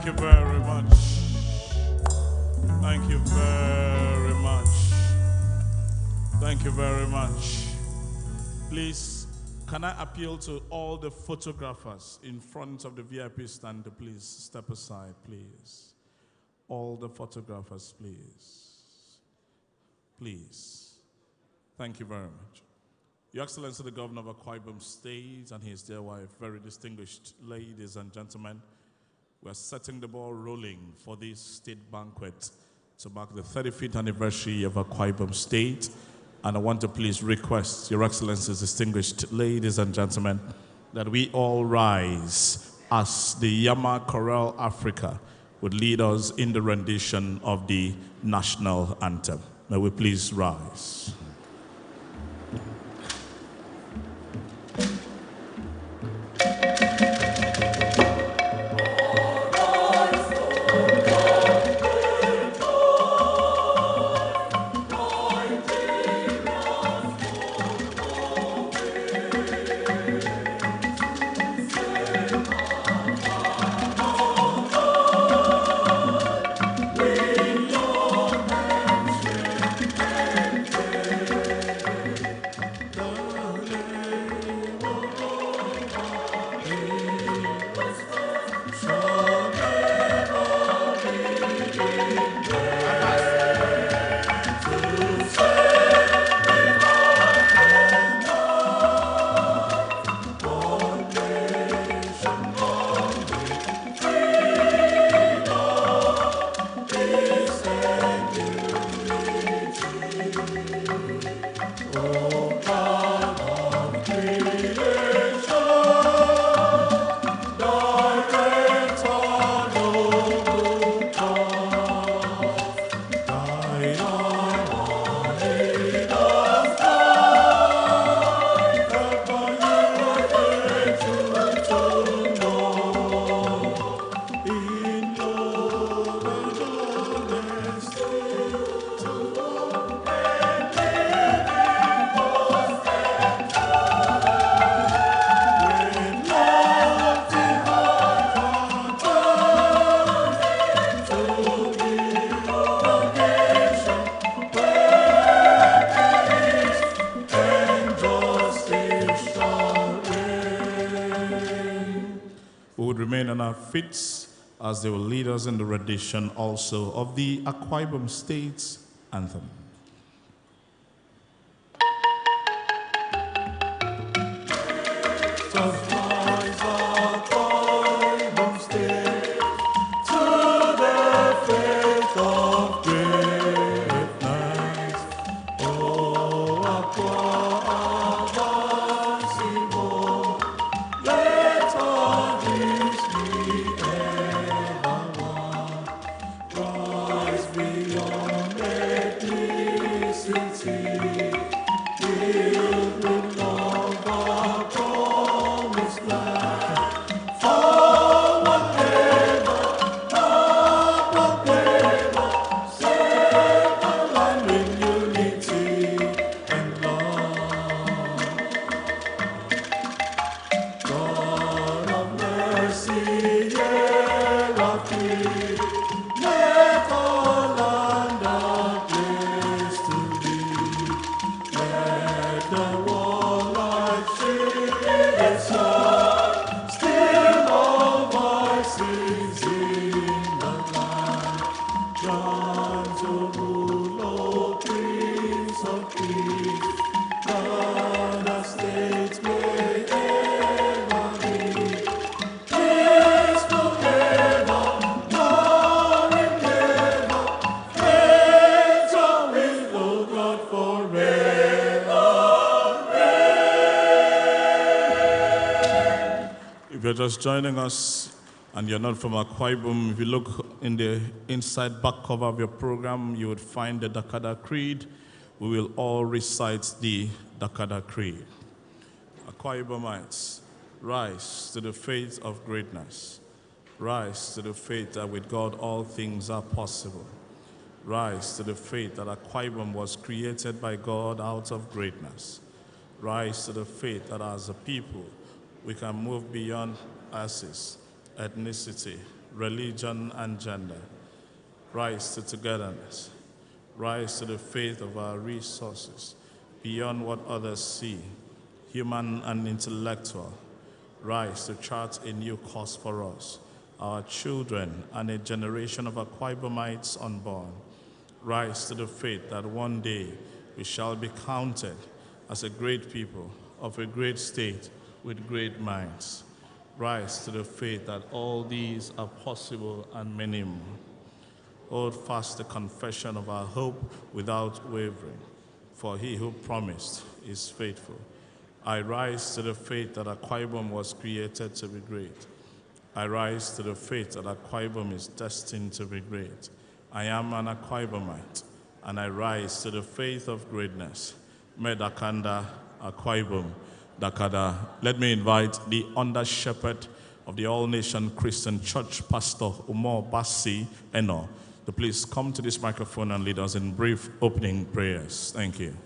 Thank you very much. Thank you very much. Thank you very much. Please, can I appeal to all the photographers in front of the VIP stand to please step aside, please. All the photographers, please. Please. Thank you very much. Your Excellency, the Governor of Akwa Ibom State and his dear wife, very distinguished ladies and gentlemen, we're setting the ball rolling for this state banquet to mark the 35th anniversary of Akwa Ibom State. And I want to please request Your Excellency's distinguished ladies and gentlemen that we all rise as the Yama Chorale Africa would lead us in the rendition of the national anthem. May we please rise. Remain on our feet as they will lead us in the rendition also of the Akwa Ibom State's anthem. just joining us and you're not from Akwa Ibom, if you look in the inside back cover of your program, you would find the Dakada Creed. We will all recite the Dakada Creed. Akwa Ibomites, rise to the faith of greatness. Rise to the faith that with God all things are possible. Rise to the faith that Akwa Ibom was created by God out of greatness. Rise to the faith that as a people, we can move beyond axis, ethnicity, religion, and gender. Rise to togetherness. Rise to the faith of our resources, beyond what others see, human and intellectual. Rise to chart a new course for us, our children, and a generation of Akwa Ibomites unborn. Rise to the faith that one day we shall be counted as a great people of a great state with great minds. Rise to the faith that all these are possible and many more. Hold fast the confession of our hope without wavering, for he who promised is faithful. I rise to the faith that Akwa Ibom was created to be great. I rise to the faith that Akwa Ibom is destined to be great. I am an Akwa Ibomite, and I rise to the faith of greatness. Medakanda Akwa Ibom Dakada. Let me invite the under-shepherd of the All-Nation Christian Church, Pastor Umar Basi Eno, to please come to this microphone and lead us in brief opening prayers. Thank you.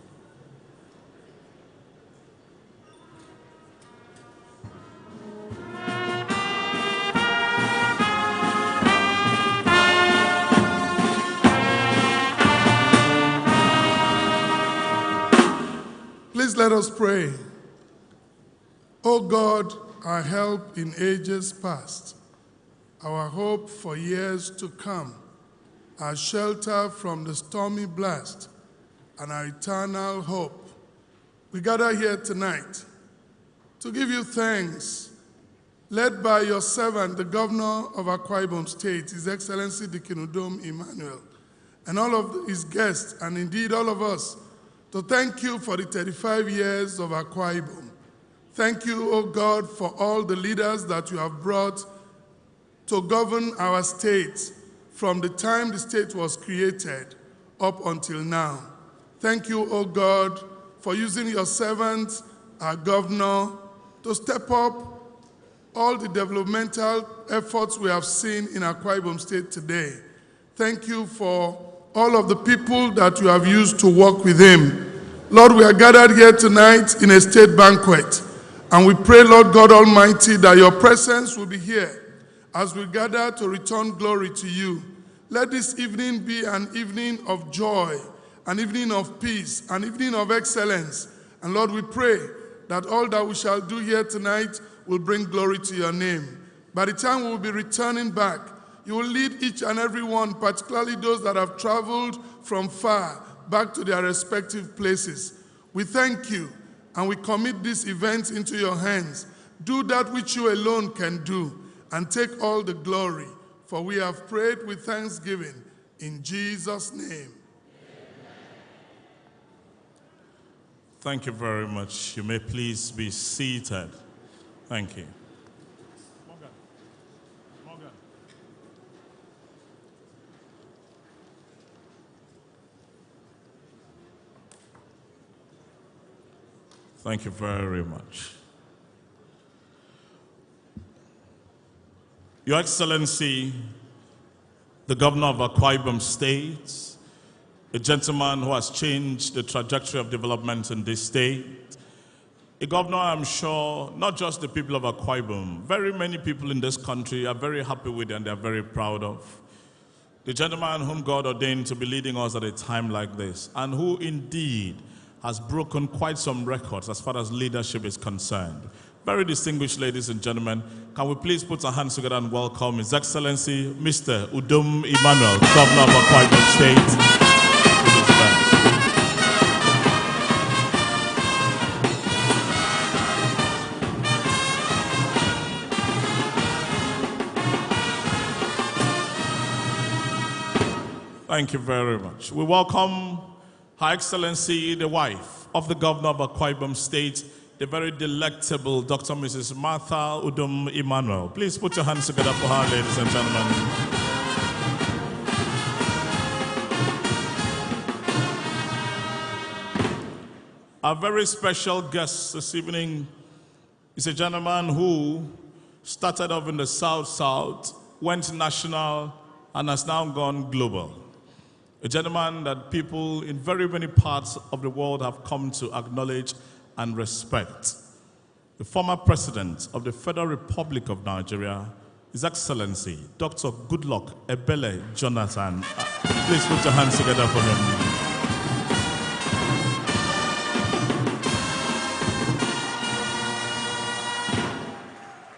Please let us pray. O God, our help in ages past, our hope for years to come, our shelter from the stormy blast, and our eternal hope, we gather here tonight to give you thanks, led by your servant, the governor of Akwa Ibom State, His Excellency Dikin Udom Emmanuel, and all of his guests, and indeed all of us, to thank you for the 35 years of Akwa Ibom. Thank you, O God, for all the leaders that you have brought to govern our state from the time the state was created up until now. Thank you, O God, for using your servant, our governor, to step up all the developmental efforts we have seen in Akwa Ibom State today. Thank you for all of the people that you have used to work with him. Lord, we are gathered here tonight in a state banquet, and we pray, Lord God Almighty, that your presence will be here as we gather to return glory to you. Let this evening be an evening of joy, an evening of peace, an evening of excellence. And Lord, we pray that all that we shall do here tonight will bring glory to your name. By the time we will be returning back, you will lead each and every one, particularly those that have traveled from far, back to their respective places. We thank you, and we commit this event into your hands. Do that which you alone can do, and take all the glory, for we have prayed with thanksgiving in Jesus' name. Thank you very much. You may please be seated. Thank you. Thank you very much. Your Excellency, the Governor of Akwa Ibom State, a gentleman who has changed the trajectory of development in this state, a governor I'm sure not just the people of Akwa Ibom, very many people in this country are very happy with and they're very proud of. The gentleman whom God ordained to be leading us at a time like this, and who indeed has broken quite some records as far as leadership is concerned. Very distinguished ladies and gentlemen, can we please put our hands together and welcome His Excellency Mr. Udom Emmanuel, Governor of Akwa Ibom State. Thank you very much. We welcome Her Excellency, the wife of the Governor of Akwa Ibom State, the very delectable Dr. Mrs. Martha Udom Emmanuel. Please put your hands together for her, ladies and gentlemen. Our very special guest this evening is a gentleman who started off in the South, went national, and has now gone global. A gentleman that people in very many parts of the world have come to acknowledge and respect. The former president of the Federal Republic of Nigeria, His Excellency, Dr. Goodluck Ebele Jonathan. Please put your hands together for him.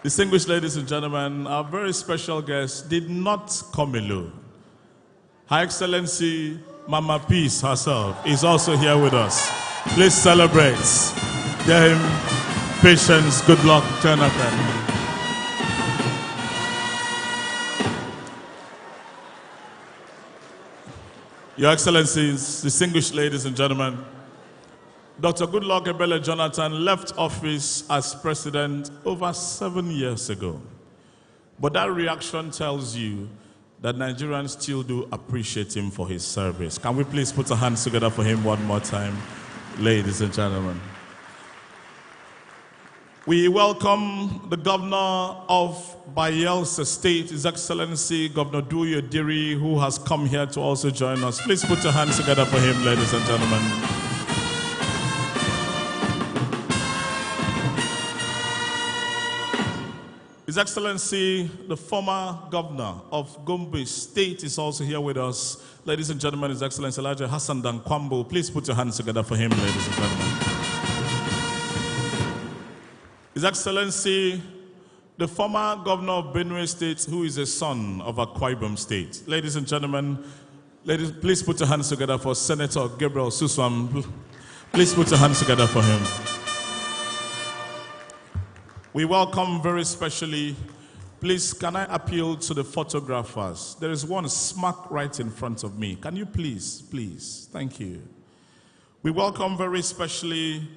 Distinguished ladies and gentlemen, our very special guest did not come alone. Her Excellency Mama Peace herself is also here with us. Please celebrate. Give him patience, good luck, Jonathan. Your Excellencies, distinguished ladies and gentlemen, Dr. Goodluck Ebele Jonathan left office as president over 7 years ago. But that reaction tells you that Nigerians still do appreciate him for his service. Can we please put our hands together for him one more time, ladies and gentlemen? We welcome the governor of Bayelsa State, His Excellency Governor Duyo Diri, who has come here to also join us. Please put your hands together for him, ladies and gentlemen. His Excellency, the former governor of Gombe State, is also here with us. Ladies and gentlemen, His Excellency Elijah Hassan Dankwambo. Please put your hands together for him, ladies and gentlemen. His Excellency, the former governor of Benue State, who is a son of Akwa Ibom State. Ladies and gentlemen, please put your hands together for Senator Gabriel Suswam. Please put your hands together for him. We welcome very specially, please, can I appeal to the photographers? There is one smack right in front of me. Can you please, thank you. We welcome very specially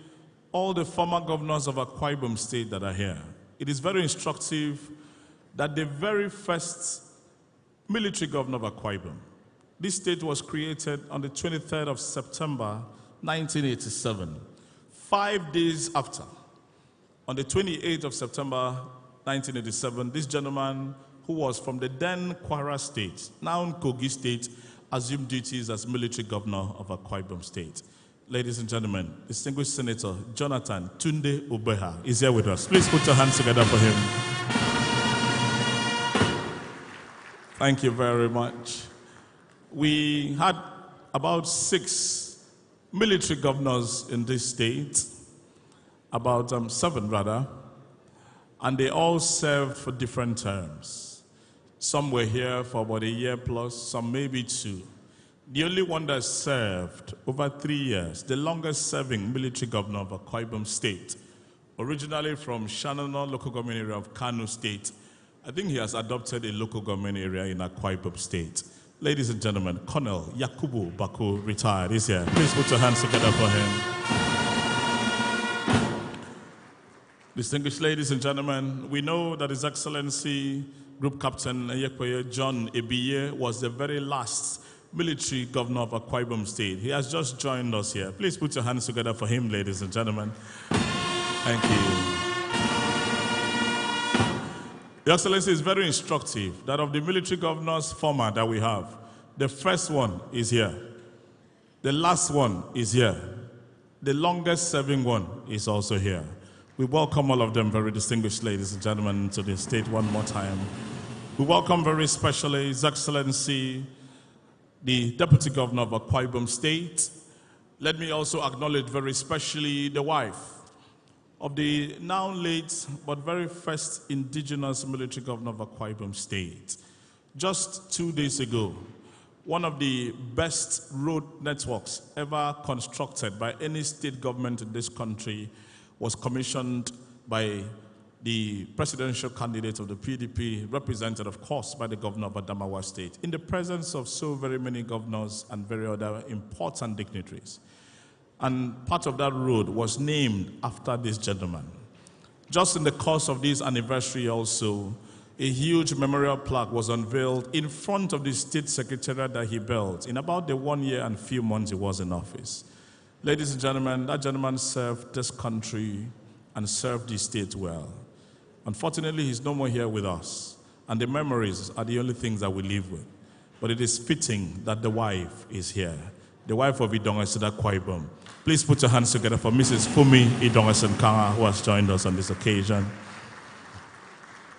all the former governors of Akwa Ibom State that are here. It is very instructive that the very first military governor of Akwa Ibom, this state was created on the 23rd of September, 1987, 5 days after. On the 28th of September 1987, this gentleman, who was from the then Kwara State, now Kogi State, assumed duties as military governor of Akwa Ibom State. Ladies and gentlemen, distinguished Senator Jonathan Tunde Obeha is here with us. Please put your hands together for him. Thank you very much. We had about 6 military governors in this state. About 7 rather, and they all served for different terms. Some were here for about 1 year plus, some maybe 2. The only one that served over 3 years, the longest serving military governor of Akwa Ibom State, originally from Shanano local government area of Kano State. I think he has adopted a local government area in Akwa Ibom State. Ladies and gentlemen, Colonel Yakubu Bako, retired, is here. Please put your hands together for him. Distinguished ladies and gentlemen, we know that His Excellency Group Captain John Ebiye was the very last military governor of Akwa Ibom State. He has just joined us here. Please put your hands together for him, ladies and gentlemen. Thank you. Your Excellency is very instructive that of the military governors former that we have, the first one is here. The last one is here. The longest serving one is also here. We welcome all of them, very distinguished ladies and gentlemen, to the state one more time. We welcome very specially His Excellency, the Deputy Governor of Akwa Ibom State. Let me also acknowledge very specially the wife of the now late but very first indigenous military governor of Akwa Ibom State. Just 2 days ago, one of the best road networks ever constructed by any state government in this country was commissioned by the presidential candidate of the PDP, represented, of course, by the governor of Adamawa State, in the presence of so very many governors and very other important dignitaries. and part of that road was named after this gentleman. Just in the course of this anniversary also, a huge memorial plaque was unveiled in front of the state secretariat that he built in about the 1 year and few months he was in office. Ladies and gentlemen, that gentleman served this country and served the state well. Unfortunately, he's no more here with us, and the memories are the only things that we live with. But it is fitting that the wife is here, the wife of Idonga Akwa Ibom. Please put your hands together for Mrs. Fumi Idonga Kanga, who has joined us on this occasion.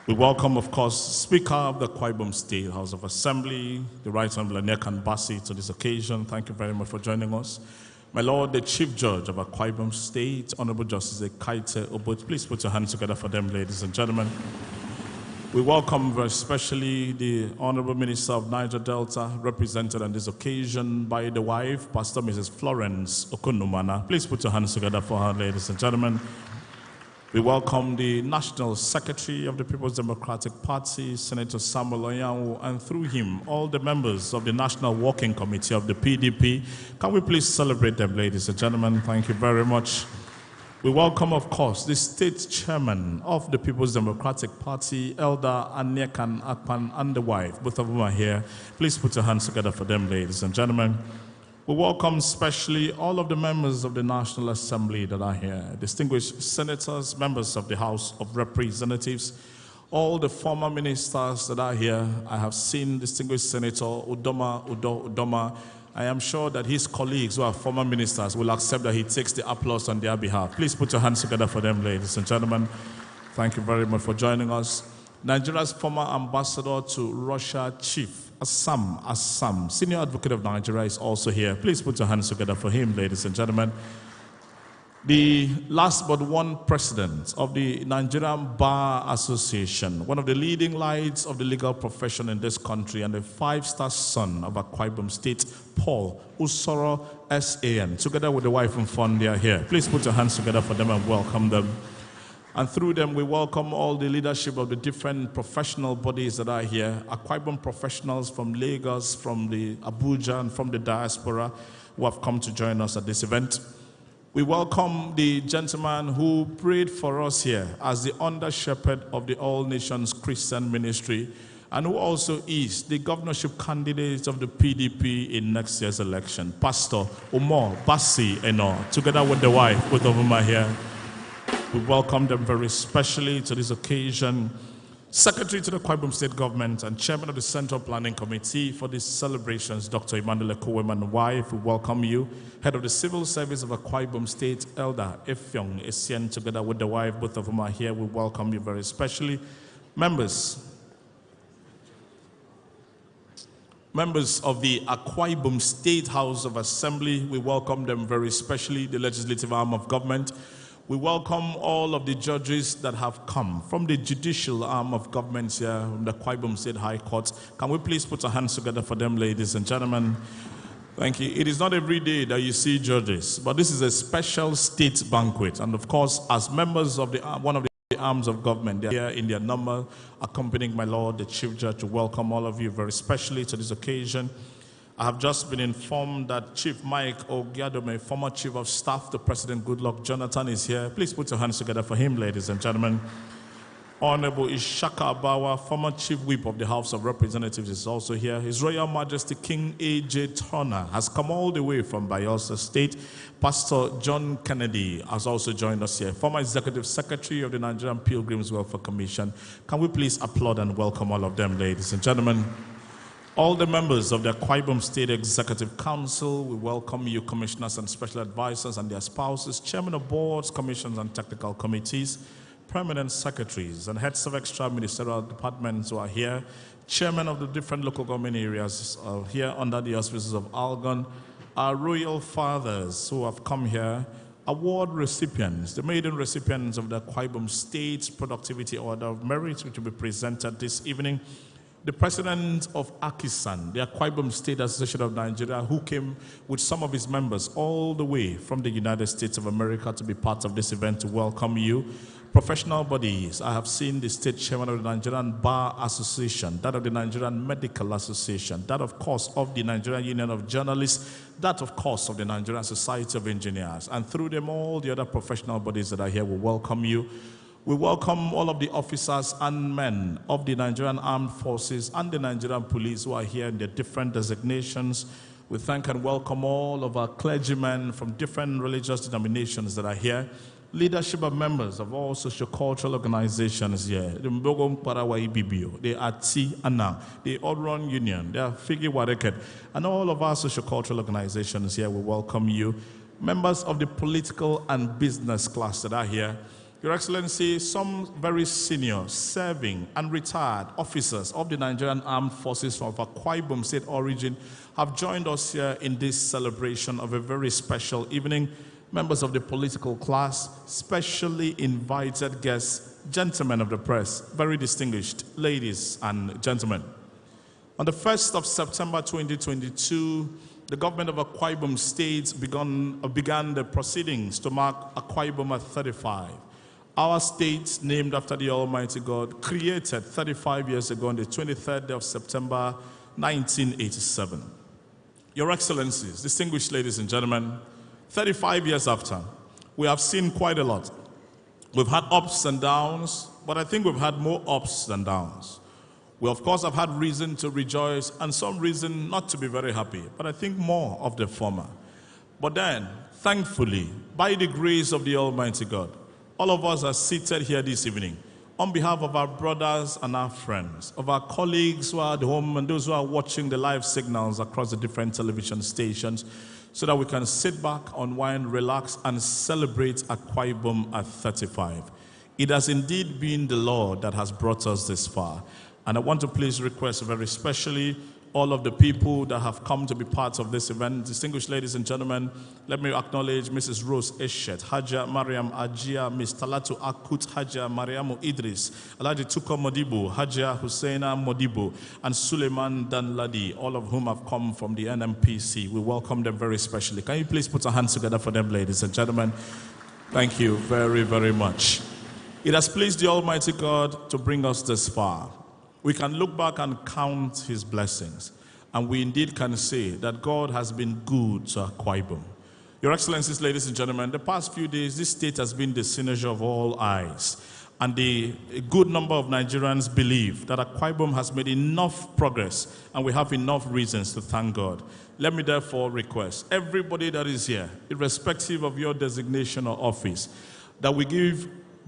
We welcome, of course, Speaker of the Akwa Ibom State House of Assembly, the Right Honorable Nekan Basi, to this occasion. Thank you very much for joining us. My Lord, the Chief Judge of Akwa Ibom State, Honorable Justice Ekaite Obot. Please put your hands together for them, ladies and gentlemen. We welcome very especially the Honorable Minister of Niger Delta, represented on this occasion by the wife, Pastor Mrs. Florence Okunumana. Please put your hands together for her, ladies and gentlemen. We welcome the National Secretary of the People's Democratic Party, Senator Samuel Onyanwu, and through him, all the members of the National Working Committee of the PDP. Can we please celebrate them, ladies and gentlemen? Thank you very much. We welcome, of course, the State Chairman of the People's Democratic Party, Elder Aniekan Akpan, and the wife. Both of them are here. Please put your hands together for them, ladies and gentlemen. We welcome especially all of the members of the National Assembly that are here, distinguished senators, members of the House of Representatives, all the former ministers that are here. I have seen distinguished Senator Udoma. I am sure that his colleagues who are former ministers will accept that he takes the applause on their behalf. Please put your hands together for them, ladies and gentlemen. Thank you very much for joining us. Nigeria's former ambassador to Russia, Chief Assam, Senior Advocate of Nigeria, is also here. Please put your hands together for him, ladies and gentlemen. The last but one president of the Nigerian Bar Association, one of the leading lights of the legal profession in this country, and a five-star son of Akwa Ibom State, Paul Usoro SAN, together with the wife and fund, they are here. Please put your hands together for them and welcome them. And through them, we welcome all the leadership of the different professional bodies that are here, Akwa Ibom professionals from Lagos, from the Abuja, and from the diaspora who have come to join us at this event. We welcome the gentleman who prayed for us here as the under-shepherd of the All Nations Christian Ministry, and who also is the governorship candidate of the PDP in next year's election, Pastor Umar Basi Eno, together with the wife, both of them are here. We welcome them very specially to this occasion. Secretary to the Akwa Ibom State Government and Chairman of the Central Planning Committee for these celebrations, Dr. Emmanuel Ekowem and wife, we welcome you. Head of the Civil Service of Akwa Ibom State, Elder Efyong Essien, together with the wife, both of them are here. We welcome you very specially. Members of the Akwa Ibom State House of Assembly, we welcome them very specially, the legislative arm of government. We welcome all of the judges that have come from the judicial arm of government here, from the Akwa Ibom State High Court. Can we please put our hands together for them, ladies and gentlemen? Thank you. It is not every day that you see judges, but this is a special state banquet. And of course, as members of one of the arms of government, they are here in their number, accompanying my Lord, the Chief Judge, to welcome all of you very specially to this occasion. I have just been informed that Chief Mike Ogiadome, former Chief of Staff to President Goodluck Jonathan, is here. Please put your hands together for him, ladies and gentlemen. Honorable Ishaka Abawa, former Chief Whip of the House of Representatives, is also here. His Royal Majesty King A.J. Turner has come all the way from Bayelsa State. Pastor John Kennedy has also joined us here. Former Executive Secretary of the Nigerian Pilgrims Welfare Commission. Can we please applaud and welcome all of them, ladies and gentlemen? All the members of the Akwa Ibom State Executive Council, we welcome you, commissioners and special advisors and their spouses, chairmen of boards, commissions and technical committees, permanent secretaries and heads of extra ministerial departments who are here, chairmen of the different local government areas here under the auspices of Algon, our royal fathers who have come here, award recipients, the maiden recipients of the Akwa Ibom State Productivity Order of Merit, which will be presented this evening. The president of AKISAN, the Akwa Ibom State Association of Nigeria, who came with some of his members all the way from the United States of America to be part of this event to welcome you. professional bodies. I have seen the state chairman of the Nigerian Bar Association, that of the Nigerian Medical Association, that of course of the Nigerian Union of Journalists, that of course of the Nigerian Society of Engineers, and through them all the other professional bodies that are here will welcome you. We welcome all of the officers and men of the Nigerian Armed Forces and the Nigerian Police who are here in their different designations. We thank and welcome all of our clergymen from different religious denominations that are here. Leadership of members of all socio-cultural organizations here. The Mbogom Akwa Ibom, the Ati Ana, the Odron Union, the Figi Wareket, and all of our socio-cultural organizations here, we welcome you. Members of the political and business class that are here. Your Excellency, some very senior, serving and retired officers of the Nigerian Armed Forces from Akwa Ibom State origin have joined us here in this celebration of a very special evening. Members of the political class, specially invited guests, gentlemen of the press, very distinguished ladies and gentlemen. On the 1st of September 2022, the government of Akwa Ibom State began the proceedings to mark Akwa Ibom at 35. Our state, named after the Almighty God, created 35 years ago on the 23rd of September 1987. Your Excellencies, distinguished ladies and gentlemen, 35 years after, we have seen quite a lot. We've had ups and downs, but I think we've had more ups than downs. We, of course, have had reason to rejoice and some reason not to be very happy, but I think more of the former. But then, thankfully, by the grace of the Almighty God, all of us are seated here this evening on behalf of our brothers and our friends, of our colleagues who are at home and those who are watching the live signals across the different television stations, so that we can sit back, unwind, relax, and celebrate Akwa Ibom at 35. It has indeed been the Lord that has brought us this far. And I want to please request very specially all of the people that have come to be part of this event. Distinguished ladies and gentlemen, let me acknowledge Mrs. Rose Eshet, Haja Mariam Ajia, Ms. Talatu Akut, Haja Mariamu Idris, Alhaji Tuko Modibo, Haja Husseina Modibo, and Suleiman Danladi, all of whom have come from the NMPC. We welcome them very specially. Can you please put our hands together for them, ladies and gentlemen? Thank you very, very much. It has pleased the Almighty God to bring us this far. We can look back and count his blessings, and we indeed can say that God has been good to Akwa Ibom. Your Excellencies, ladies and gentlemen, the past few days, this state has been the cynosure of all eyes, and a good number of Nigerians believe that Akwa Ibom has made enough progress, and we have enough reasons to thank God. Let me therefore request everybody that is here, irrespective of your designation or office, that we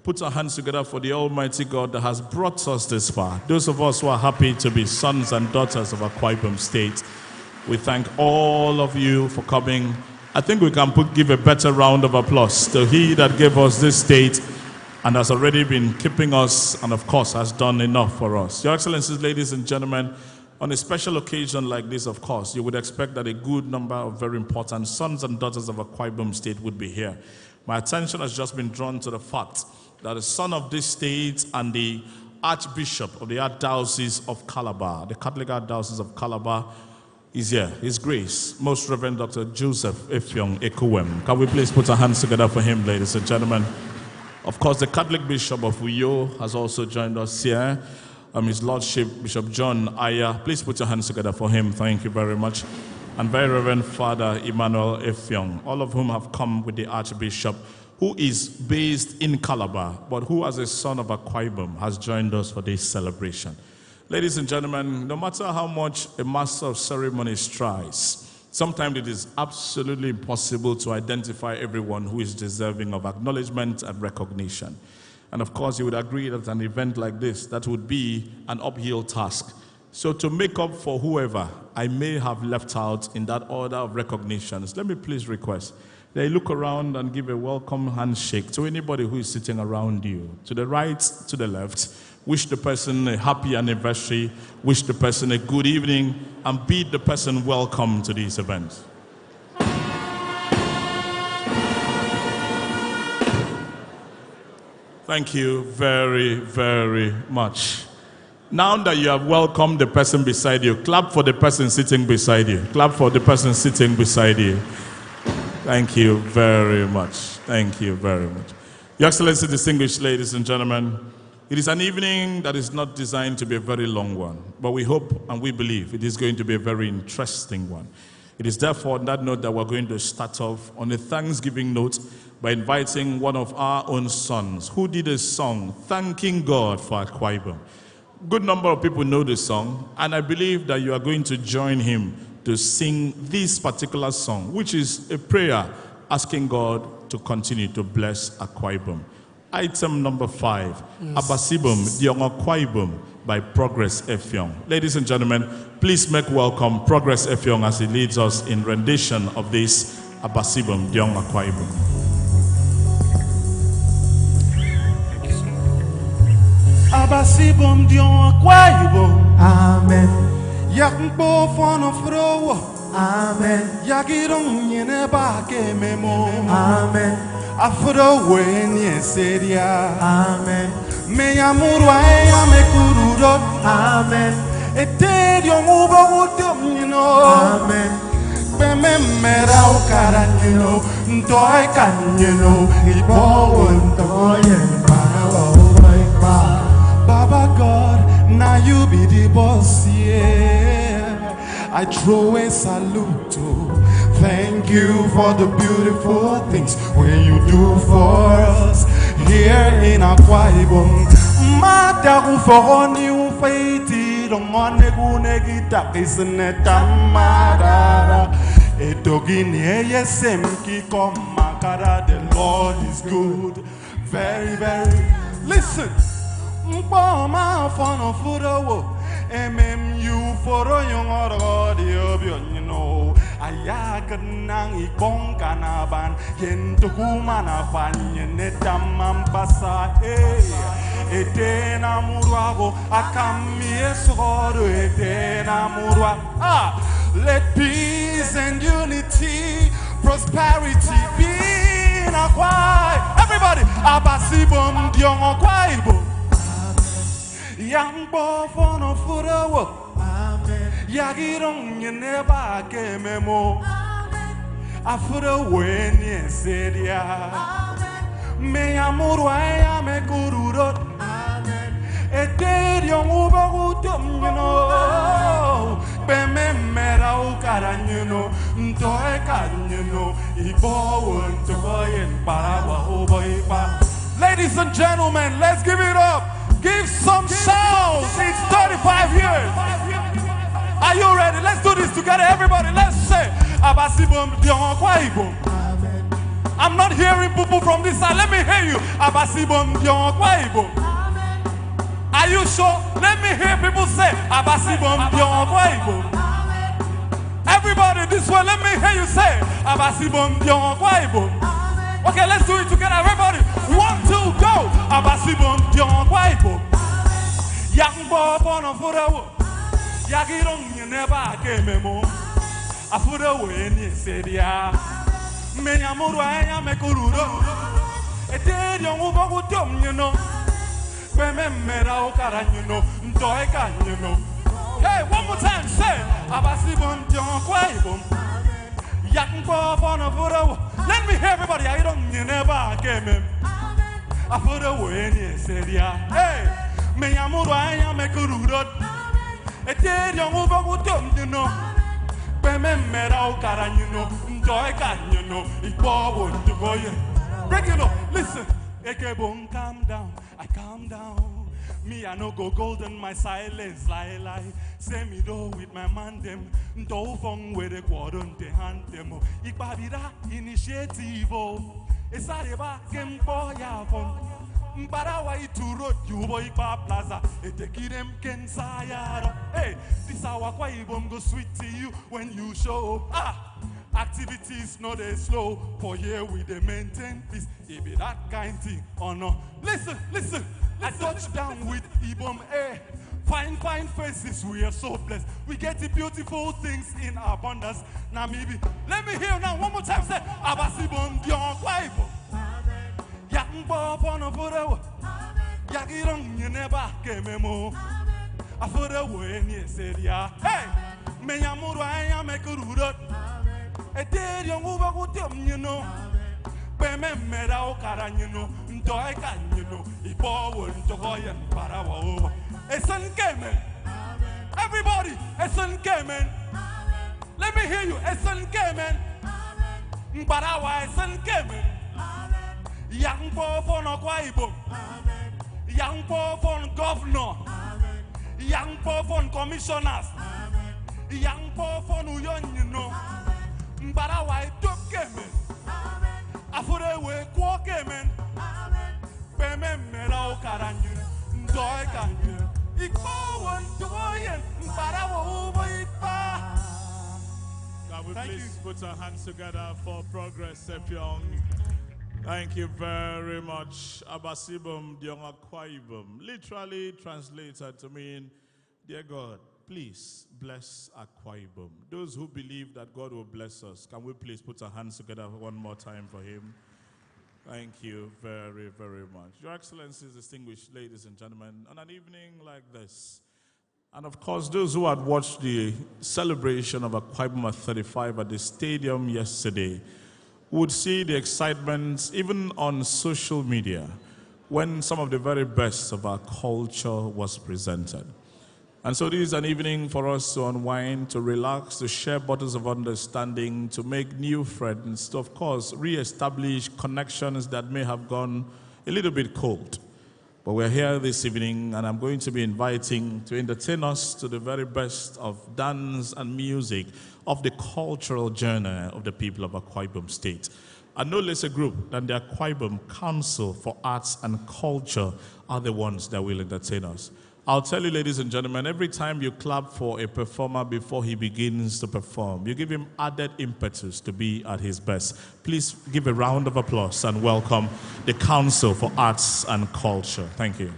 put our hands together for the Almighty God that has brought us this far. Those of us who are happy to be sons and daughters of Akwa Ibom State, we thank all of you for coming. I think we can give a better round of applause to he that gave us this state and has already been keeping us and of course has done enough for us. Your Excellencies, ladies and gentlemen, on a special occasion like this, of course, you would expect that a good number of very important sons and daughters of Akwa Ibom State would be here. My attention has just been drawn to the fact that the son of this state and the Archbishop of the Archdiocese of Calabar, the Catholic Archdiocese of Calabar, is here. His Grace, Most Reverend Dr. Joseph Effiong Ekuwem. Can we please put our hands together for him, ladies and gentlemen? Of course, the Catholic Bishop of Uyo has also joined us here. His Lordship, Bishop John Aya. Please put your hands together for him. Thank you very much. And Very Reverend Father Emmanuel Effiong, all of whom have come with the Archbishop, who is based in Calabar, but who as a son of Akwa Ibom has joined us for this celebration. Ladies and gentlemen, no matter how much a master of ceremonies tries, sometimes it is absolutely impossible to identify everyone who is deserving of acknowledgement and recognition. And of course, you would agree that an event like this, that would be an uphill task. So to make up for whoever I may have left out in that order of recognitions, let me please request that you look around and give a welcome handshake to anybody who is sitting around you, to the right, to the left. Wish the person a happy anniversary, wish the person a good evening, and bid the person welcome to this event. Thank you very, very much. Now that you have welcomed the person beside you, clap for the person sitting beside you. Clap for the person sitting beside you. Thank you very much. Thank you very much. Your Excellency, distinguished ladies and gentlemen, it is an evening that is not designed to be a very long one, but we hope and we believe it is going to be a very interesting one. It is therefore on that note that we're going to start off on a Thanksgiving note by inviting one of our own sons who did a song thanking God for Akwa Ibom. Good number of people know the song, and I believe that you are going to join him to sing this particular song, which is a prayer asking God to continue to bless Akwa Ibom. Item number 5, Abasibom Diong Akwa Ibom by Progress Effiong. Ladies and gentlemen, please make welcome Progress Effiong as he leads us in rendition of this Abasibom Diong Akwa Ibom. Abasibom Diong Akwa Ibom. Amen. Yakbo fono frowo. Amen. Yakirong yene ba ke memo. Amen. Afro weni seria. Amen. Me yamurwa ya me kururo. Amen. Eterio mubo utomino. Amen. Peme mera ukaranyino. Ntoi kanyino. Ibo Oye, Baba God, now you be the boss, yeah. I throw a salute to thank you for the beautiful things when you do for us here in Akwa Ibom. Madagu for new faith, don't want to go negita, isn't it? Madara, a dogin, yes, come, Makara, the Lord is good, very, very. Listen. Mboma fono furo MMU foro yung orodi you know ayakan nang ikong kanaban yento humana fanye netamam pasa etena murwago akami esoro etena murwa let peace and unity prosperity be in Akwa. Everybody Abasibom Diong Akwa Ibom. Yang bo fono furawo. Amen. Yagirong yeneba ke memo. Afura weni sedia. Me amurwa ya me kururot. Eterio mubo utom you know. Peme mera ukaran you know. Ntoe kan you know. Ibo untoyen parawa uboipa. Ladies and gentlemen, let's give it up. Give some sounds. It's 35 years. Are you ready? Let's do this together, everybody. Let's say, Abasibom Diong Akwa Ibom. I'm not hearing people from this side. Let me hear you. Abasibom Diong Akwa Ibom. Are you sure? Let me hear people say, Abasibom Diong Akwa Ibom. Everybody this way, let me hear you say, Abasibom Diong Akwa Ibom. Okay, let's do it together, everybody. 1, 2, go. Abasibom Diong Akwa Ibom. Yakbo fono furawo. Yakirong yeneba ke memo. Afurawo eni sedia. Me yamurwa ya me kururo. Eterio mubo utom you know. Peme mera ukaran you know. Ntoe kan you know. Hey, one more time, say Abasibom Diong Akwa Ibom. Yakbo fono furawo. Let me hear everybody. I don't never came in. I put away any seria. Hey, me amuro I am a kurudot. A dead young over would you know. Peme mera ukaran you know. Ntoe kan you know. It won't to go in. Break it up. Listen. Ekebon, calm down. I calm down. Me I no go golden my silence lie. Say me do with my man them. Do fong with the quadrant hand them. Ikbabira initiative. Esareba game boy afon. Mbarawa itu road you boy Ikba plaza. Etekirem ken sayaro. Hey, this our Akwa Ibom go sweet to you when you show up. Activities not they slow. For here we they maintain peace. It be that kind thing or no. Listen. I touch down with Ibom air. Fine faces, we are so blessed. We get the beautiful things in abundance. Now maybe, let me hear now one more time say, Abasibom Diong Akwa Ibom. Yakbo fono furawo. Yakirong yeneba ke memo. Afurawo eni sedia. Hey, me yamurwa ya me kururot. Eterio mubo utom you know. Peme mera ukaran you know. Ntoe kanyuno, ibo ntokoyen parawa over. A son came in. Everybody, a son came in. Let me hear you. A son came in. Parawa, a son came in. Young poor for Akwa Ibom. Young poor for governor. Young poor for commissioners. Young poor for New York, you know. Parawa, top came in. Afure we kwa came in. Peme merao karanyu. Ntoe kanyu. Can we please put our hands together for progress, Sepyong? Thank you very much. Abasibum Diong Akwa Ibom. Literally translated to mean, dear God, please bless Akwa Ibom. Those who believe that God will bless us, can we please put our hands together one more time for him? Thank you very, very much. Your Excellencies, distinguished ladies and gentlemen, on an evening like this, and of course, those who had watched the celebration of Akwa Ibom 35 at the stadium yesterday would see the excitement even on social media when some of the very best of our culture was presented. And so this is an evening for us to unwind, to relax, to share bottles of understanding, to make new friends, to, of course, re-establish connections that may have gone a little bit cold. But we're here this evening, and I'm going to be inviting to entertain us to the very best of dance and music of the cultural journey of the people of Akwa Ibom State. And no less a group than the Akwa Ibom Council for Arts and Culture are the ones that will entertain us. I'll tell you, ladies and gentlemen, every time you clap for a performer before he begins to perform, you give him added impetus to be at his best. Please give a round of applause and welcome the Council for Arts and Culture. Thank you.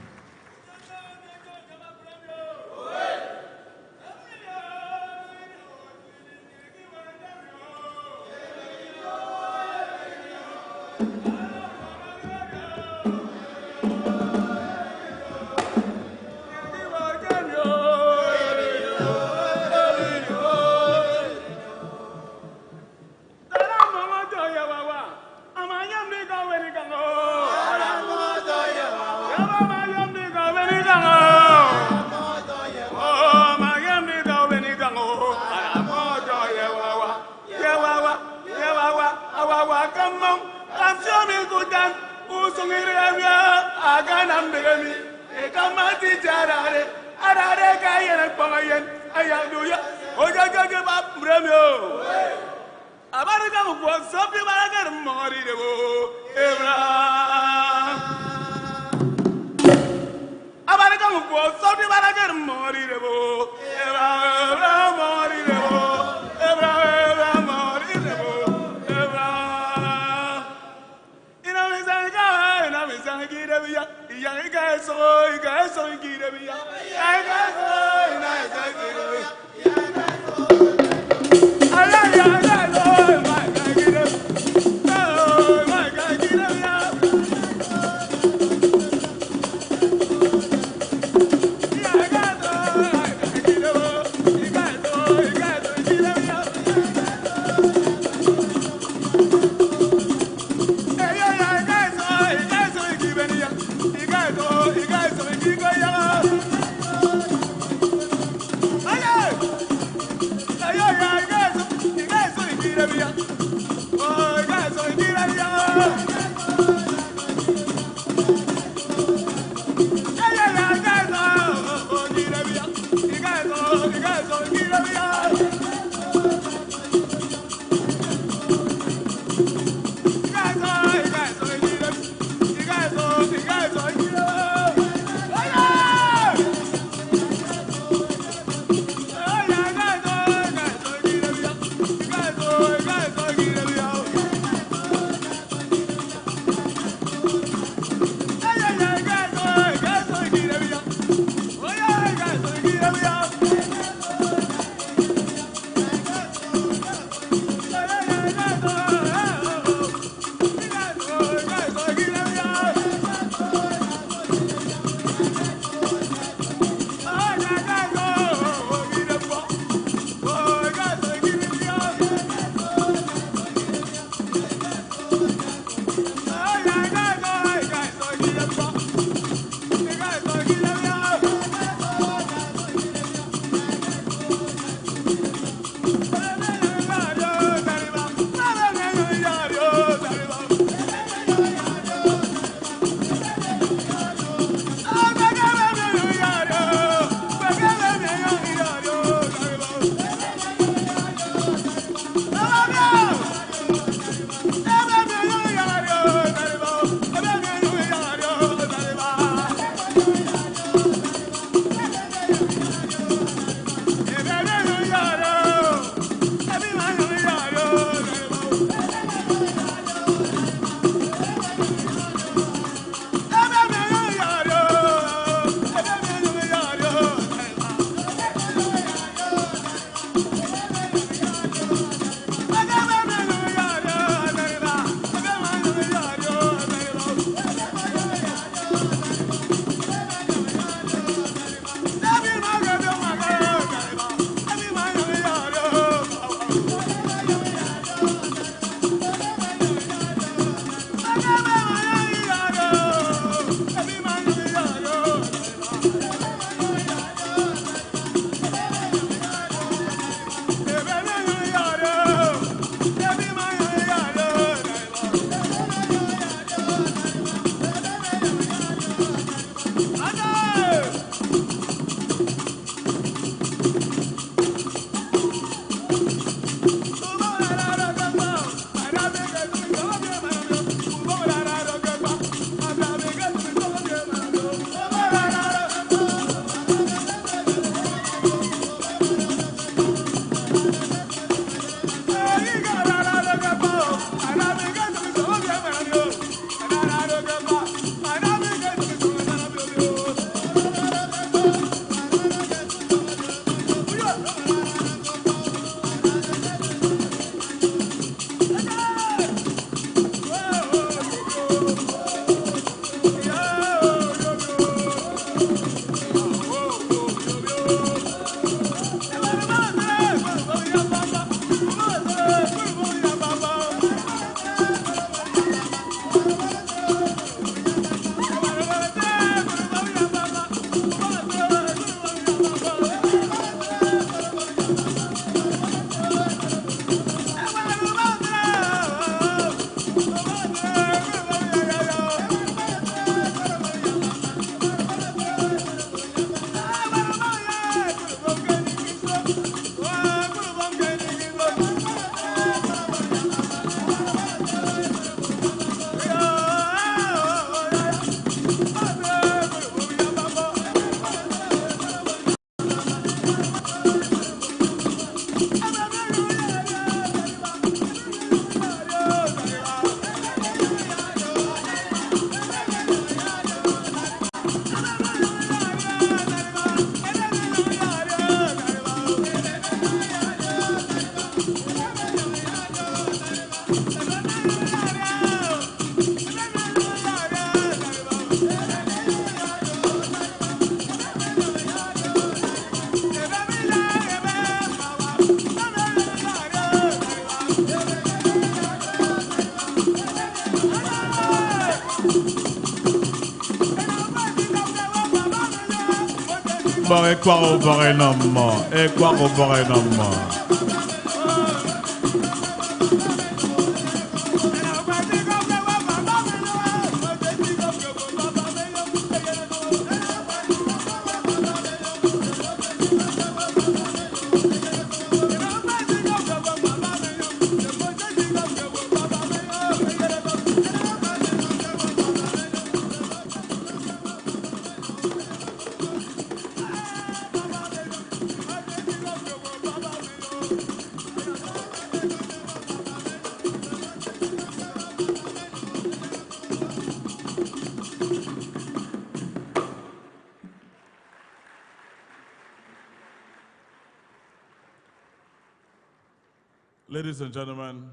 Ladies and gentlemen,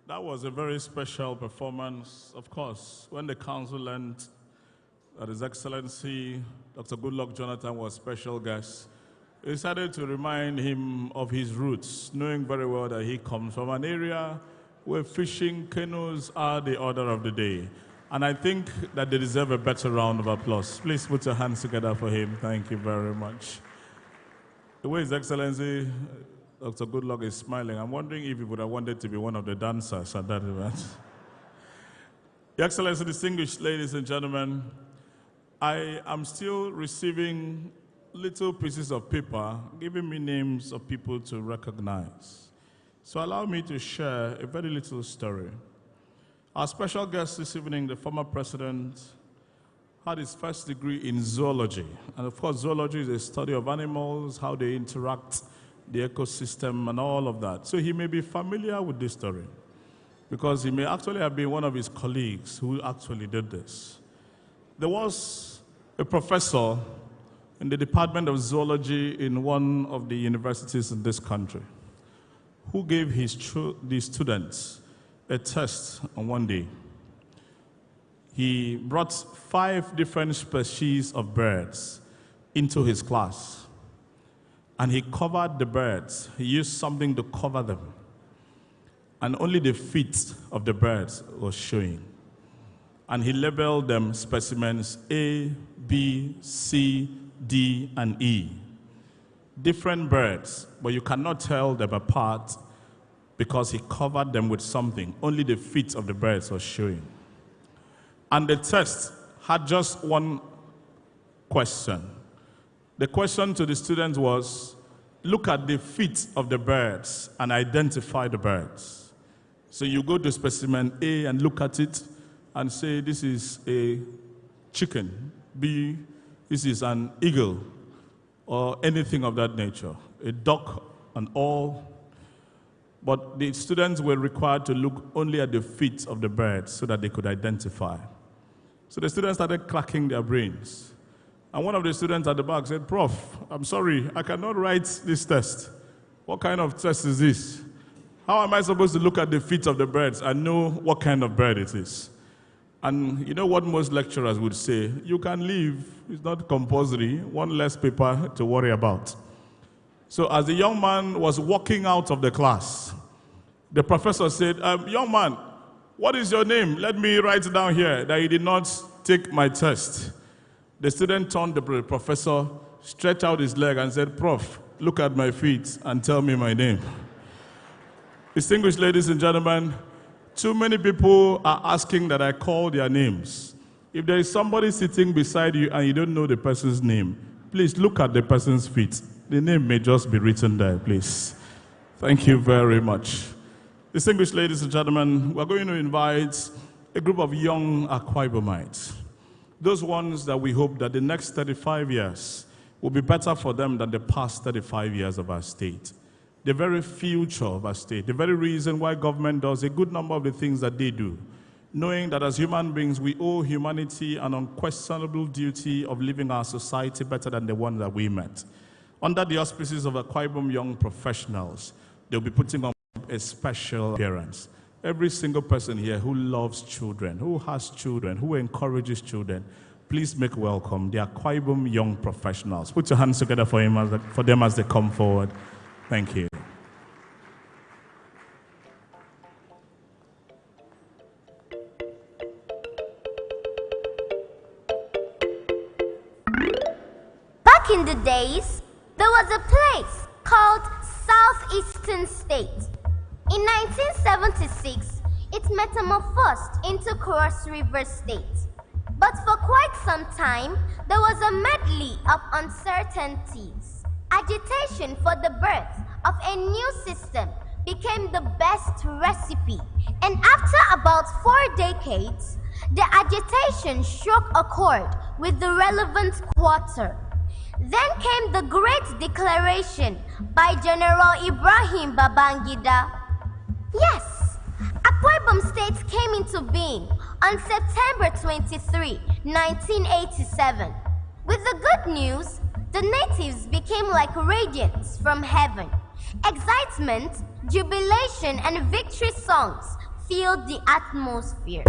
that was a very special performance. Of course, when the council learned that His Excellency Dr. Goodluck Jonathan was special guest, we decided to remind him of his roots, knowing very well that he comes from an area where fishing canoes are the order of the day. And I think that they deserve a better round of applause. Please put your hands together for him. Thank you very much. The way His Excellency Dr. Goodluck is smiling, I'm wondering if he would have wanted to be one of the dancers at that event. Your Excellency, distinguished ladies and gentlemen, I am still receiving little pieces of paper giving me names of people to recognize. So allow me to share a very little story. Our special guest this evening, the former president, had his first degree in zoology. And of course, zoology is a study of animals, how they interact, the ecosystem, and all of that. So he may be familiar with this story because he may actually have been one of his colleagues who actually did this. There was a professor in the Department of Zoology in one of the universities in this country who gave his students a test on one day. He brought 5 different species of birds into his class. And he covered the birds. He used something to cover them. And only the feet of the birds was showing. And he labeled them specimens A, B, C, D, and E. Different birds, but you cannot tell them apart because he covered them with something. Only the feet of the birds were showing. And the test had just one question. The question to the students was, look at the feet of the birds and identify the birds. So you go to specimen A and look at it and say, this is a chicken. B, this is an eagle, or anything of that nature, a duck and all. But the students were required to look only at the feet of the birds so that they could identify. So the students started cracking their brains. And one of the students at the back said, Prof, I'm sorry, I cannot write this test. What kind of test is this? How am I supposed to look at the feet of the birds and know what kind of bird it is? And you know what most lecturers would say? You can leave. It's not compulsory. One less paper to worry about. So as the young man was walking out of the class, the professor said, young man, what is your name? Let me write down here that you did not take my test. The student turned to the professor, stretched out his leg and said, Prof, look at my feet and tell me my name. Distinguished ladies and gentlemen, too many people are asking that I call their names. If there is somebody sitting beside you and you don't know the person's name, please look at the person's feet. The name may just be written there, please. Thank you very much. Distinguished ladies and gentlemen, we're going to invite a group of young Akwa Ibomites. Those ones that we hope that the next 35 years will be better for them than the past 35 years of our state. The very future of our state, the very reason why government does a good number of the things that they do, knowing that as human beings, we owe humanity an unquestionable duty of living our society better than the one that we met. Under the auspices of Akwa Ibom young professionals, they'll be putting on a special appearance. Every single person here who loves children, who has children, who encourages children, please make welcome the Akwa Ibom young professionals. Put your hands together for them as they come forward. Thank you. Back in the days, mountain state. In 1976, it metamorphosed into Cross River State. But for quite some time, there was a medley of uncertainties. Agitation for the birth of a new system became the best recipe, and after about 4 decades, the agitation struck a chord with the relevant quarter. Then came the Great Declaration by General Ibrahim Babangida. Yes, Akwa Ibom State came into being on September 23, 1987. With the good news, the natives became like radiance from heaven. Excitement, jubilation, and victory songs filled the atmosphere.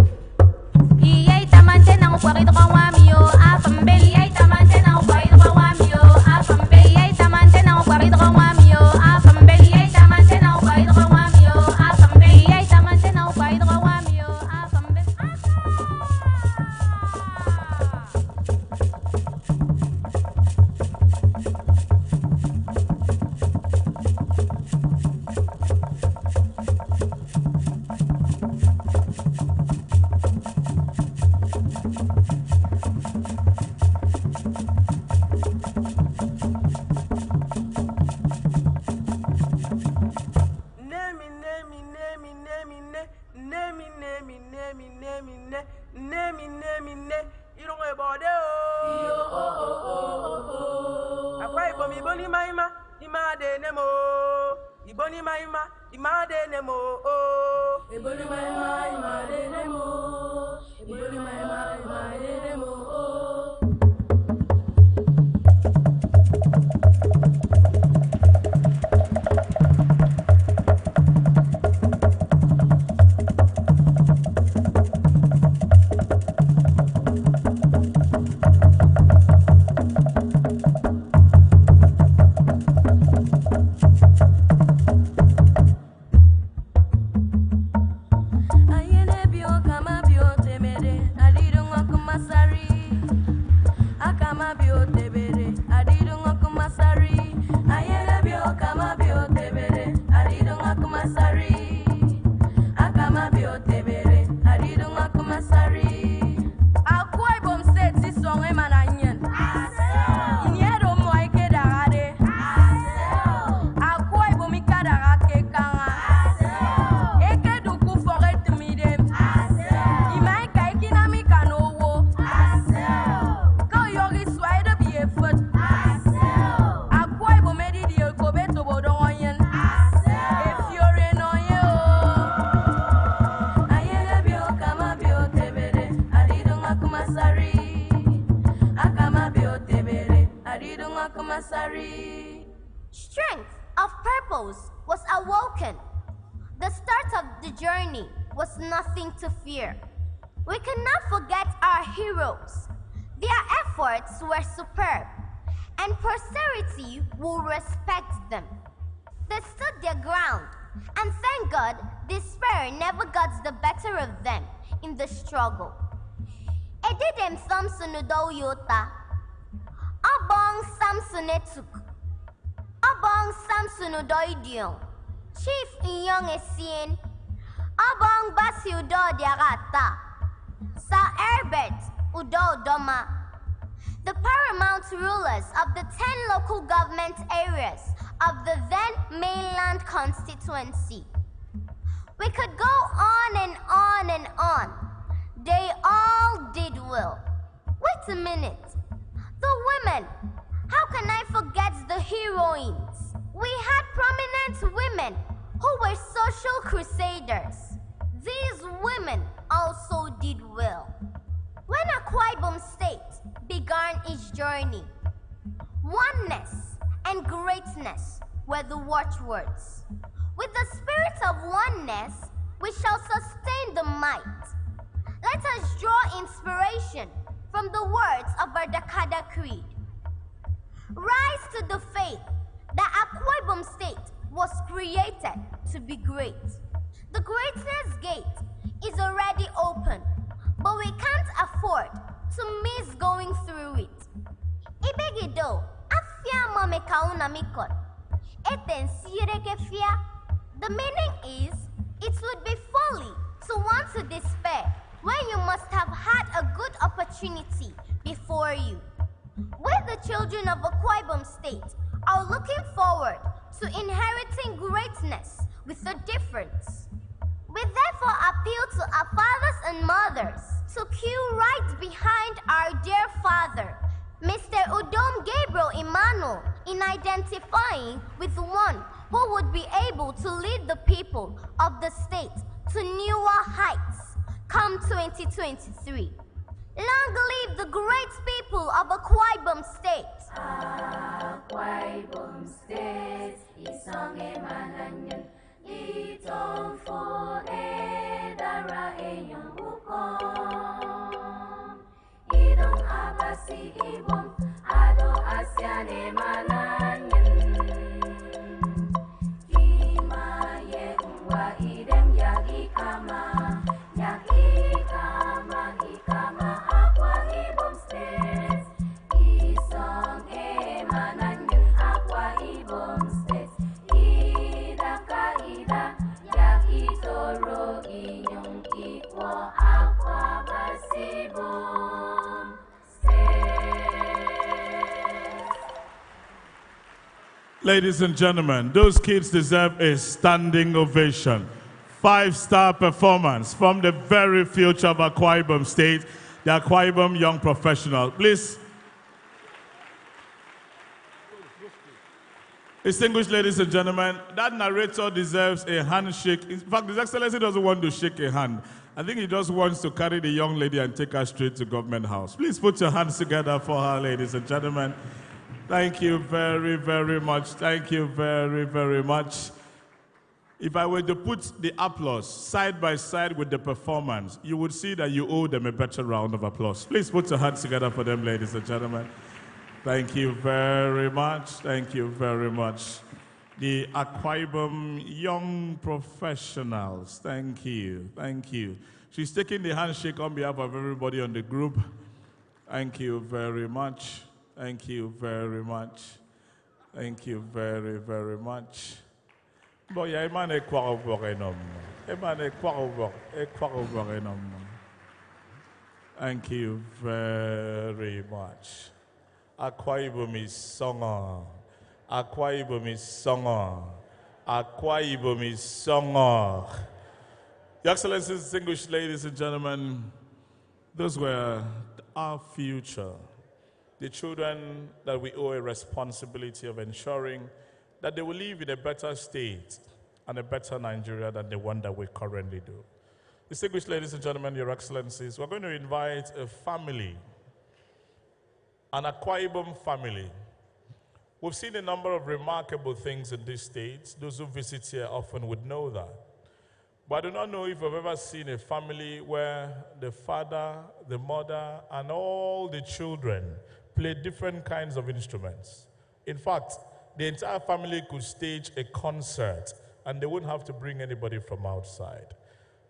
Strength of purpose was awoken. The start of the journey was nothing to fear. We cannot forget our heroes. Their efforts were superb, and posterity will respect them. They stood their ground, and thank God, despair never got the better of them in the struggle. Edidem Samsunudo Yota. Abong Samsunetuk. Abong Samsunudoidion. Chief Inyong Esien. Abong Basiudo Diarata. Sa Herbert Udo Doma. The paramount rulers of the 10 local government areas of the then mainland constituency. We could go on and on and on. They all did well. Wait a minute. The women. How can I forget the heroines? We had prominent women who were social crusaders. These women also did well. When Akwa Ibom State began its journey, oneness and greatness were the watchwords. With the spirit of oneness, we shall sustain the might. Let us draw inspiration from the words of our Dakada Creed. Rise to the faith that Akwa Ibom State was created to be great. The greatness gate is already open, but we can't afford to miss going through it. Ibegido, afia mo me kauna mikon. Eten sire ke fia, The meaning is, it would be folly to want to despair when you must have had a good opportunity before you. We, the children of Akwa Ibom State, are looking forward to inheriting greatness with a difference. We therefore appeal to our fathers and mothers to queue right behind our dear father, Mr. Udom Gabriel Emmanuel, in identifying with one who would be able to lead the people of the state to newer heights come 2023. Long live the great people of Akwa Ibom State. Akwa Ibom State, isang emananyan, itong fo edara enyong ukong. Idong abasi ibom, ado asyan emananyan. Kima ye uwa idem yagi kama, yagi kama, ikama Akwa Ibom State. Isang emananyan Akwa Ibom State. Ida kaida, yak itoro inyong ikwa Akwa Ibom State. Ladies and gentlemen, those kids deserve a standing ovation. 5-star performance from the very future of Akwa Ibom State, the Akwa Ibom young professional. Please. Distinguished ladies and gentlemen, that narrator deserves a handshake. In fact, His Excellency doesn't want to shake a hand. I think he just wants to carry the young lady and take her straight to Government House. Please put your hands together for her, ladies and gentlemen. Thank you very, very much. Thank you very, very much. If I were to put the applause side by side with the performance, you would see that you owe them a better round of applause. Please put your hands together for them, ladies and gentlemen. Thank you very much. Thank you very much. The Akwa Ibom young professionals, thank you. Thank you. She's taking the handshake on behalf of everybody on the group. Thank you very much. Thank you very much. Thank you very, very much. Boy, I man a Thank you very much. Akwa Ibom is songer. Akwa Ibom is songer. Akwa Ibom is songer. Your Excellencies, distinguished ladies and gentlemen, those were our future. The children that we owe a responsibility of ensuring that they will live in a better state and a better Nigeria than the one that we currently do. Distinguished ladies and gentlemen, Your Excellencies, we're going to invite a family, an Akwa Ibom family. We've seen a number of remarkable things in this state. Those who visit here often would know that. But I do not know if I've ever seen a family where the father, the mother, and all the children play different kinds of instruments. In fact, the entire family could stage a concert and they wouldn't have to bring anybody from outside.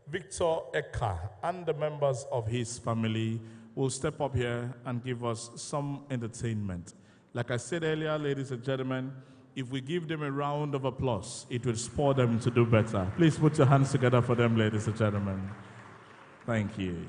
Victor Eka and the members of his family will step up here and give us some entertainment. Like I said earlier, ladies and gentlemen, if we give them a round of applause, it will spur them to do better. Please put your hands together for them, ladies and gentlemen. Thank you.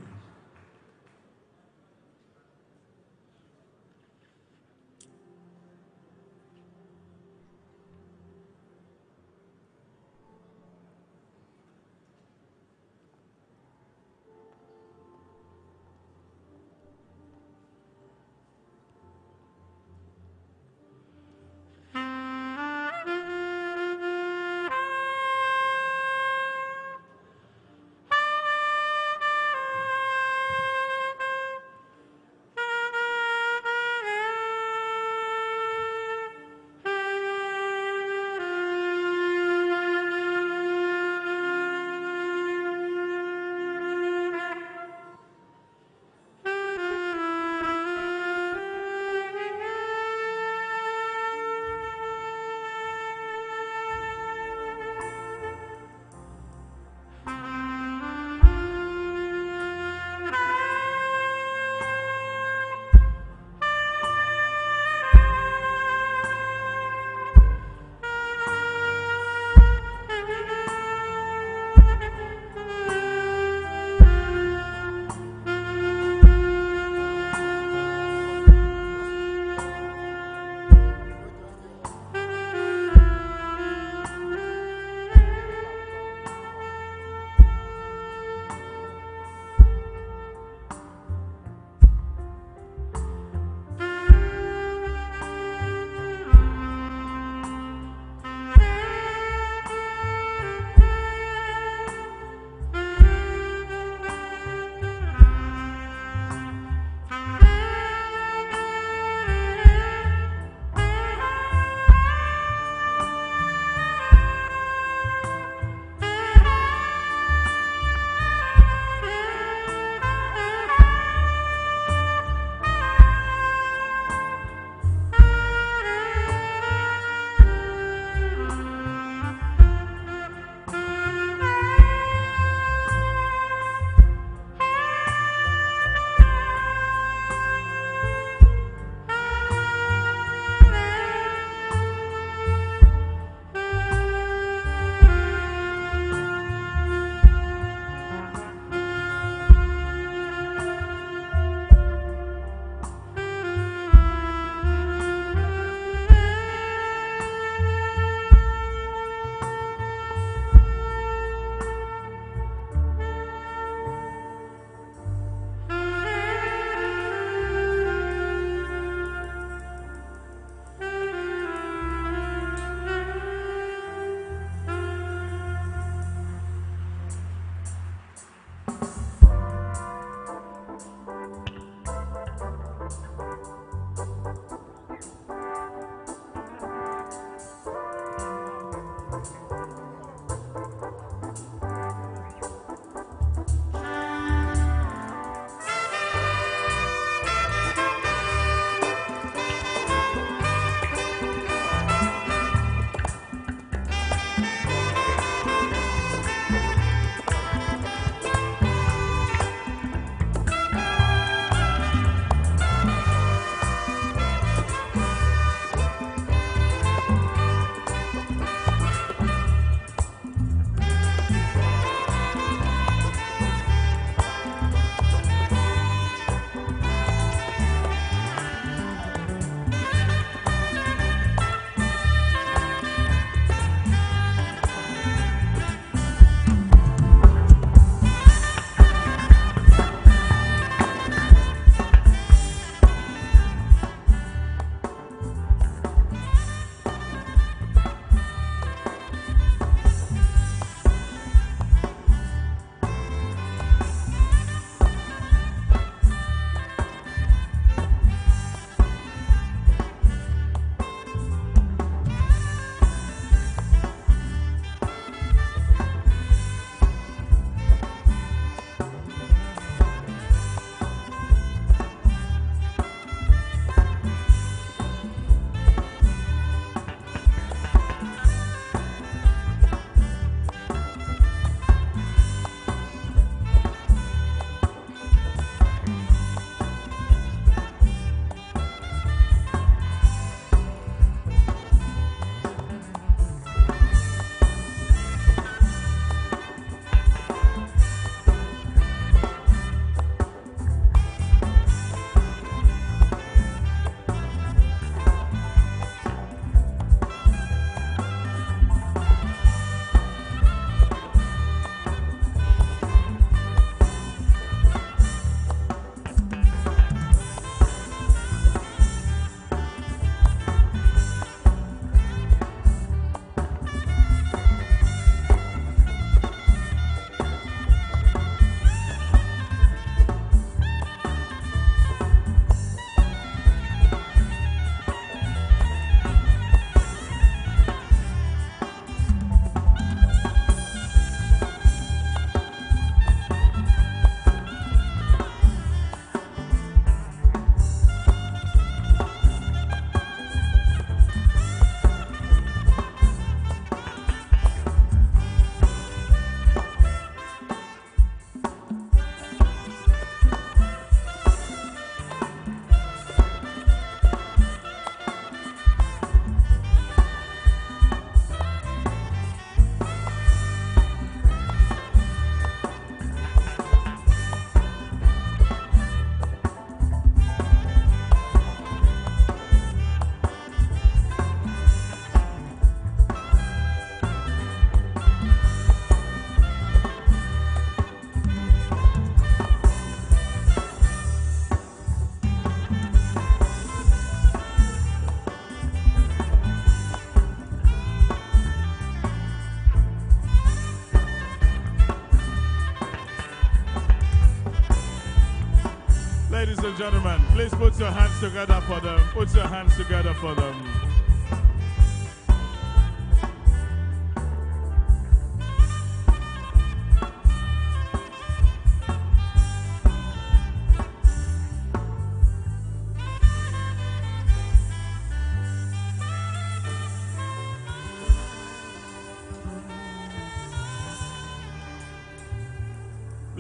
and gentlemen, please put your hands together for them. Put your hands together for them.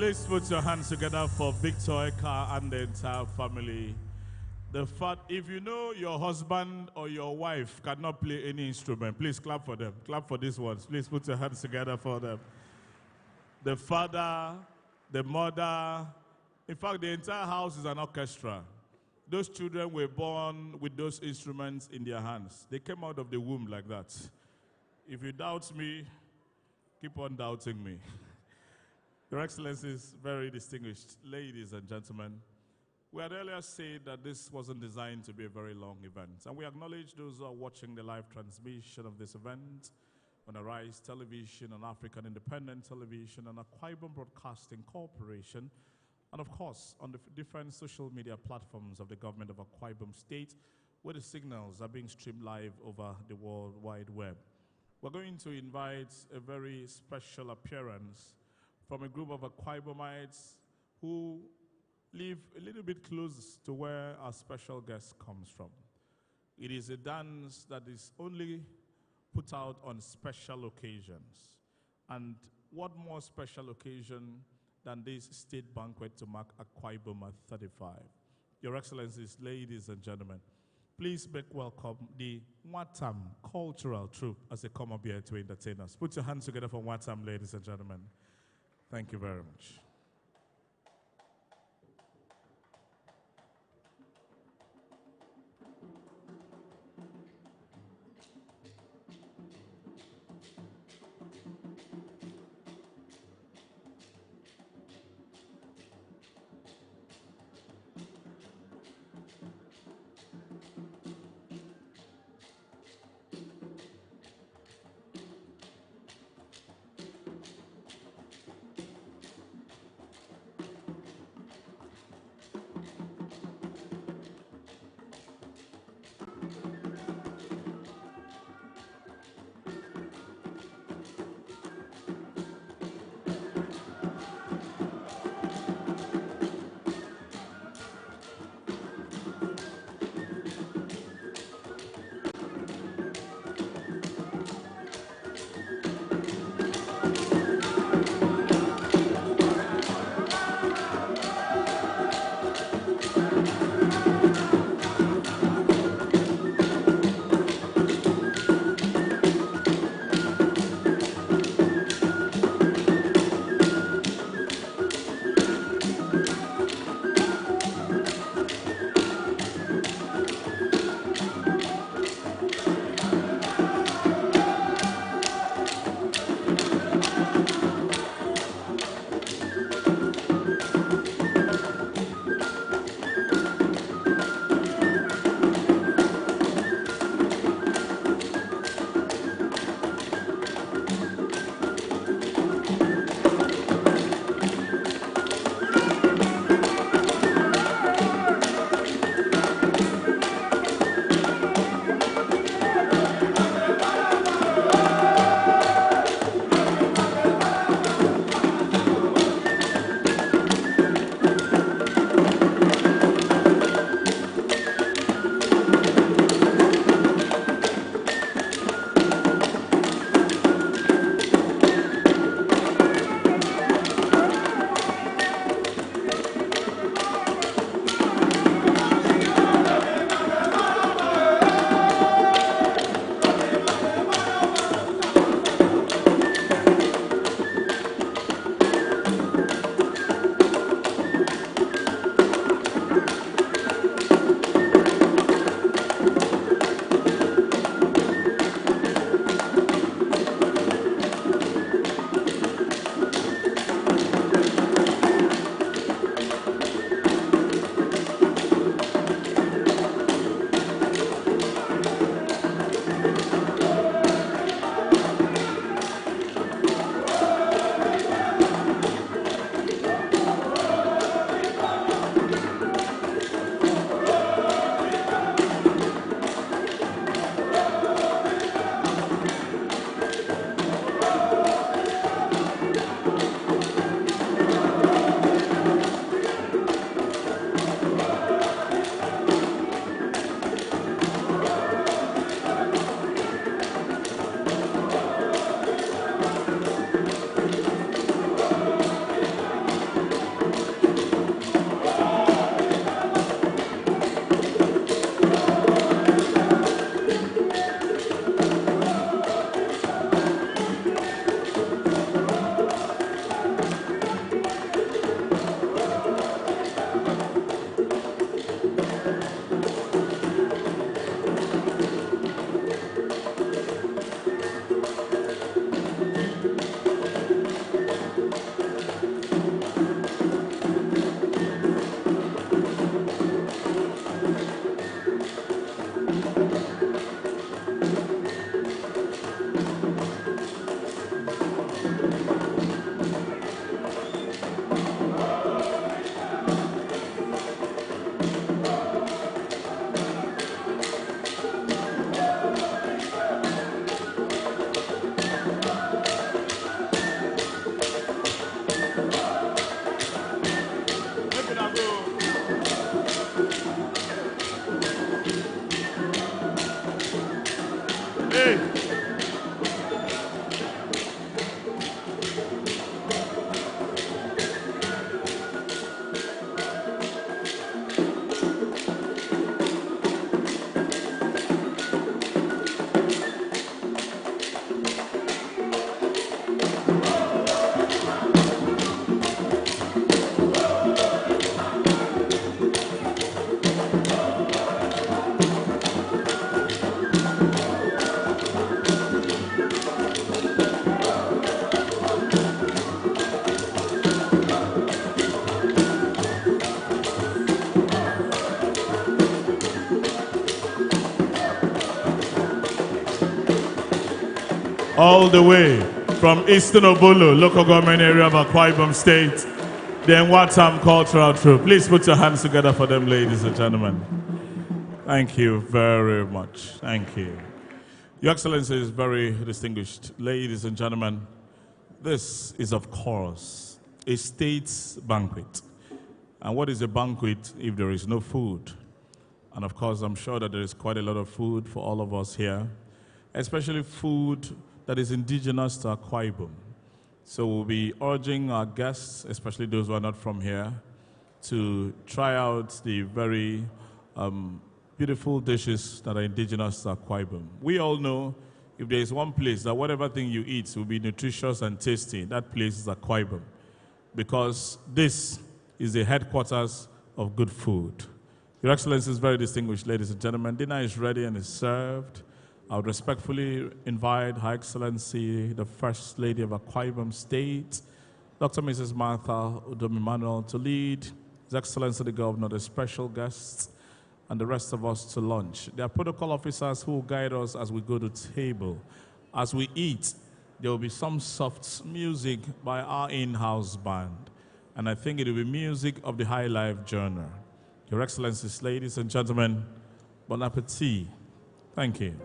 Please put your hands together for Victor Eka and the entire family. The fact, if you know your husband or your wife cannot play any instrument, please clap for them. Clap for these ones. Please put your hands together for them. The father, the mother, in fact, the entire house is an orchestra. Those children were born with those instruments in their hands. They came out of the womb like that. If you doubt me, keep on doubting me. Your Excellencies, very distinguished ladies and gentlemen, we had earlier said that this wasn't designed to be a very long event, and we acknowledge those who are watching the live transmission of this event on Arise Television, on African Independent Television, on Akwa Ibom Broadcasting Corporation, and of course on the different social media platforms of the government of Akwa Ibom State, where the signals are being streamed live over the World Wide Web. We're going to invite a very special appearance from a group of Akwa Ibomites who live a little bit close to where our special guest comes from. It is a dance that is only put out on special occasions. And what more special occasion than this state banquet to mark Akwa Ibom at 35? Your Excellencies, ladies and gentlemen, please make welcome the Watam Cultural Troupe as they come up here to entertain us. Put your hands together for Watam, ladies and gentlemen. Thank you very much. all the way from Eastern Obulu, local government area of Akwa Ibom State, the Nwatam Cultural Troupe. Please put your hands together for them, ladies and gentlemen. Thank you very much. Thank you. Your Excellencies, very distinguished ladies and gentlemen, this is, of course, a state banquet. And what is a banquet if there is no food? And of course, I'm sure that there is quite a lot of food for all of us here, especially food that is indigenous to Akwa Ibom. So we'll be urging our guests, especially those who are not from here, to try out the very beautiful dishes that are indigenous to Akwa Ibom. We all know if there is one place that whatever thing you eat will be nutritious and tasty, that place is Akwa Ibom, because this is the headquarters of good food. Your Excellencies, very distinguished ladies and gentlemen, dinner is ready and is served. I would respectfully invite Her Excellency, the First Lady of Akwa Ibom State, Dr. Mrs. Martha Udom-Emmanuel, to lead His Excellency the Governor, the special guests, and the rest of us to lunch. There are protocol officers who will guide us as we go to table. As we eat, there will be some soft music by our in-house band. And I think it will be music of the High Life Journal. Your Excellencies, ladies and gentlemen, bon appetit. Thank you.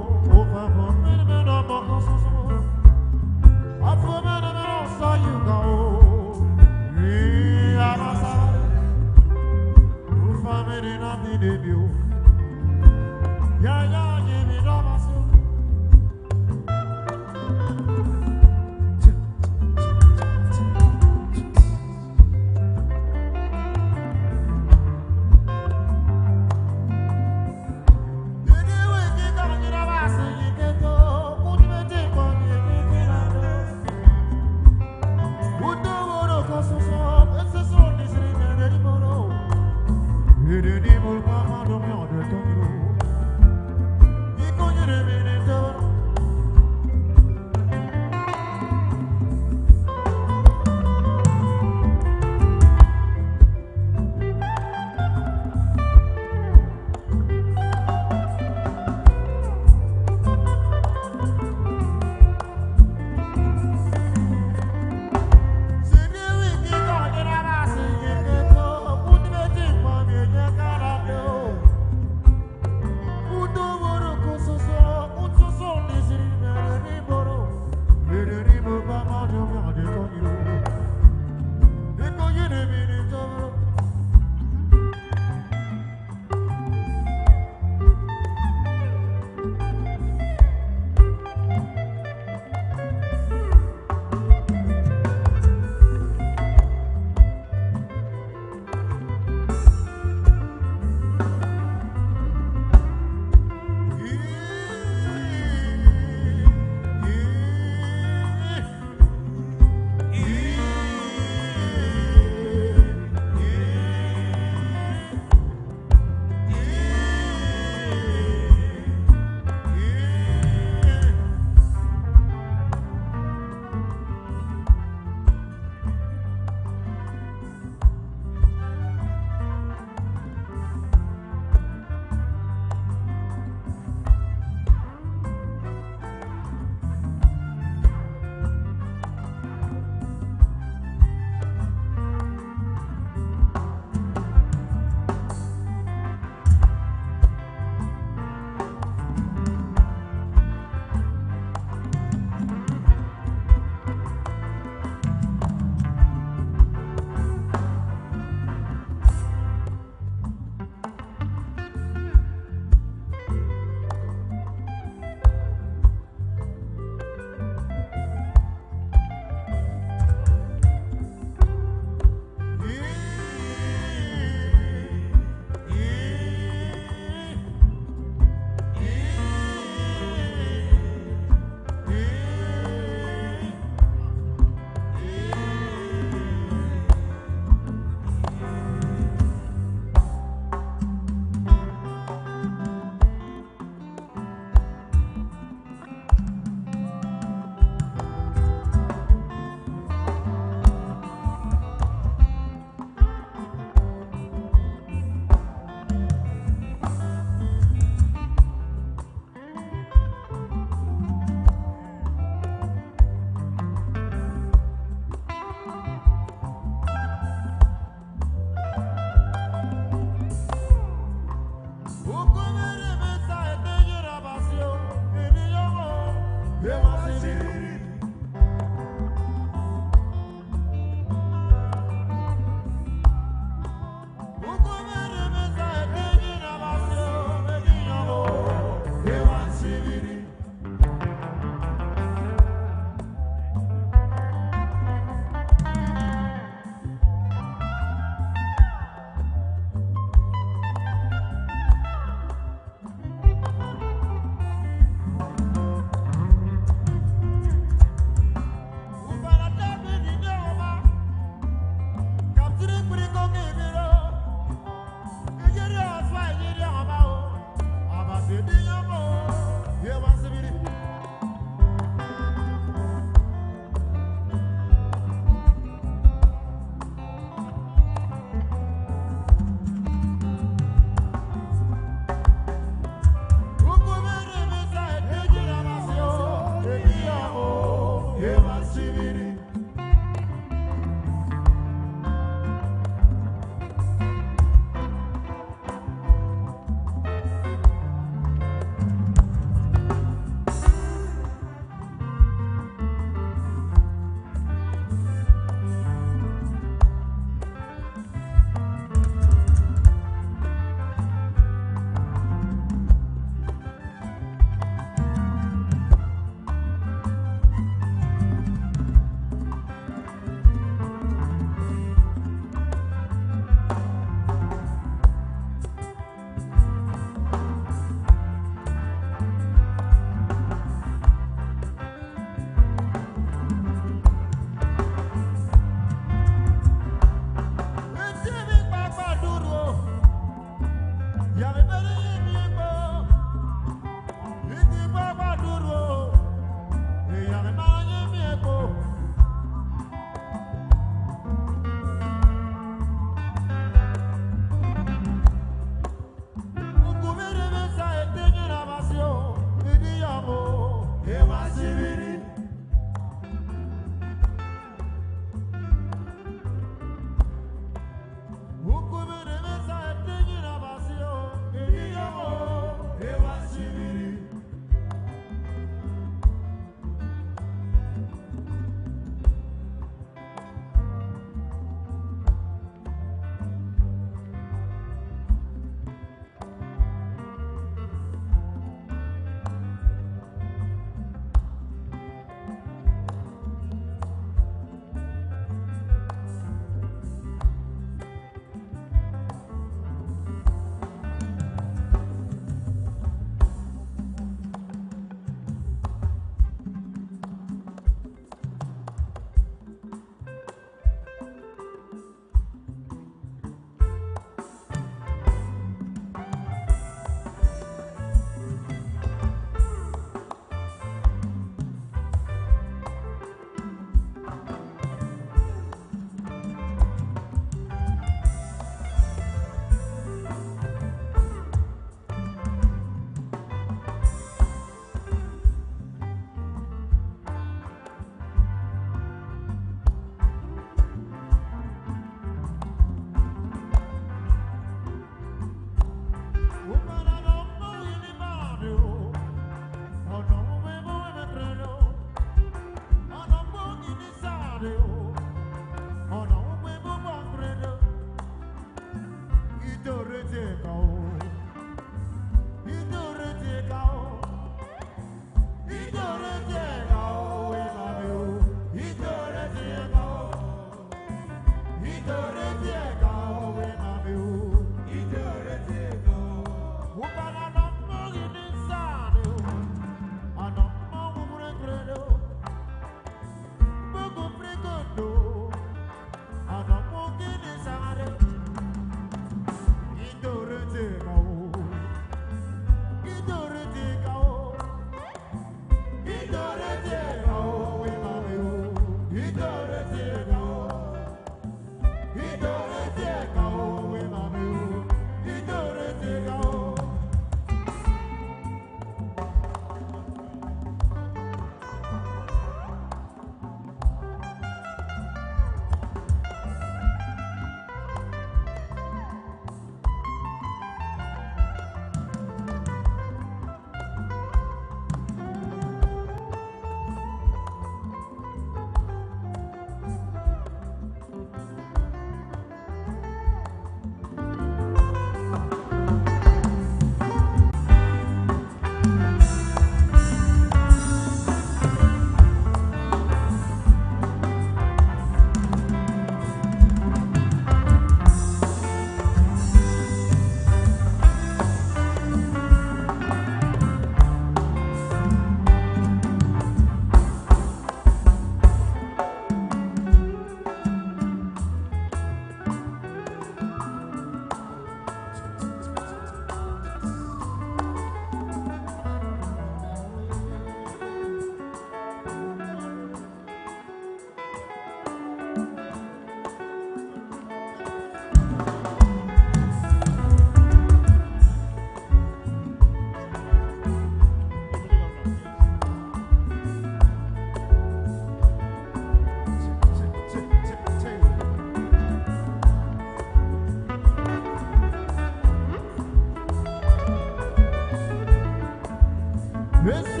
Yes,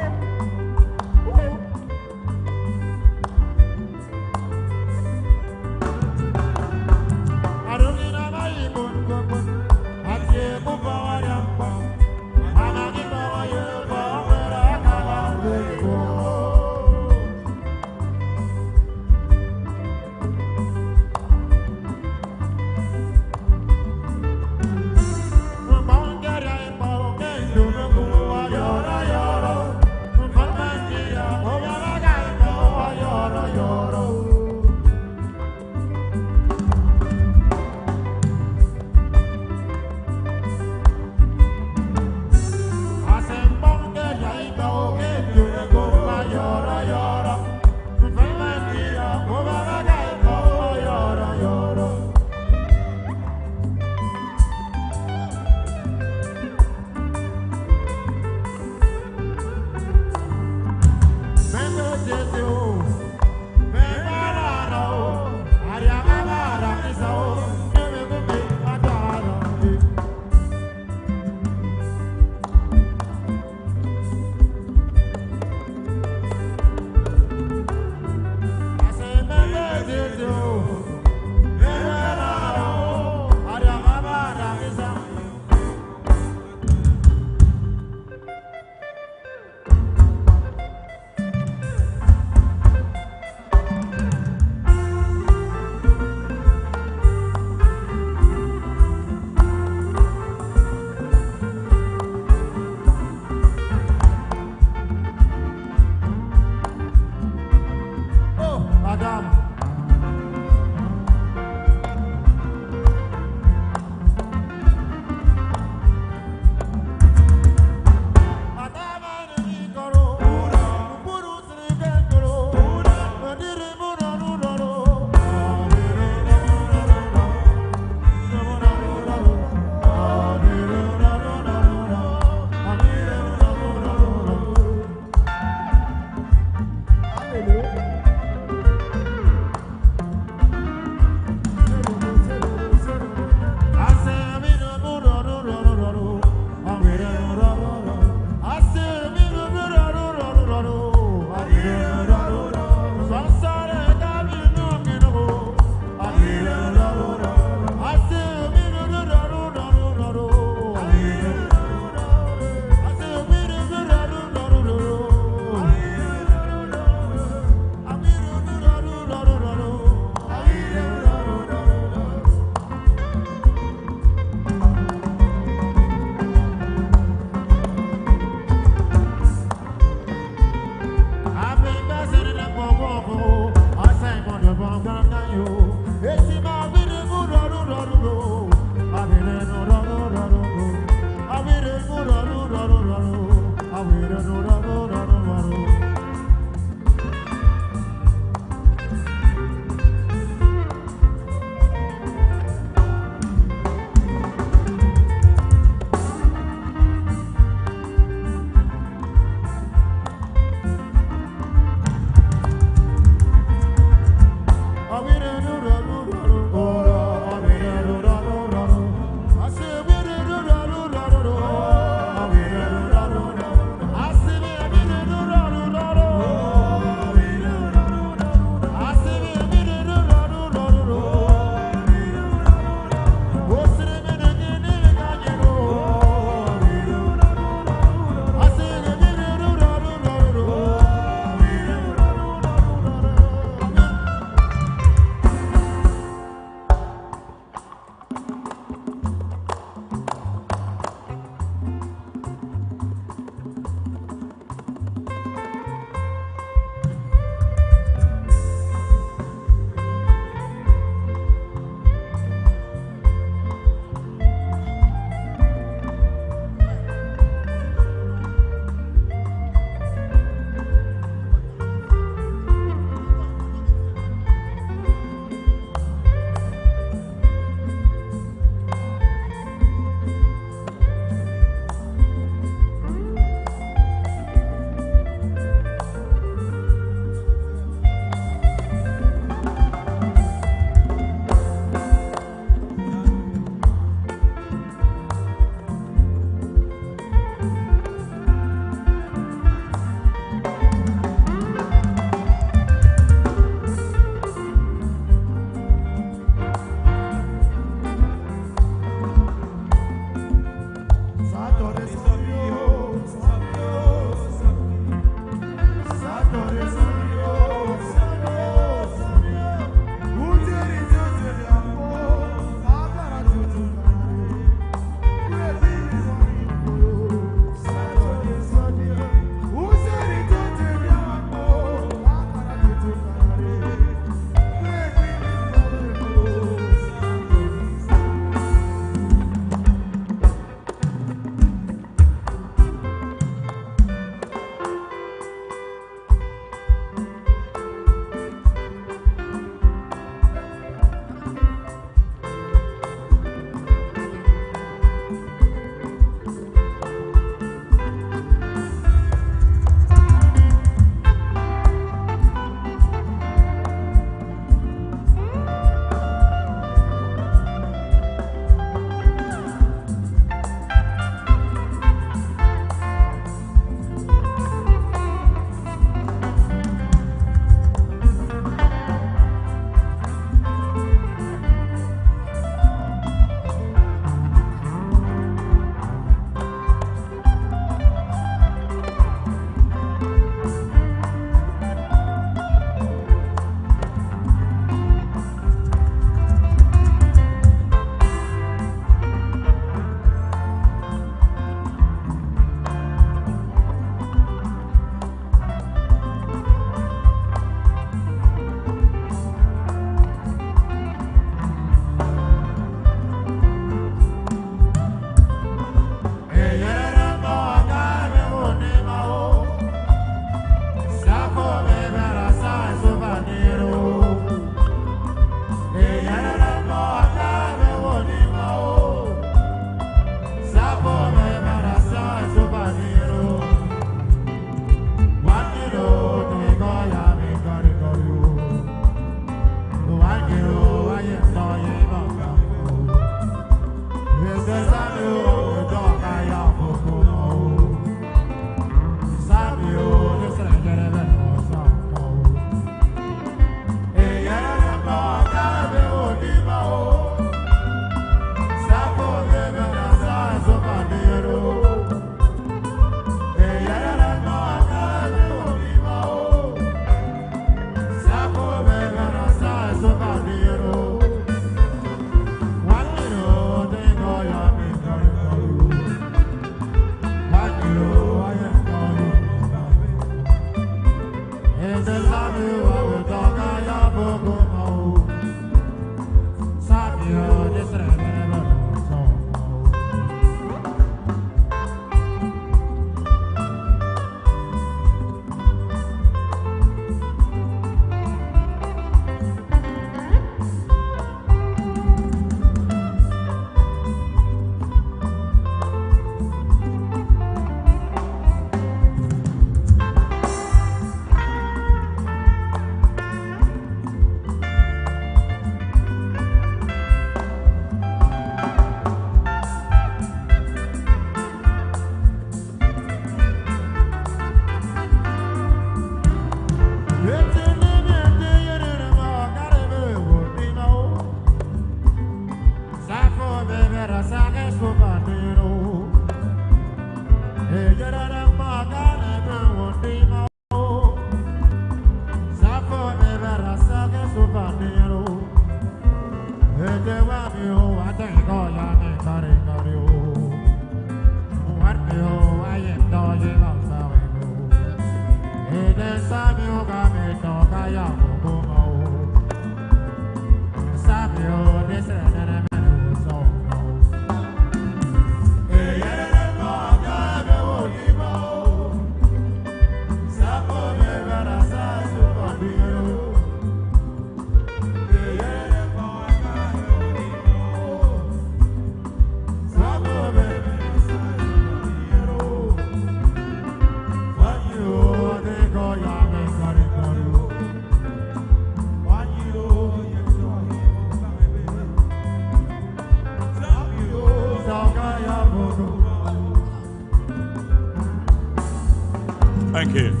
Thank you.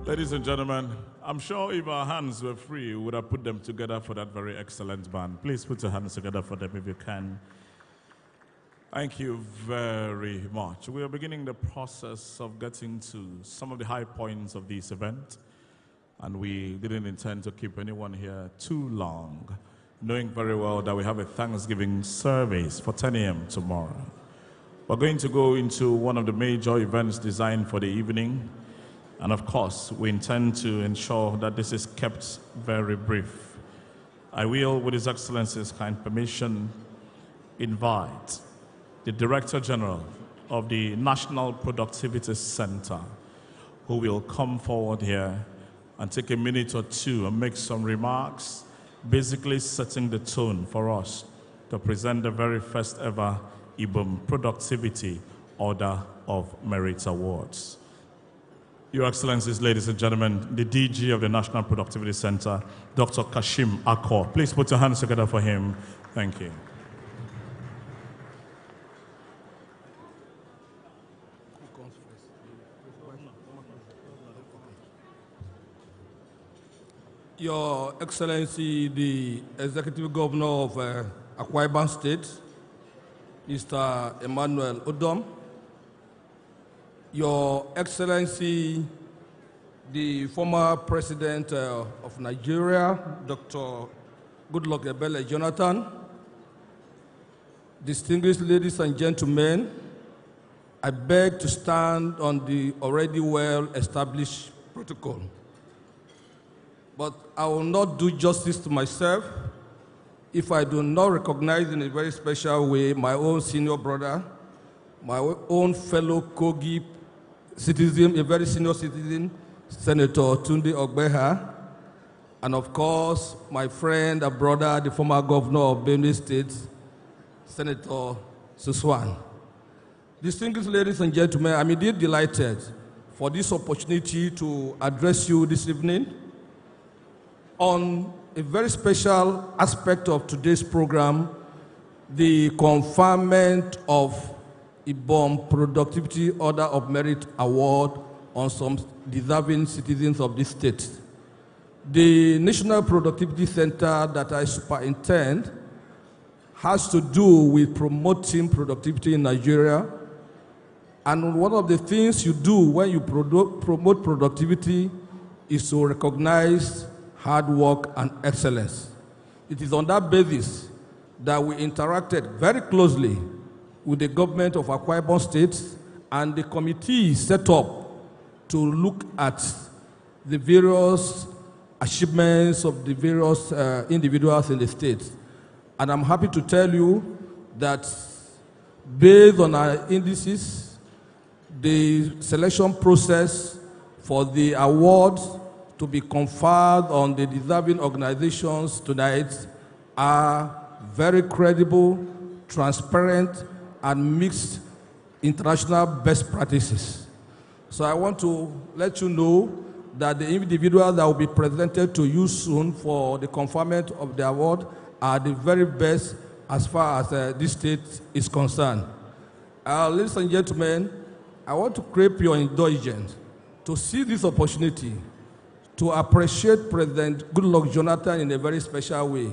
Ladies and gentlemen, I'm sure if our hands were free, we would have put them together for that very excellent band. Please put your hands together for them if you can. Thank you very much. We are beginning the process of getting to some of the high points of this event, and we didn't intend to keep anyone here too long, knowing very well that we have a Thanksgiving service for 10 a.m. tomorrow. We're going to go into one of the major events designed for the evening, and of course, we intend to ensure that this is kept very brief. I will, with His Excellency's kind permission, invite the Director General of the National Productivity Center, who will come forward here and take a minute or two and make some remarks, basically setting the tone for us to present the very first ever Ibom Productivity Order of Merit Awards. Your Excellencies, ladies and gentlemen, the DG of the National Productivity Center, Dr. Kashim Akwa. Please put your hands together for him. Thank you. Your Excellency, the Executive Governor of Akwa Ibom State, Mr. Emmanuel Odom, Your Excellency, the former President of Nigeria, Dr. Goodluck Ebele Jonathan, distinguished ladies and gentlemen, I beg to stand on the already well-established protocol. But I will not do justice to myself if I do not recognize in a very special way my own senior brother, my own fellow Kogi citizen, a very senior citizen, Senator Tunde Ogbeha, and of course, my friend and brother, the former governor of Benue State, Senator Suswan. Distinguished ladies and gentlemen, I'm indeed delighted for this opportunity to address you this evening on a very special aspect of today's program, the conferment of Ibom Productivity Order of Merit Award on some deserving citizens of this state. The National Productivity Center that I superintend has to do with promoting productivity in Nigeria. And one of the things you do when you promote productivity is to recognize hard work and excellence. It is on that basis that we interacted very closely with the government of Akwa Ibom State and the committee set up to look at the various achievements of the various individuals in the state. And I'm happy to tell you that based on our indices, the selection process for the awards to be conferred on the deserving organizations tonight are very credible, transparent, and mixed international best practices. So I want to let you know that the individuals that will be presented to you soon for the conferment of the award are the very best as far as this state is concerned. Ladies and gentlemen, I want to crave your indulgence to see this opportunity to appreciate President Goodluck Jonathan in a very special way.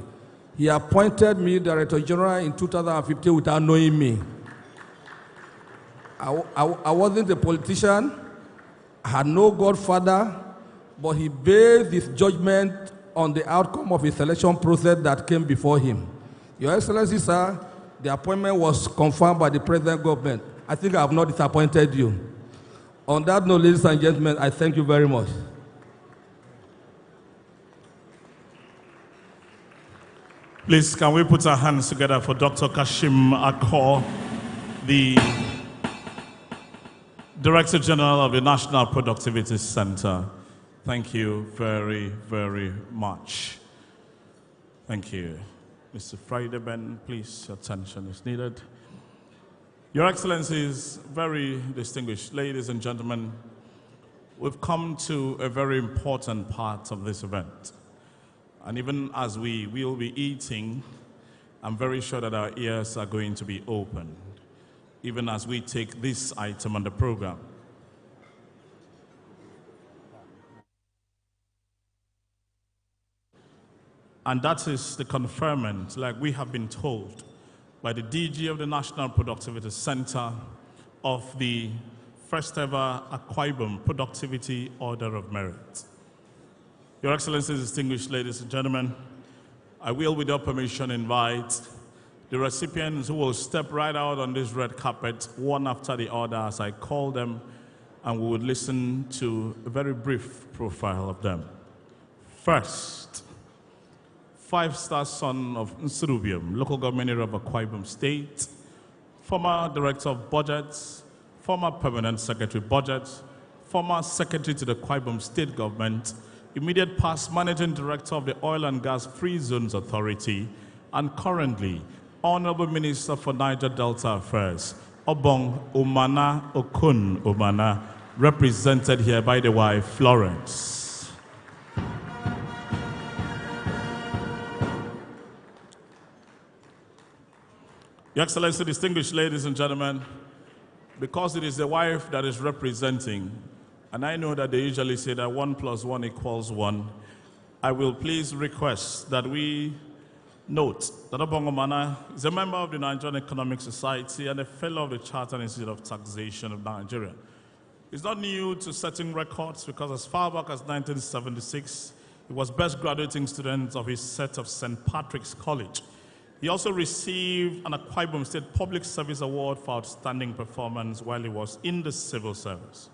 He appointed me Director General in 2015 without knowing me. I wasn't a politician, I had no godfather, but he based his judgment on the outcome of his selection process that came before him. Your Excellency, sir, the appointment was confirmed by the present government. I think I have not disappointed you. On that note, ladies and gentlemen, I thank you very much. Please, can we put our hands together for Dr. Kashim Akwa, the Director General of the National Productivity Center. Thank you very, very much. Thank you. Mr. Friedeben, please, your attention is needed. Your Excellencies, very distinguished ladies and gentlemen, we've come to a very important part of this event. And even as we will be eating, I'm very sure that our ears are going to be opened, even as we take this item on the program. And that is the conferment, like we have been told, by the DG of the National Productivity Center of the first ever Akwa Ibom Productivity Order of Merit. Your Excellencies, distinguished ladies and gentlemen, I will, with your permission, invite the recipients who will step right out on this red carpet, one after the other as I call them, and we would listen to a very brief profile of them. First, five-star son of Nsurubium, local government area of Akwa Ibom State, former Director of Budgets, former Permanent Secretary Budget, former Secretary to the Akwa Ibom State Government, immediate past Managing Director of the Oil and Gas Free Zones Authority, and currently Honorable Minister for Niger Delta Affairs, Obong Umana Okun Umana, represented here by the wife Florence. Your Excellency, distinguished ladies and gentlemen, because it is the wife that is representing, and I know that they usually say that 1 + 1 = 1, I will please request that we note that Obong Umana is a member of the Nigerian Economic Society and a fellow of the Chartered Institute of Taxation of Nigeria. He's not new to setting records because as far back as 1976, he was best graduating student of his set of St. Patrick's College. He also received an Akwa Ibom State Public Service Award for outstanding performance while he was in the civil service.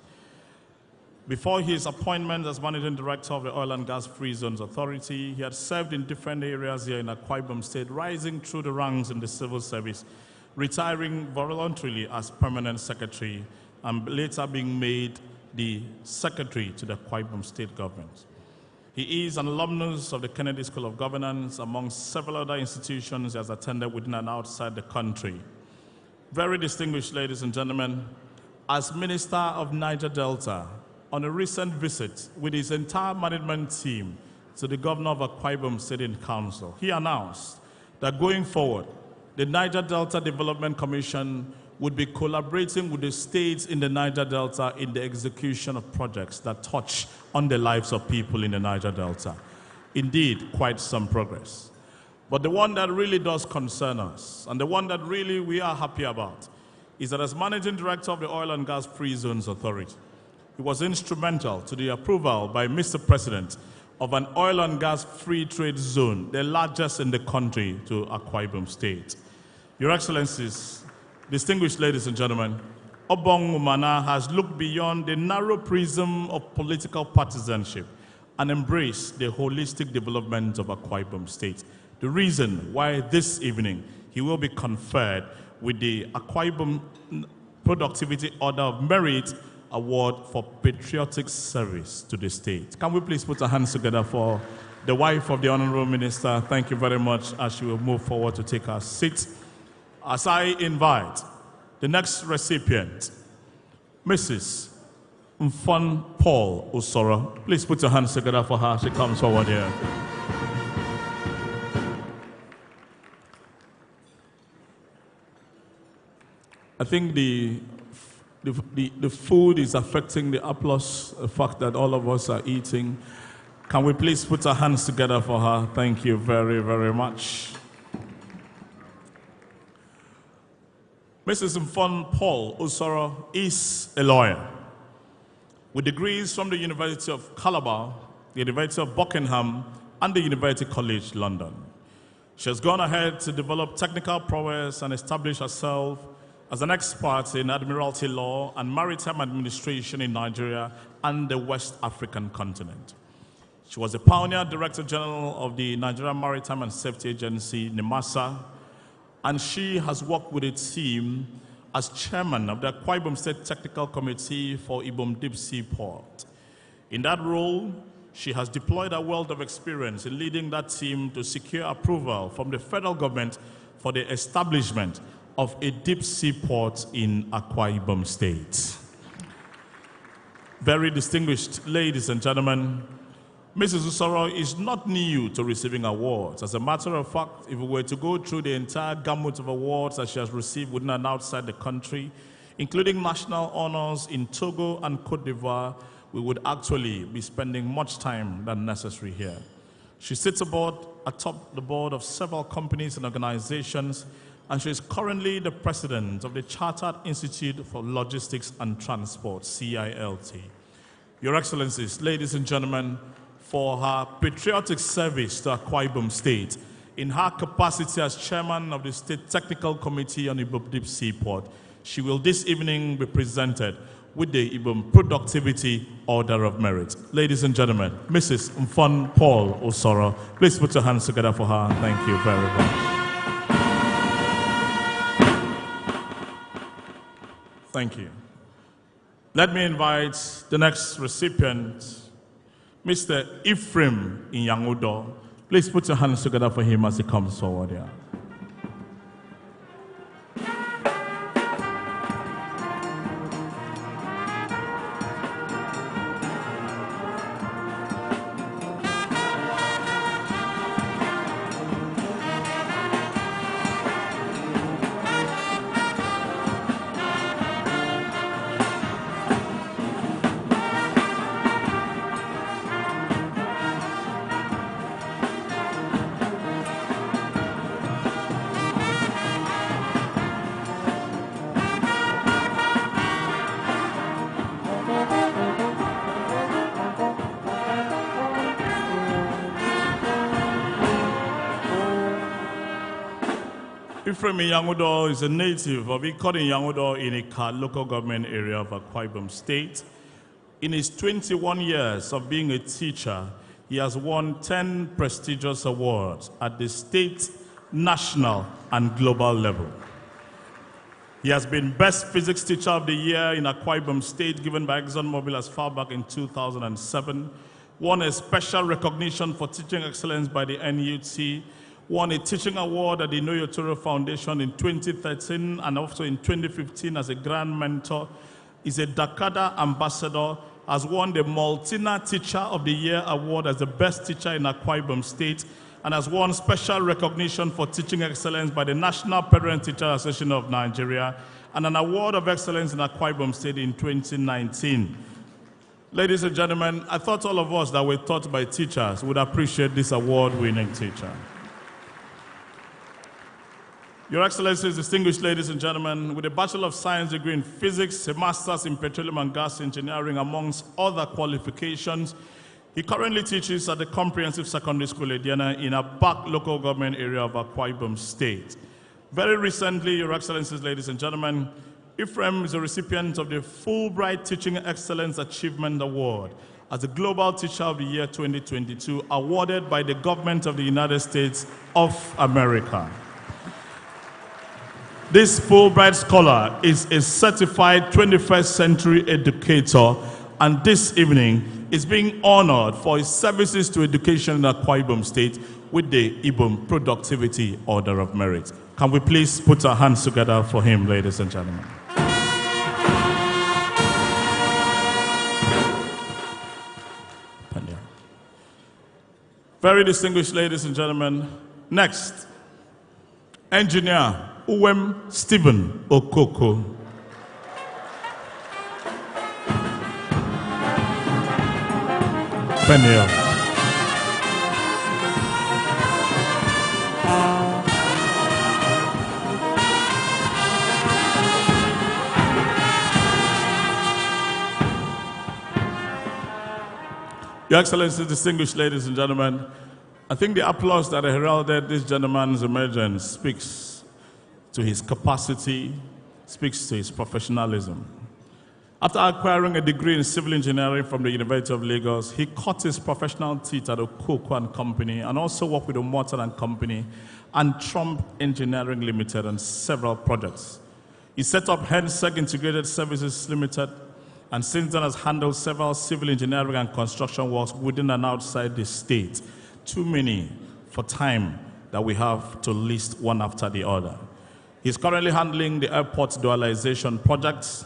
Before his appointment as Managing Director of the Oil and Gas Free Zones Authority, he had served in different areas here in Akwa Ibom State, rising through the ranks in the civil service, retiring voluntarily as Permanent Secretary, and later being made the Secretary to the Akwa Ibom State Government. He is an alumnus of the Kennedy School of Governance, among several other institutions he has attended within and outside the country. Very distinguished ladies and gentlemen, as Minister of Niger Delta, on a recent visit with his entire management team to the Governor of Akwa Ibom State in Council, he announced that going forward, the Niger Delta Development Commission would be collaborating with the states in the Niger Delta in the execution of projects that touch on the lives of people in the Niger Delta. Indeed, quite some progress. But the one that really does concern us, and the one that really we are happy about, is that as Managing Director of the Oil and Gas Free Zones Authority, he was instrumental to the approval by Mr. President of an oil and gas free trade zone, the largest in the country, to Akwa Ibom State. Your Excellencies, distinguished ladies and gentlemen, Obong Umana has looked beyond the narrow prism of political partisanship and embraced the holistic development of Akwa Ibom State. The reason why this evening he will be conferred with the Akwa Ibom Productivity Order of Merit Award for patriotic service to the state. Can we please put our hands together for the wife of the Honorable Minister? Thank you very much as she will move forward to take her seat. As I invite the next recipient, Mrs. Mfon Paul Usoro. Please put your hands together for her. She comes forward here. I think the food is affecting the applause, the fact that all of us are eating. Can we please put our hands together for her? Thank you very, very much. Mrs. Mfon Paul Osoro is a lawyer with degrees from the University of Calabar, the University of Buckingham, and the University College London. She has gone ahead to develop technical prowess and establish herself as an expert in admiralty law and maritime administration in Nigeria and the West African continent. She was the pioneer Director General of the Nigerian Maritime and Safety Agency, NIMASA, and she has worked with a team as chairman of the Akwa Ibom State Technical Committee for Ibom Deep Sea Port. In that role, she has deployed a wealth of experience in leading that team to secure approval from the federal government for the establishment of a deep sea port in Akwa Ibom State. Very distinguished ladies and gentlemen, Mrs. Usoro is not new to receiving awards. As a matter of fact, if we were to go through the entire gamut of awards that she has received within and outside the country, including national honors in Togo and Cote d'Ivoire, we would actually be spending much time than necessary here. She sits atop the board of several companies and organizations, and she is currently the president of the Chartered Institute for Logistics and Transport, CILT. Your Excellencies, ladies and gentlemen, for her patriotic service to Akwa Ibom State, in her capacity as chairman of the State Technical Committee on Ibom Deep Sea Port, she will this evening be presented with the Ibom Productivity Order of Merit. Ladies and gentlemen, Mrs. Mfon Paul Osoro, please put your hands together for her. Thank you very much. Thank you. Let me invite the next recipient, Mr. Ephraim Inyangudo. Please put your hands together for him as he comes forward here. Ephraim Inyangudo is a native of Ikot Inyangudo in Ika local government area of Akwa Ibom State. In his 21 years of being a teacher, he has won 10 prestigious awards at the state, national, and global level. He has been Best Physics Teacher of the Year in Akwa Ibom State, given by ExxonMobil as far back in 2007, won a special recognition for teaching excellence by the NUT, won a teaching award at the Know Your Toro Foundation in 2013 and also in 2015 as a Grand Mentor, is a Dakada Ambassador, has won the Maltina Teacher of the Year Award as the Best Teacher in Akwa Ibom State, and has won special recognition for teaching excellence by the National Parent Teacher Association of Nigeria, and an Award of Excellence in Akwa Ibom State in 2019. Ladies and gentlemen, I thought all of us that were taught by teachers would appreciate this award-winning teacher. Your Excellencies, distinguished ladies and gentlemen, with a Bachelor of Science degree in Physics, a Master's in Petroleum and Gas Engineering, amongst other qualifications, he currently teaches at the Comprehensive Secondary School Ediana in a back local government area of Akwa Ibom State. Very recently, Your Excellencies, ladies and gentlemen, Ephraim is a recipient of the Fulbright Teaching Excellence Achievement Award as the Global Teacher of the Year 2022, awarded by the government of the United States of America. This Fulbright scholar is a certified 21st century educator, and this evening is being honored for his services to education in Akwa Ibom State with the Ibom Productivity Order of Merit. Can we please put our hands together for him, ladies and gentlemen? Very distinguished ladies and gentlemen, next, Engineer Uwem Stephen Okoko. Peniel. Your Excellency, distinguished ladies and gentlemen, I think the applause that heralded this gentleman's emergence speaks to his capacity, speaks to his professionalism. After acquiring a degree in civil engineering from the University of Lagos, he cut his professional teeth at Okoko & Company and also worked with the Morton & Company and Trump Engineering Limited on several projects. He set up Hensec Integrated Services Limited and since then has handled several civil engineering and construction works within and outside the state. Too many for time that we have to list one after the other. He's currently handling the airport dualization projects,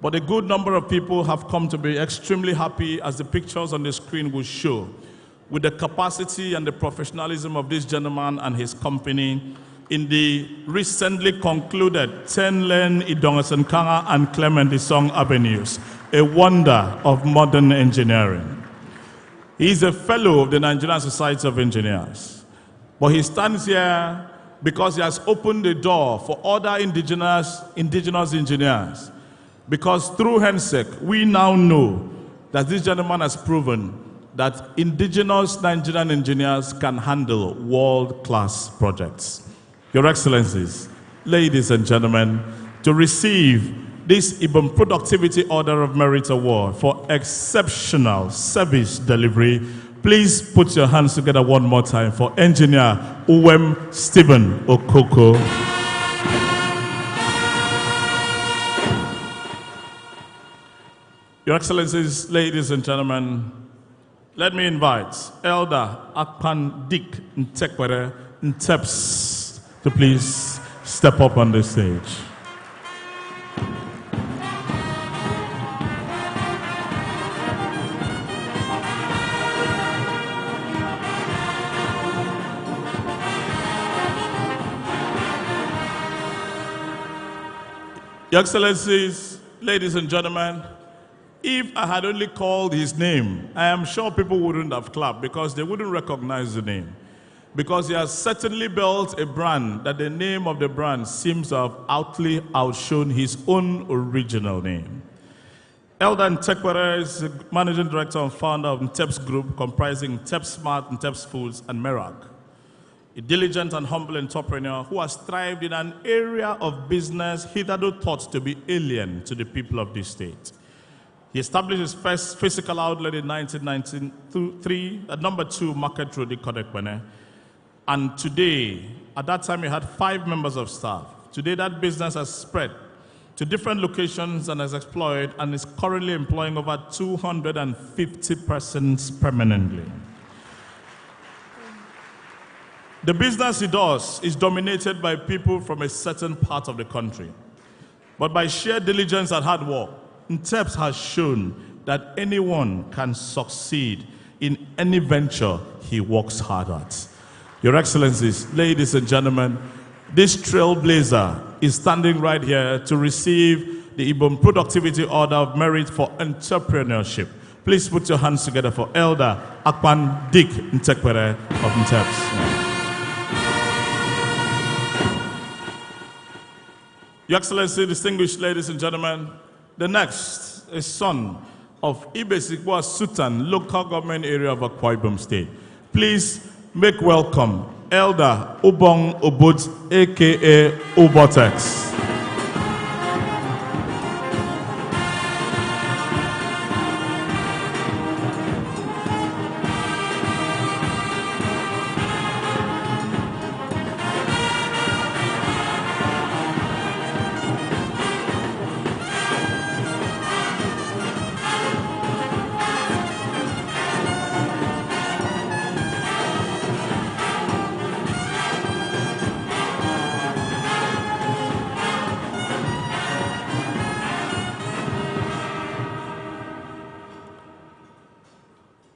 but a good number of people have come to be extremely happy, as the pictures on the screen will show, with the capacity and the professionalism of this gentleman and his company in the recently concluded 10-lane Idongasankanga and Clement Isong Avenues, a wonder of modern engineering. He is a fellow of the Nigerian Society of Engineers, but he stands here because he has opened the door for other indigenous engineers. Because through Hensec, we now know that this gentleman has proven that indigenous Nigerian engineers can handle world-class projects. Your Excellencies, ladies and gentlemen, to receive this Ibom Productivity Order of Merit Award for exceptional service delivery, please put your hands together one more time for Engineer Uwem Stephen Okoko. Your Excellencies, ladies and gentlemen, let me invite Elder Akpan Dik Ntekwere Nteps to please step up on the stage. Your Excellencies, ladies and gentlemen, if I had only called his name, I am sure people wouldn't have clapped because they wouldn't recognize the name. Because he has certainly built a brand that the name of the brand seems to have outshone his own original name. Elder Ntekwere is the Managing Director and founder of Nteps Group, comprising Nteps Smart, Nteps Foods, and Merag. A diligent and humble entrepreneur who has thrived in an area of business hitherto thought to be alien to the people of this state. He established his first physical outlet in 1993 at number 2 Market Road, Kodekbene. And today, at that time, he had 5 members of staff. Today, that business has spread to different locations and has explored and is currently employing over 250 persons permanently. The business he does is dominated by people from a certain part of the country. But by sheer diligence and hard work, Nteps has shown that anyone can succeed in any venture he works hard at. Your Excellencies, ladies and gentlemen, this trailblazer is standing right here to receive the Ibom Productivity Order of Merit for Entrepreneurship. Please put your hands together for Elder Akpan Dik Ntekwere of Nteps. Your Excellency, distinguished ladies and gentlemen, the next is son of Ibesikwa Sutan, local government area of Akwa Ibom State. Please make welcome Elder Ubong Obut, aka Ubotex.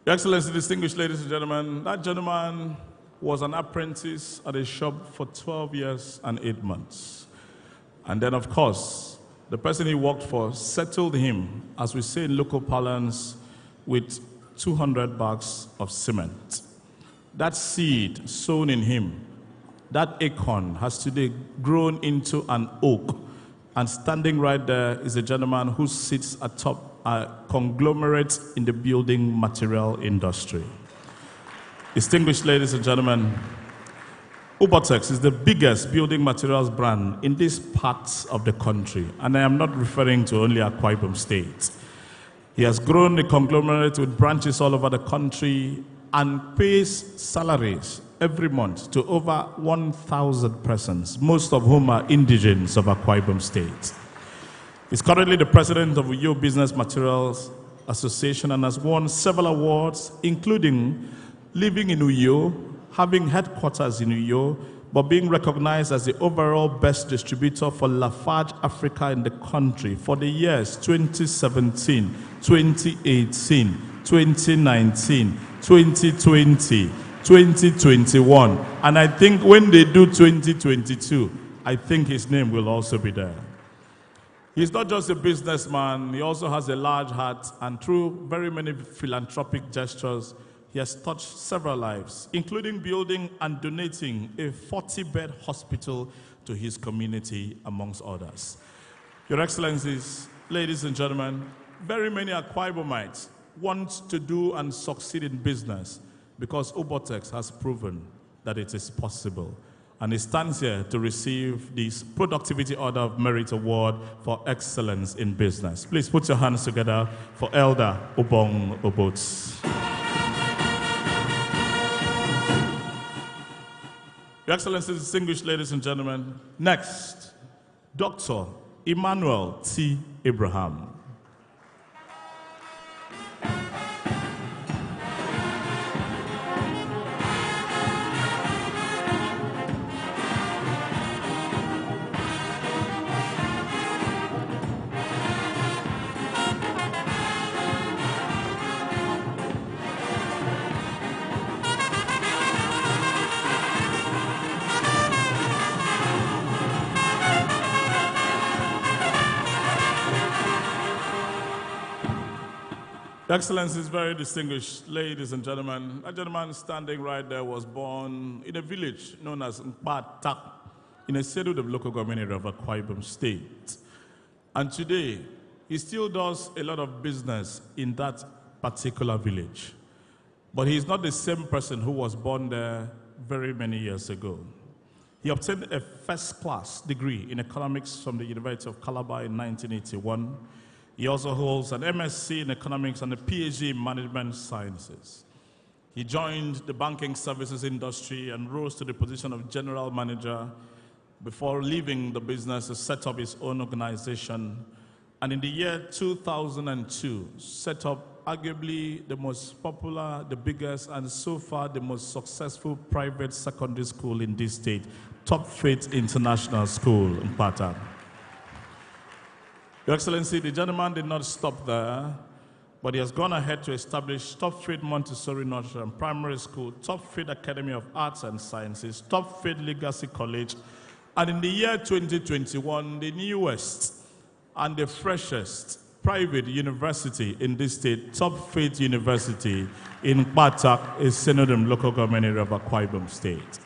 Your Excellency, distinguished ladies and gentlemen, that gentleman was an apprentice at a shop for 12 years and 8 months. And then, of course, the person he worked for settled him, as we say in local parlance, with 200 bags of cement. That seed sown in him, that acorn, has today grown into an oak. And standing right there is a gentleman who sits atop a conglomerate in the building material industry. Distinguished ladies and gentlemen, Ubotex is the biggest building materials brand in these parts of the country, and I am not referring to only Akwa Ibom State. He has grown the conglomerate with branches all over the country and pays salaries every month to over 1,000 persons, most of whom are indigents of Akwa Ibom State. He's currently the president of Uyo Business Materials Association and has won several awards, including living in Uyo, having headquarters in Uyo, but being recognized as the overall best distributor for Lafarge Africa in the country for the years 2017, 2018, 2019, 2020, 2021. And I think when they do 2022, I think his name will also be there. He's not just a businessman, he also has a large heart, and through very many philanthropic gestures, he has touched several lives, including building and donating a 40-bed hospital to his community, amongst others. Your Excellencies, ladies and gentlemen, very many Akwa Ibomites want to do and succeed in business because Ubotex has proven that it is possible. And he stands here to receive this Productivity Order of Merit Award for Excellence in Business. Please put your hands together for Elder Obong Obots. Your Excellencies, distinguished ladies and gentlemen, next, Dr. Emmanuel T. Abraham. Your Excellencies, very distinguished ladies and gentlemen, a gentleman standing right there was born in a village known as Mpatak in a schedule of local government area of Akwa Ibom State. And today, he still does a lot of business in that particular village. But he is not the same person who was born there very many years ago. He obtained a first-class degree in economics from the University of Calabar in 1981. He also holds an MSc in economics and a PhD in management sciences. He joined the banking services industry and rose to the position of general manager before leaving the business to set up his own organization. And in the year 2002, set up arguably the most popular, the biggest, and so far the most successful private secondary school in this state, Top Faith International School in Pata. Your Excellency, the gentleman did not stop there, but he has gone ahead to establish Top Faith Montessori Nursery and Primary School, Top Faith Academy of Arts and Sciences, Top Faith Legacy College, and in the year 2021, the newest and the freshest private university in this state, Top Faith University in Batak, a Senodum local government area of Akwa Ibom State.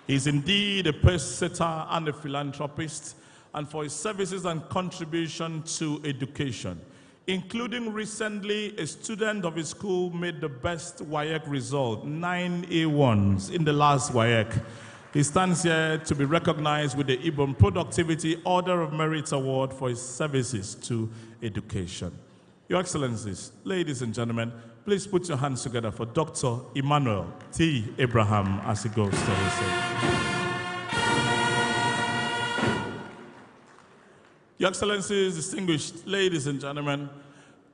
He is indeed a pace-setter and a philanthropist, and for his services and contribution to education, including recently a student of his school made the best WAEC result, 9 A1s in the last WAEC. He stands here to be recognized with the Ibom Productivity Order of Merit Award for his services to education. Your Excellencies, ladies and gentlemen, please put your hands together for Dr. Emmanuel T. Abraham as he goes to receive. Your Excellencies, distinguished ladies and gentlemen,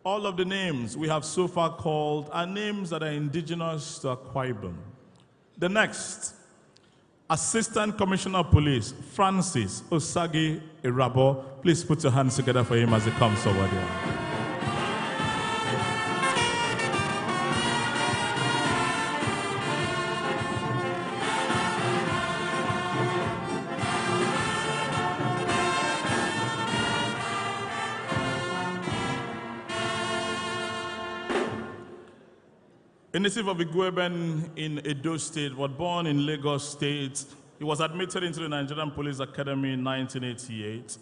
all of the names we have so far called are names that are indigenous to Akwa Ibom. The next, Assistant Commissioner of Police, Francis Osagi Irabo. Please put your hands together for him as he comes over there. A native of Igweben in Edo State, was born in Lagos State. He was admitted into the Nigerian Police Academy in 1988.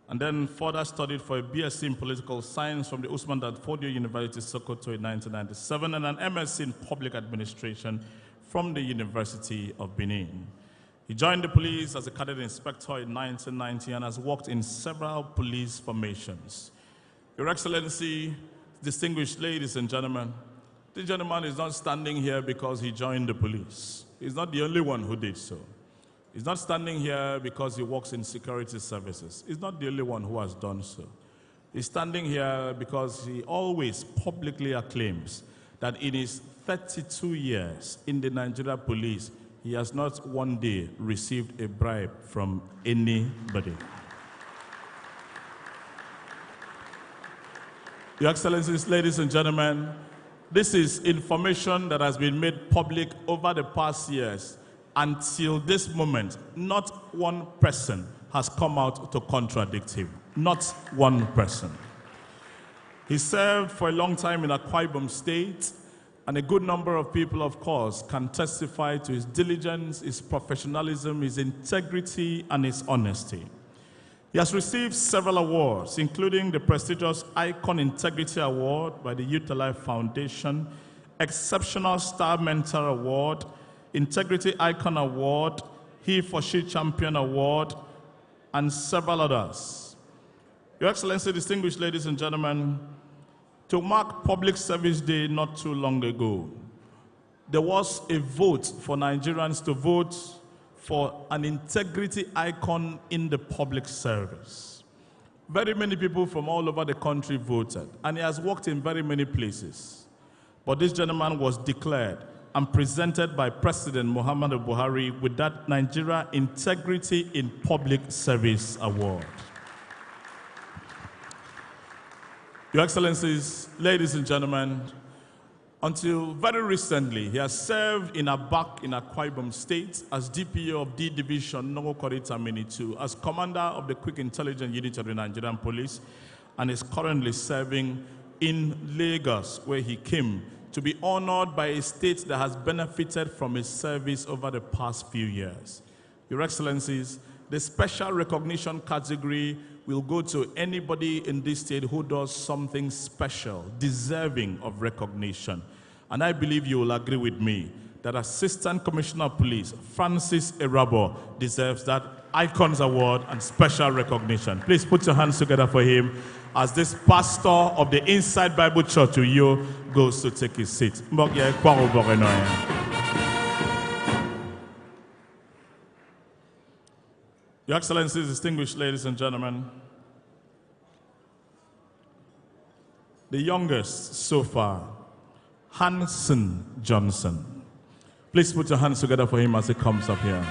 and then further studied for a BSc in Political Science from the Usman Danfodio University, Sokoto in 1997, and an MSc in Public Administration from the University of Benin. He joined the police as a cadet inspector in 1990 and has worked in several police formations. Your Excellency, distinguished ladies and gentlemen, this gentleman is not standing here because he joined the police. He's not the only one who did so. He's not standing here because he works in security services. He's not the only one who has done so. He's standing here because he always publicly acclaims that in his 32 years in the Nigeria police, he has not one day received a bribe from anybody. Your Excellencies, ladies and gentlemen, this is information that has been made public over the past years. Until this moment, not one person has come out to contradict him. Not one person. He served for a long time in Akwa Ibom State, and a good number of people, of course, can testify to his diligence, his professionalism, his integrity, and his honesty. He has received several awards, including the prestigious Icon Integrity Award by the Youth Alive Foundation, Exceptional Star Mentor Award, Integrity Icon Award, He for She Champion Award, and several others. Your Excellency, distinguished ladies and gentlemen, to mark Public Service Day not too long ago, there was a vote for Nigerians to vote for an integrity icon in the public service. Very many people from all over the country voted, and he has worked in very many places. But this gentleman was declared and presented by President Muhammadu Buhari with that Nigeria Integrity in Public Service Award. Your Excellencies, ladies and gentlemen, until very recently, he has served in Abak in Akwa Ibom State as DPO of D Division, Nogokorita Mini 2, as Commander of the Quick Intelligence Unit of the Nigerian Police, and is currently serving in Lagos, where he came to be honored by a state that has benefited from his service over the past few years. Your Excellencies, the special recognition category will go to anybody in this state who does something special, deserving of recognition. And I believe you will agree with me that Assistant Commissioner of Police Francis Erabo deserves that Icons Award and special recognition. Please put your hands together for him as this pastor of the Inside Bible Church Uyo goes to take his seat. Your Excellencies, distinguished ladies and gentlemen, the youngest so far, Hanson Johnson. Please put your hands together for him as he comes up here.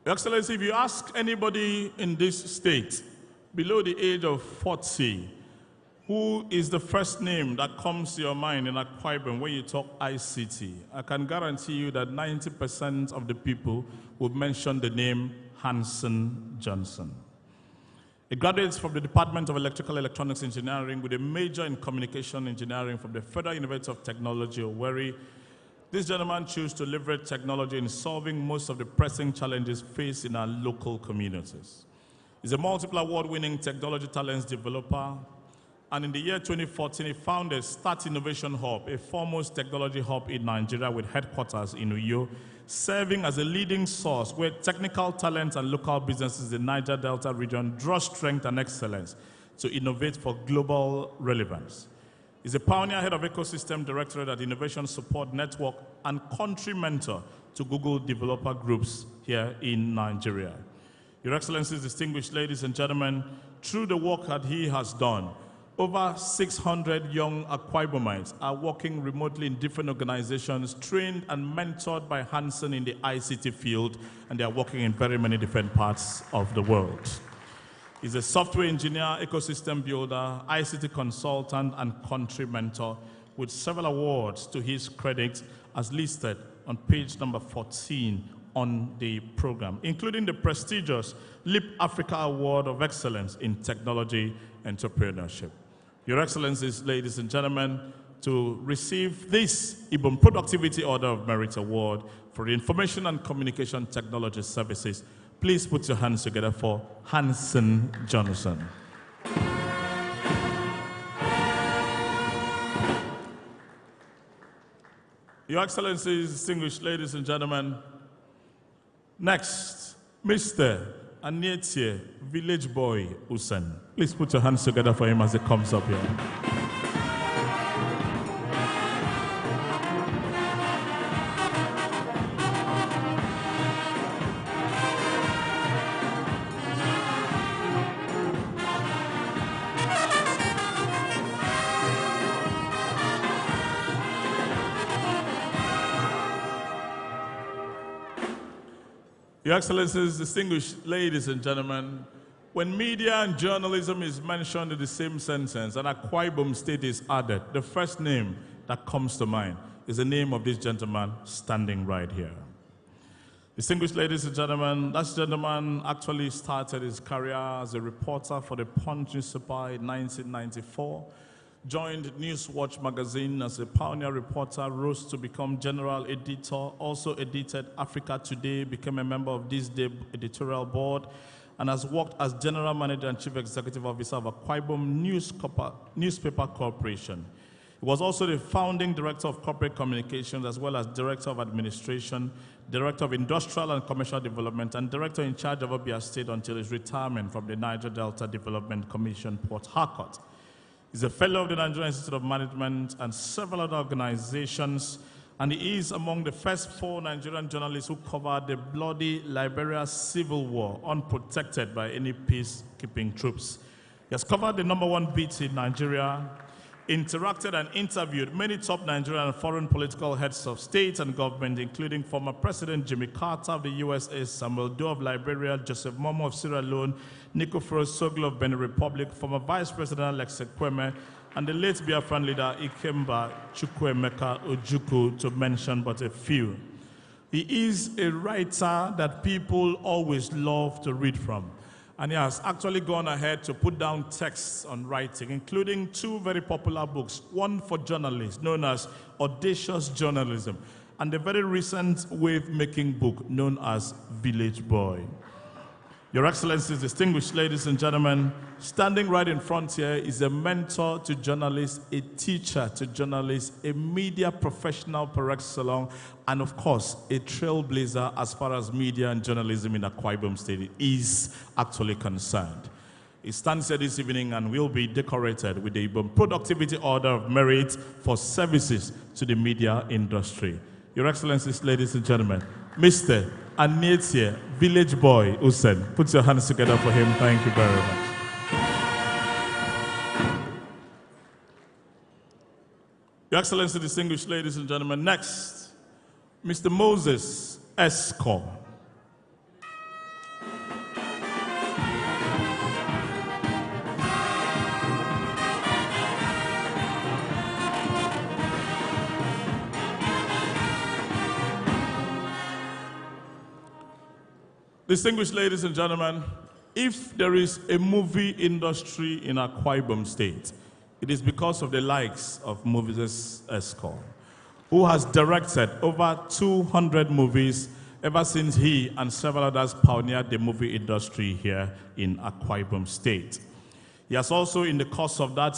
Your Excellency, if you ask anybody in this state below the age of 40, who is the first name that comes to your mind in Akwa Ibom when you talk ICT, I can guarantee you that 90% of the people would mention the name Hanson Johnson. A graduate from the Department of Electrical Electronics Engineering with a major in Communication Engineering from the Federal University of Technology, Owerri. This gentleman chose to leverage technology in solving most of the pressing challenges faced in our local communities. He's a multiple award-winning technology talents developer, and in the year 2014, he founded Start Innovation Hub, a foremost technology hub in Nigeria with headquarters in Uyo, serving as a leading source where technical talent and local businesses in the Niger Delta region draw strength and excellence to innovate for global relevance. He's a pioneer head of ecosystem directorate at Innovation Support Network and country mentor to Google developer groups here in Nigeria. Your Excellencies, distinguished ladies and gentlemen, through the work that he has done, over 600 young Akwa Ibomites are working remotely in different organizations, trained and mentored by Hanson in the ICT field, and they are working in very many different parts of the world. He's a software engineer, ecosystem builder, ICT consultant, and country mentor with several awards to his credit as listed on page number 14 on the program, including the prestigious Leap Africa Award of Excellence in Technology Entrepreneurship. Your Excellencies, ladies and gentlemen, to receive this Ibom Productivity Order of Merit Award for the Information and Communication Technology Services, please put your hands together for Hanson Johnson. Your Excellencies, distinguished ladies and gentlemen, next, Mr. Anietie Village Boy Usen. Please put your hands together for him as he comes up here. Your Excellencies, distinguished ladies and gentlemen, when media and journalism is mentioned in the same sentence and Akwa Ibom State is added, the first name that comes to mind is the name of this gentleman standing right here. Distinguished ladies and gentlemen, that gentleman actually started his career as a reporter for the Punch newspaper in 1994, joined Newswatch magazine as a pioneer reporter, rose to become general editor, also edited Africa Today, became a member of This Day editorial board, and has worked as general manager and chief executive officer of Akwa Ibom Newspaper Corporation. He was also the founding director of corporate communications, as well as director of administration, director of industrial and commercial development, and director in charge of Abia State until his retirement from the Niger Delta Development Commission, Port Harcourt. He's a fellow of the Nigerian Institute of Management and several other organizations, and he is among the first 4 Nigerian journalists who covered the bloody Liberia Civil War unprotected by any peacekeeping troops. He has covered the #1 beat in Nigeria, interacted and interviewed many top Nigerian and foreign political heads of state and government, including former President Jimmy Carter of the USA, Samuel Doe of Liberia, Joseph Momo of Sierra Leone, Nicophorus Soglo of Benin Republic, former Vice President Alex Ekweme, and the late Biafran leader Ikemba Chukwuemeka Ojukwu, to mention but a few. He is a writer that people always love to read from. And he has actually gone ahead to put down texts on writing, including 2 very popular books, one for journalists known as Audacious Journalism, and a very recent wave-making book known as Village Boy. Your Excellencies, distinguished ladies and gentlemen, standing right in front here is a mentor to journalists, a teacher to journalists, a media professional par excellence, and of course, a trailblazer as far as media and journalism in Akwa Ibom State is actually concerned. He stands here this evening and will be decorated with the Ibom Productivity Order of Merit for services to the media industry. Your Excellencies, ladies and gentlemen, Mr. Anietie Village Boy Usen. Put your hands together for him. Thank you very much. Your Excellency, distinguished ladies and gentlemen, next, Mr. Moses Esco. Distinguished ladies and gentlemen, if there is a movie industry in Akwa Ibom State, it is because of the likes of Moses Esco, who has directed over 200 movies ever since he and several others pioneered the movie industry here in Akwa Ibom State. He has also, in the course of that,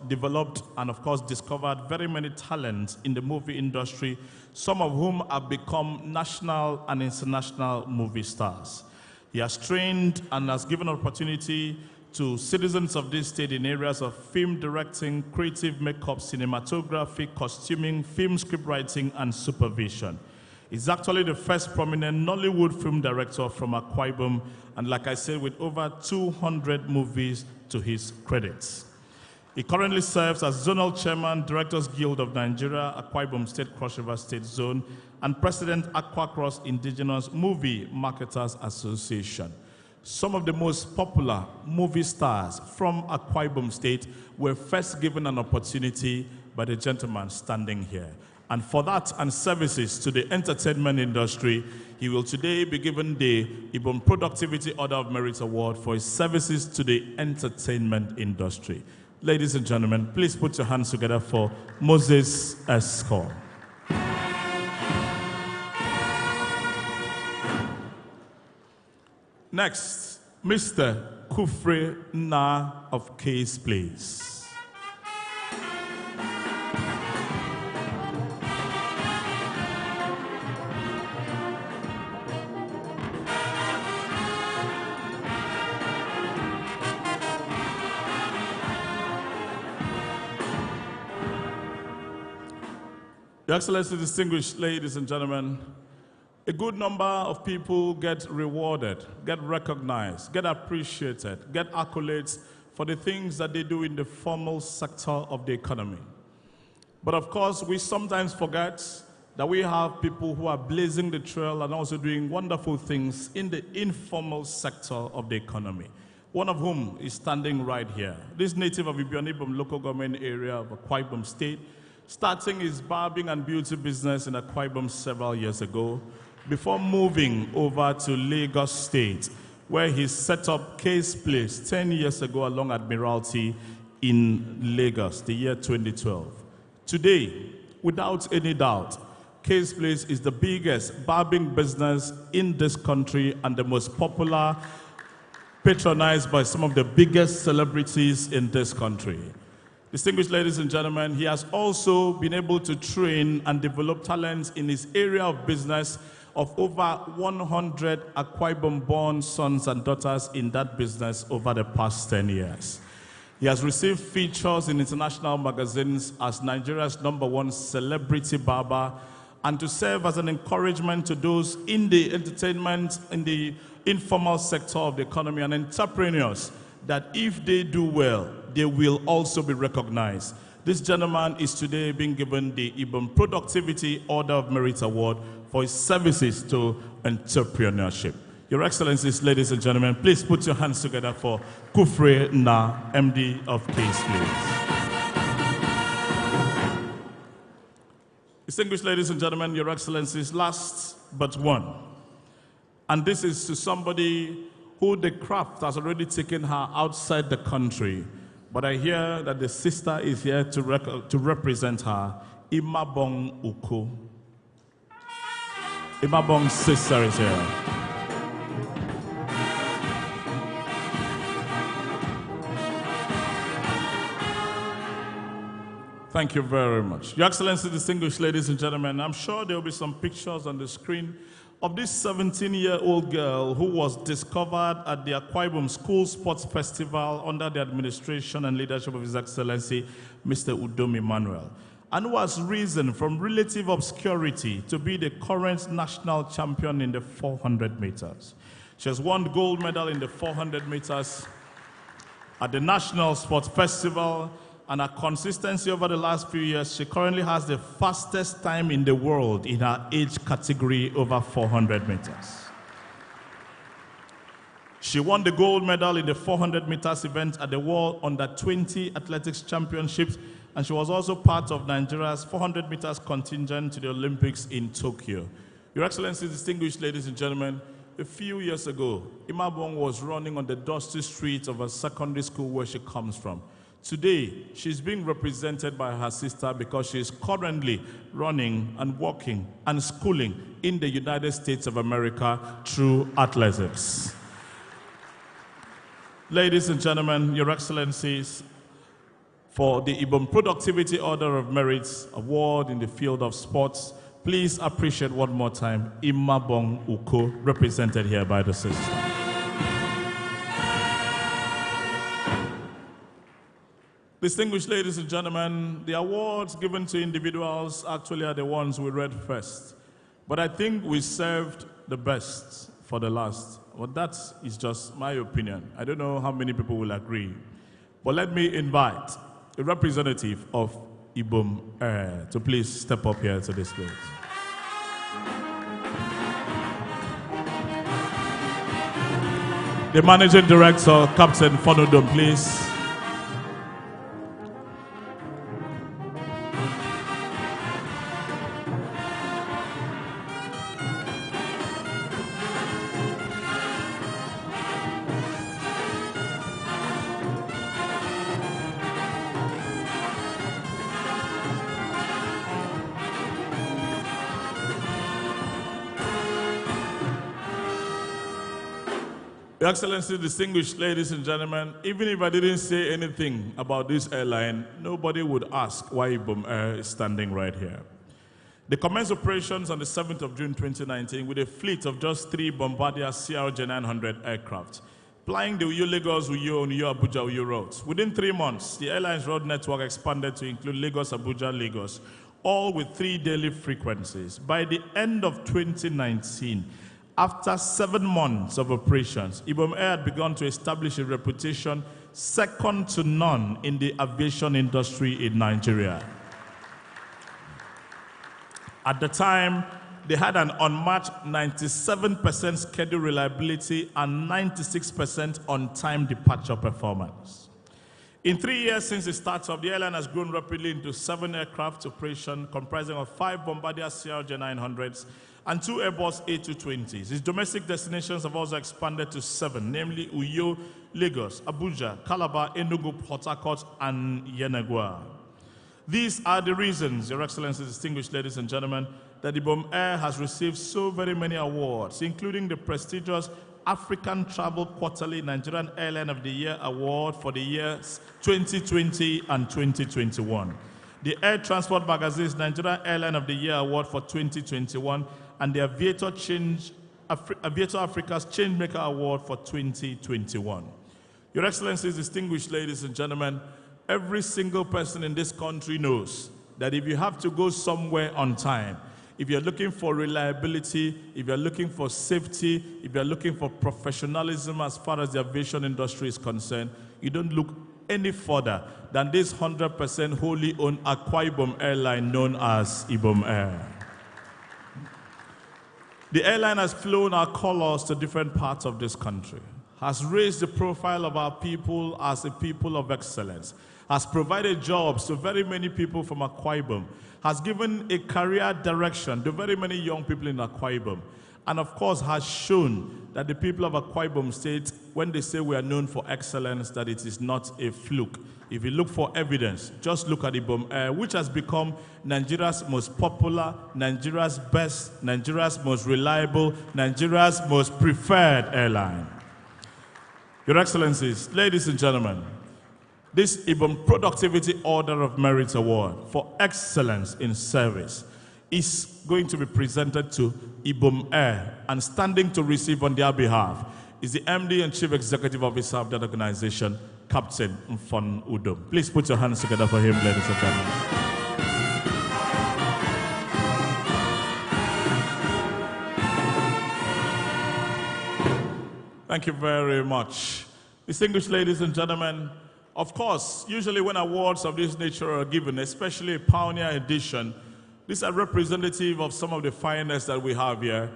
developed and, of course, discovered very many talents in the movie industry, some of whom have become national and international movie stars. He has trained and has given opportunity to citizens of this state in areas of film directing, creative makeup, cinematography, costuming, film script writing, and supervision. He's actually the first prominent Nollywood film director from Akwa Ibom, and like I said, with over 200 movies to his credits. He currently serves as Zonal Chairman, Directors Guild of Nigeria, Akwa Ibom State Cross River State Zone, and President Akwa Cross Indigenous Movie Marketers Association. Some of the most popular movie stars from Akwa Ibom State were first given an opportunity by the gentleman standing here. And for that and services to the entertainment industry, he will today be given the Ibom Productivity Order of Merit Award for his services to the entertainment industry. Ladies and gentlemen, please put your hands together for Moses Escom. Next, Mr. Kufre Na of Case Place. Your Excellency, distinguished ladies and gentlemen, a good number of people get rewarded, get recognized, get appreciated, get accolades for the things that they do in the formal sector of the economy. But of course, we sometimes forget that we have people who are blazing the trail and also doing wonderful things in the informal sector of the economy, one of whom is standing right here. This native of Ibom local government area of Akwa Ibom State, starting his barbing and beauty business in Akwa Ibom several years ago, before moving over to Lagos State, where he set up Case Place 10 years ago along Admiralty in Lagos, the year 2012. Today, without any doubt, Case Place is the biggest barbing business in this country and the most popular, patronized by some of the biggest celebrities in this country. Distinguished ladies and gentlemen, he has also been able to train and develop talents in his area of business of over 100 Akwa Ibom-born sons and daughters in that business over the past 10 years. He has received features in international magazines as Nigeria's #1 celebrity barber, and to serve as an encouragement to those in the entertainment, in the informal sector of the economy and entrepreneurs, that if they do well, they will also be recognized. This gentleman is today being given the Ibom Productivity Order of Merit Award for his services to entrepreneurship. Your Excellencies, ladies and gentlemen, please put your hands together for Kufre Na, MD of Case Place. Distinguished ladies and gentlemen, Your Excellencies, last but one. And this is to somebody who the craft has already taken her outside the country. But I hear that the sister is here to represent her, Imabong Uko. Imabong's sister is here. Thank you very much. Your Excellency, distinguished ladies and gentlemen, I'm sure there will be some pictures on the screen of this 17-year-old girl who was discovered at the Akwa Ibom School Sports Festival under the administration and leadership of His Excellency, Mr. Udom Emmanuel, and who has risen from relative obscurity to be the current national champion in the 400 meters. She has won the gold medal in the 400 meters at the National Sports Festival, and her consistency over the last few years, she currently has the fastest time in the world in her age category over 400 meters. She won the gold medal in the 400 meters event at the World Under-20 Athletics Championships, and she was also part of Nigeria's 400 meters contingent to the Olympics in Tokyo. Your Excellency, distinguished ladies and gentlemen, a few years ago, Imabong was running on the dusty streets of a secondary school where she comes from. Today, she's being represented by her sister because she is currently running and working and schooling in the United States of America through athletics. Ladies and gentlemen, Your Excellencies, for the Ibom Productivity Order of Merit Award in the field of sports, please appreciate one more time Imabong Uko, represented here by the sister. Distinguished ladies and gentlemen, the awards given to individuals actually are the ones we read first. But I think we served the best for the last. Well, that is just my opinion. I don't know how many people will agree. But let me invite a representative of Ibom to please step up here to this place. The Managing Director, Captain Fonodom, please. Your Excellency, distinguished ladies and gentlemen, even if I didn't say anything about this airline, nobody would ask why Ibom Air is standing right here. They commenced operations on the 7th of June 2019 with a fleet of just 3 Bombardier CRJ-900 aircraft, flying the Uyo-Lagos, Uyo Abuja, Uyo routes. Within 3 months, the airline's road network expanded to include Lagos, Abuja, Lagos, all with 3 daily frequencies. By the end of 2019, after 7 months of operations, Ibom Air had begun to establish a reputation second to none in the aviation industry in Nigeria. At the time, they had an unmatched 97% schedule reliability and 96% on-time departure performance. In 3 years since the startup, the airline has grown rapidly into 7 aircraft operation comprising of 5 Bombardier CRJ-900s and 2 Airbus A220s. Its domestic destinations have also expanded to 7, namely Uyo, Lagos, Abuja, Calabar, Enugu, Port Harcourt, and Yenagoa. These are the reasons, Your Excellency, distinguished ladies and gentlemen, that Ibom Air has received so very many awards, including the prestigious African Travel Quarterly Nigerian Airline of the Year Award for the years 2020 and 2021, the Air Transport Magazine's Nigerian Airline of the Year Award for 2021, and the Aviator Africa's Changemaker Award for 2021. Your Excellencies, distinguished ladies and gentlemen, every single person in this country knows that if you have to go somewhere on time, if you're looking for reliability, if you're looking for safety, if you're looking for professionalism as far as the aviation industry is concerned, you don't look any further than this 100% wholly owned Akwa Ibom airline known as Ibom Air. The airline has flown our colors to different parts of this country, has raised the profile of our people as a people of excellence, has provided jobs to very many people from Akwa Ibom, has given a career direction to very many young people in Akwa Ibom, and of course has shown that the people of Akwa Ibom State, when they say we are known for excellence, that it is not a fluke. If you look for evidence, just look at Ibom Air, which has become Nigeria's most popular, Nigeria's best, Nigeria's most reliable, Nigeria's most preferred airline. Your Excellencies, ladies and gentlemen, this Ibom Productivity Order of Merit Award for excellence in service is going to be presented to Ibom Air, and standing to receive on their behalf is the MD and Chief Executive Officer of that organization, Captain Mfon Udom. Please put your hands together for him, ladies and gentlemen. Thank you very much. Distinguished ladies and gentlemen, of course, usually when awards of this nature are given, especially a Pioneer Edition, these are representative of some of the finest that we have here.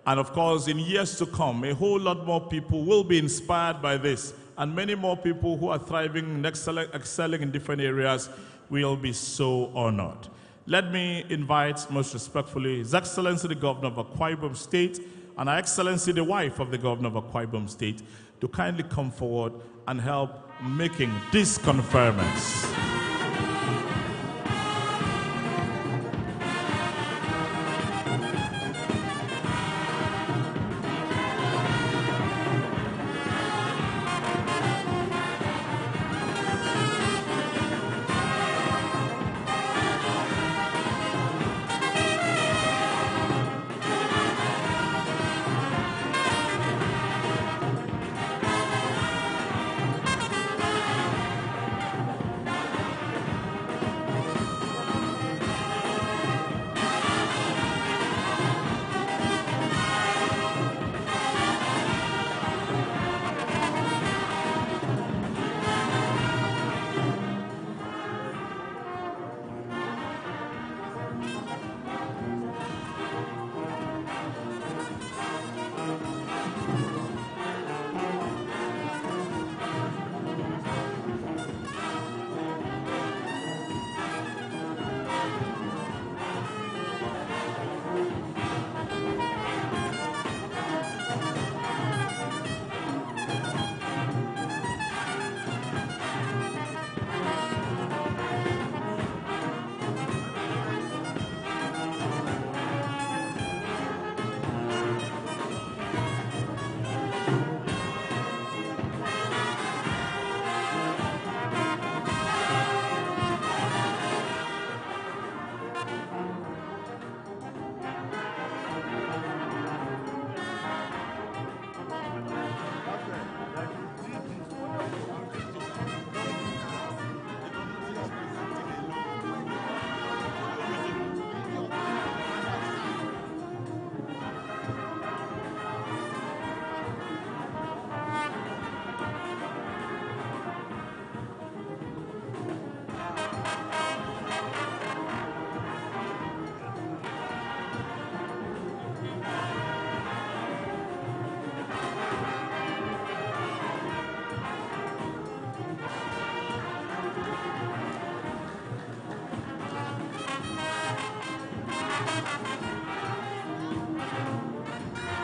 And of course, in years to come, a whole lot more people will be inspired by this, and many more people who are thriving and excelling in different areas will be so honored. Let me invite, most respectfully, His Excellency the Governor of Akwa Ibom State and Her Excellency the wife of the Governor of Akwa Ibom State to kindly come forward and help making these conferments.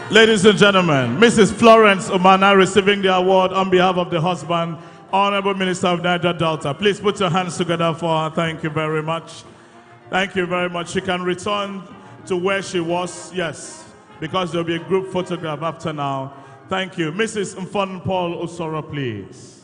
Ladies and gentlemen, Mrs. Florence Omana receiving the award on behalf of the husband, Honorable Minister of Niger Delta. Please put your hands together for her. Thank you very much. Thank you very much. She can return to where she was, yes, because there will be a group photograph after now. Thank you. Mrs. Mfon Paul Osoro, please.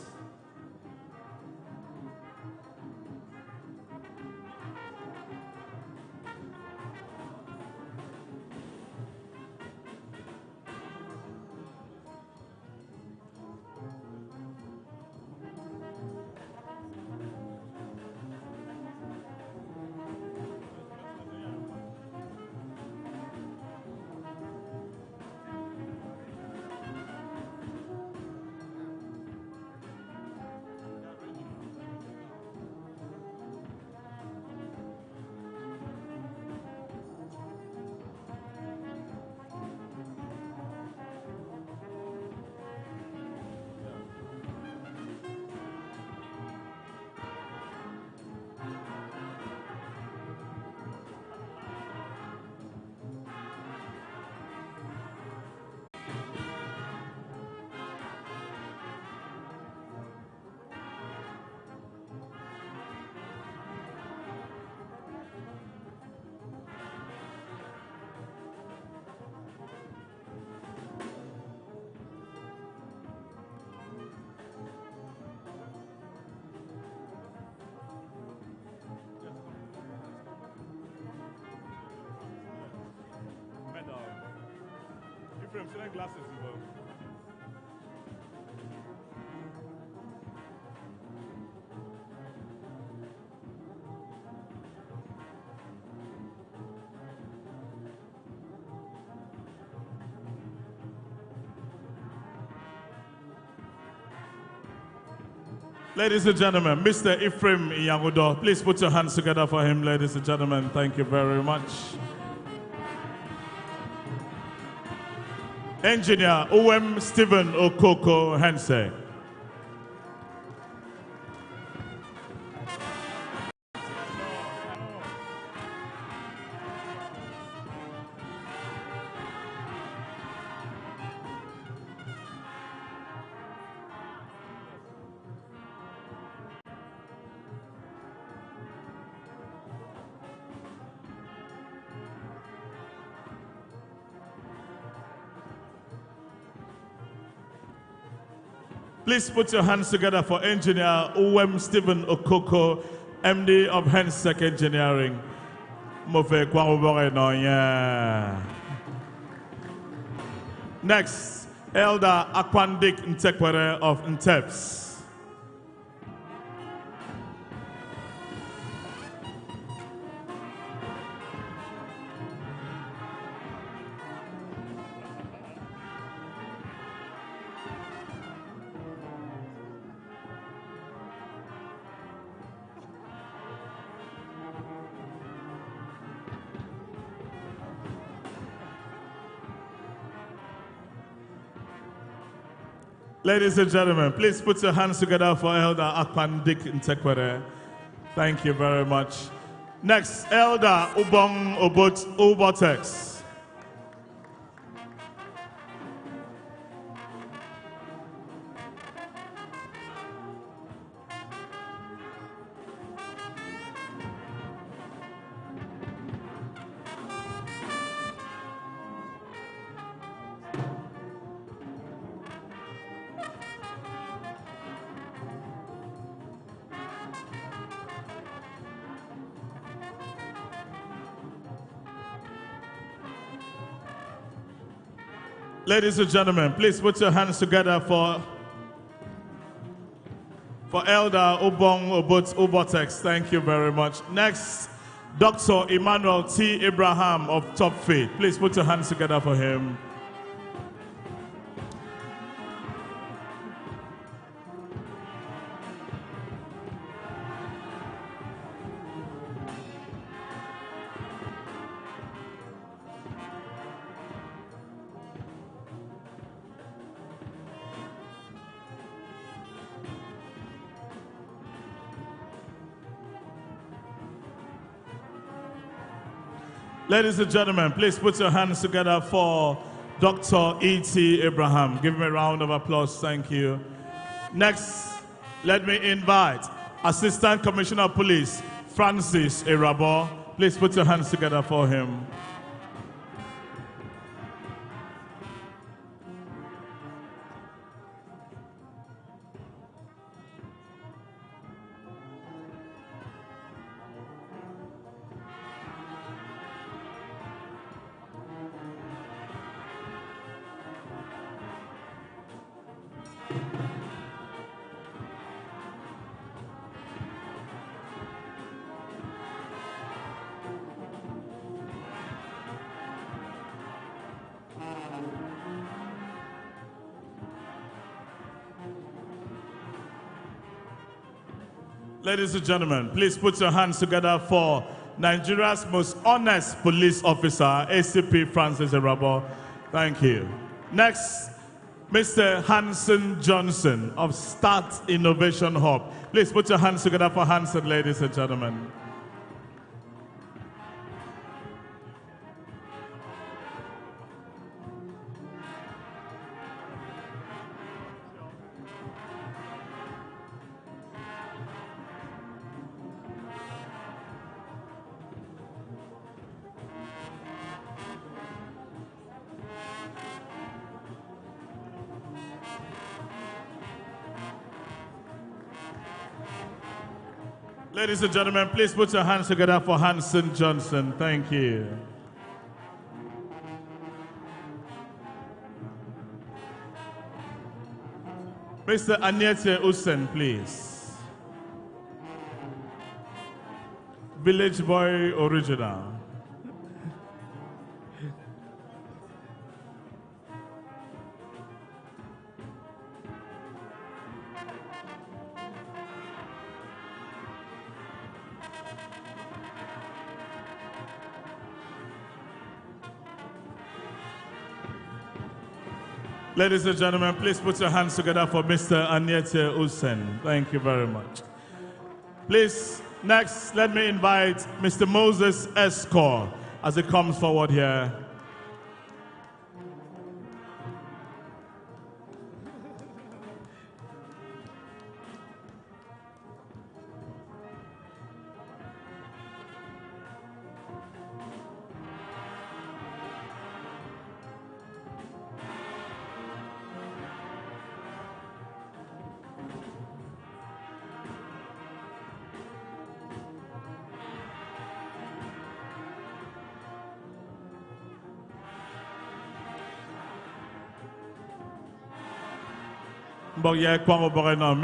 Glasses involved. Ladies and gentlemen, Mr. Ephraim Iyangudo, please put your hands together for him, ladies and gentlemen. Thank you very much. Engineer Uwem Stephen Okoko Hense. Please put your hands together for Engineer Uwem Stephen Okoko, MD of Hensec Engineering. Next, Elder Akwandik Ntekwere of Nteps. Ladies and gentlemen, please put your hands together for Elder Akwandik Ntekwere. Thank you very much. Next, Elder Ubong Ubotex. Ladies and gentlemen, please put your hands together for Elder Ubong Ubotex. Thank you very much. Next, Dr. Emmanuel T. Abraham of Top Faith. Please put your hands together for him. Ladies and gentlemen, please put your hands together for Dr. E.T. Abraham. Give him a round of applause. Thank you. Next, let me invite Assistant Commissioner of Police, Francis Irabo. Please put your hands together for him. Ladies and gentlemen, please put your hands together for Nigeria's most honest police officer, ACP Francis Irabo. Thank you. Next, Mr. Hanson Johnson of Start Innovation Hub. Please put your hands together for Hanson, ladies and gentlemen. Ladies and gentlemen, please put your hands together for Hanson Johnson. Thank you. Mr. Anyete Usen, please. Village Boy Original. Ladies and gentlemen, please put your hands together for Mr. Anyete Usen. Thank you very much. Please, next, let me invite Mr. Moses Escort as he comes forward here.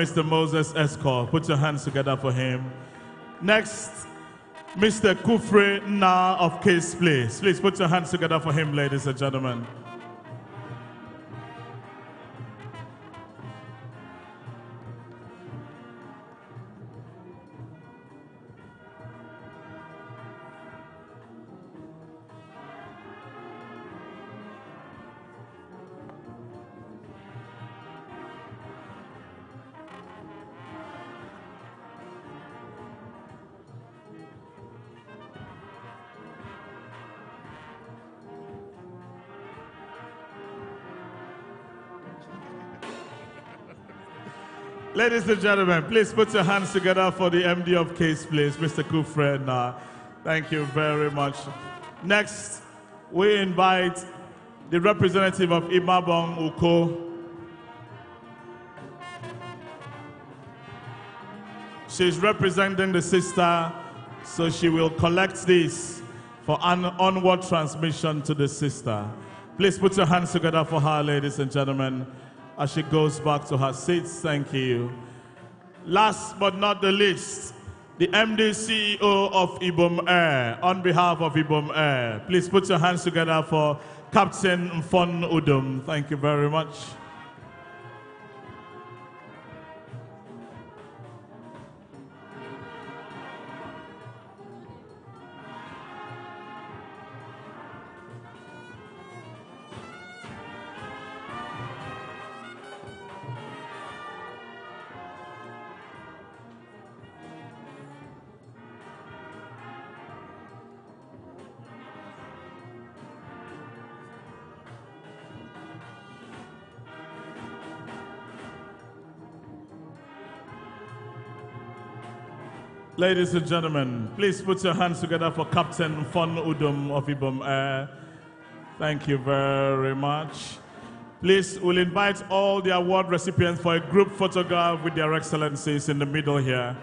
Mr. Moses Escort, put your hands together for him. Next, Mr. Kufre Na of Case Place. Please put your hands together for him, ladies and gentlemen. Ladies and gentlemen, please put your hands together for the MD of Case Place, Mr. Kufre. Thank you very much. Next, we invite the representative of Imabong Uko. She's representing the sister, so she will collect this for an onward transmission to the sister. Please put your hands together for her, ladies and gentlemen, as she goes back to her seats. Thank you. Last but not the least, the MD CEO of Ibom Air, on behalf of Ibom Air, please put your hands together for Captain Mfon Udum. Thank you very much. Ladies and gentlemen, please put your hands together for Captain Fon Udom of Ibom Air. Thank you very much. Please, we'll invite all the award recipients for a group photograph with their excellencies in the middle here.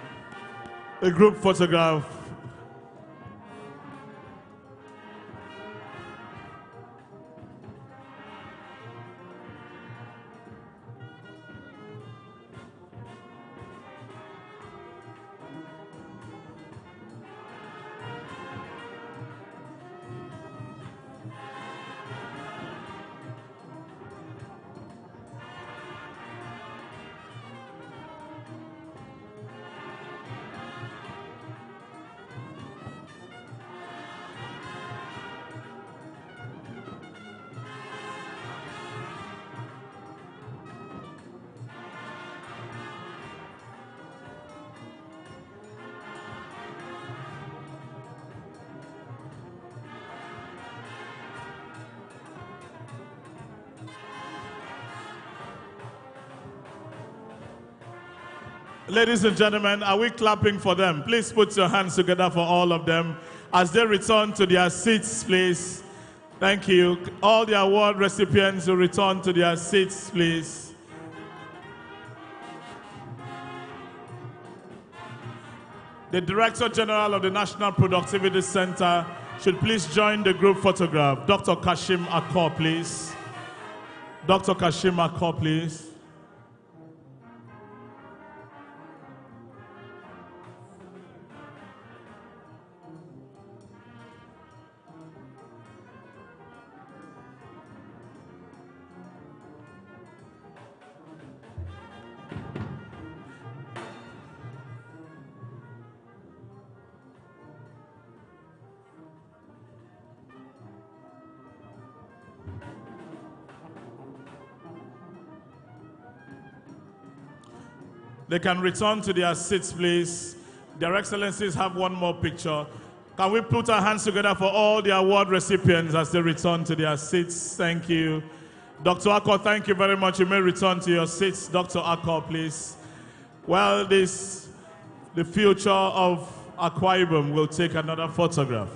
A group photograph. Ladies and gentlemen, are we clapping for them? Please put your hands together for all of them as they return to their seats, please. Thank you. All the award recipients will return to their seats, please. The Director General of the National Productivity Center should please join the group photograph. Dr. Kashim Akwa, please. Dr. Kashim Akwa, please. They can return to their seats, please. Their Excellencies have one more picture. Can we put our hands together for all the award recipients as they return to their seats? Thank you. Dr. Akwa, thank you very much. You may return to your seats. Dr. Akwa, please. Well, the future of Akwa Ibom will take another photograph.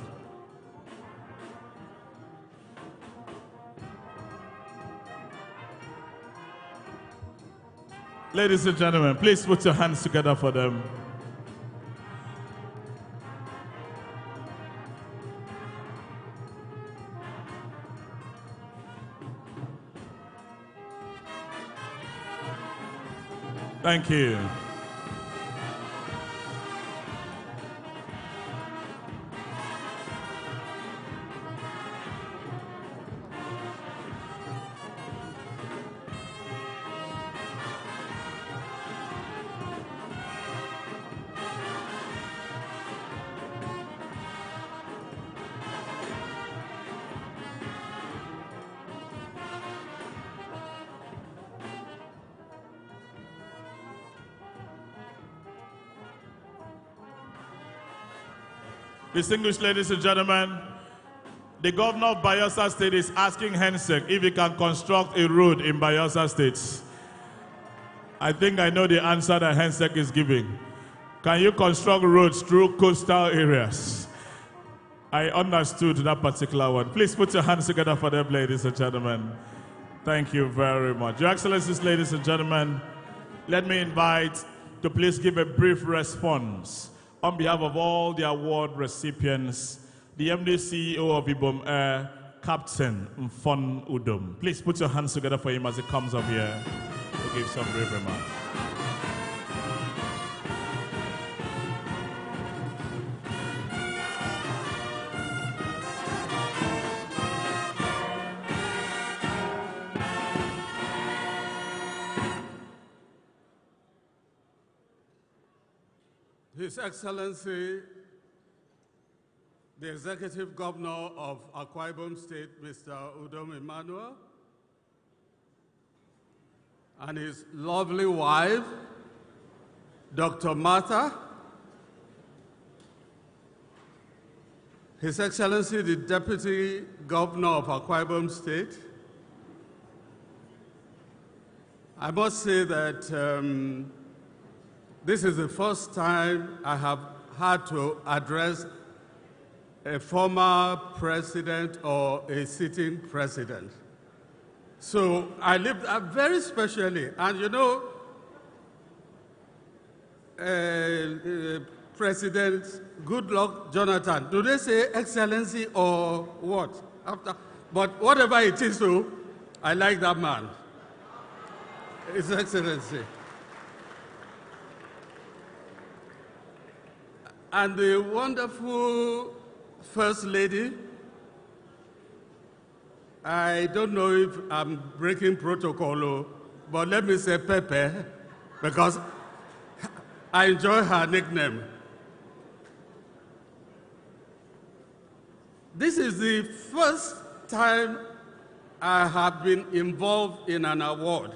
Ladies and gentlemen, please put your hands together for them. Thank you. Distinguished ladies and gentlemen, the governor of Bayelsa State is asking Hensek if he can construct a road in Bayelsa State. I think I know the answer that Hensek is giving. Can you construct roads through coastal areas? I understood that particular one. Please put your hands together for them, ladies and gentlemen. Thank you very much. Your Excellencies, ladies and gentlemen, let me invite to please give a brief response on behalf of all the award recipients, the MD CEO of Ibom Air, Captain Fon Udom. Please put your hands together for him as he comes up here to give some brief remarks. His Excellency, the Executive Governor of Akwa Ibom State, Mr. Udom Emmanuel, and his lovely wife, Dr. Martha, His Excellency, the Deputy Governor of Akwa Ibom State, I must say that this is the first time I have had to address a former president or a sitting president. So I lived very specially. And you know, President Goodluck Jonathan, do they say excellency or what? But whatever it is, so I like that man. His Excellency. And the wonderful First Lady, I don't know if I'm breaking protocol, but let me say Pepe, because I enjoy her nickname. This is the first time I have been involved in an award.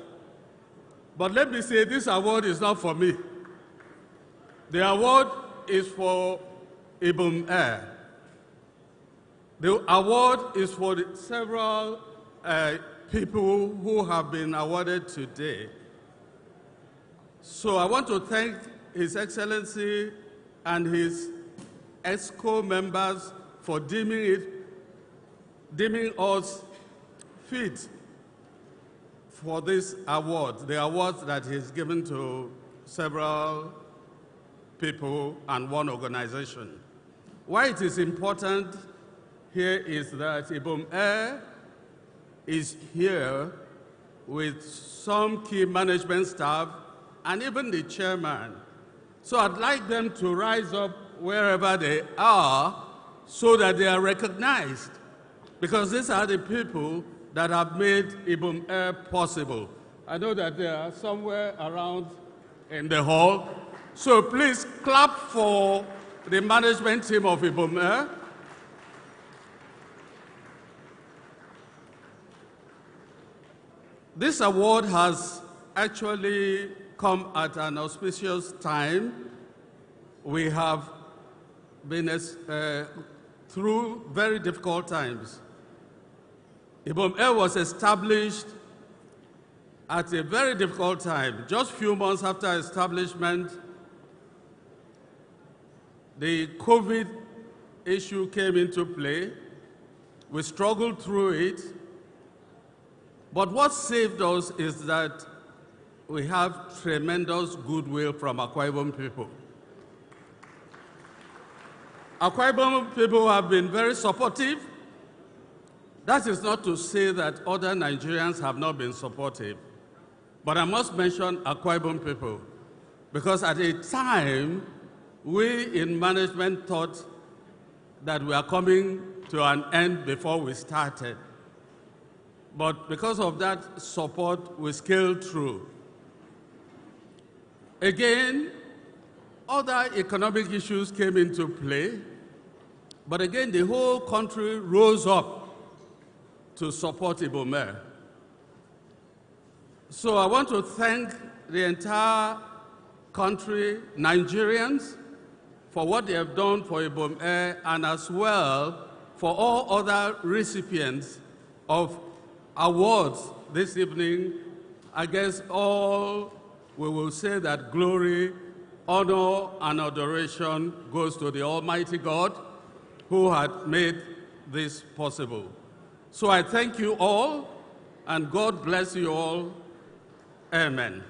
But let me say, this award is not for me. The award is for Ibom Air. The award is for the several people who have been awarded today. So I want to thank His Excellency and his ESCO members for deeming us fit for this award, the award that is given to several people and one organization. Why it is important here is that Ibom Air is here with some key management staff and even the chairman. So I'd like them to rise up wherever they are so that they are recognized, because these are the people that have made Ibom Air possible. I know that they are somewhere around in the hall. So please clap for the management team of Ibom Air. This award has actually come at an auspicious time. We have been through very difficult times. Ibom Air was established at a very difficult time. Just a few months after establishment, the COVID issue came into play. We struggled through it. But what saved us is that we have tremendous goodwill from Akwa Ibom people. Akwa Ibom people have been very supportive. That is not to say that other Nigerians have not been supportive. But I must mention Akwa Ibom people, because at a time, we in management thought that we are coming to an end before we started. But because of that support, we scaled through. Again, other economic issues came into play, but again, the whole country rose up to support Ibom Air. So I want to thank the entire country, Nigerians, for what they have done for Ibom Air, and as well for all other recipients of awards this evening. I guess all we will say that glory, honor, and adoration goes to the Almighty God who had made this possible. So I thank you all, and God bless you all. Amen.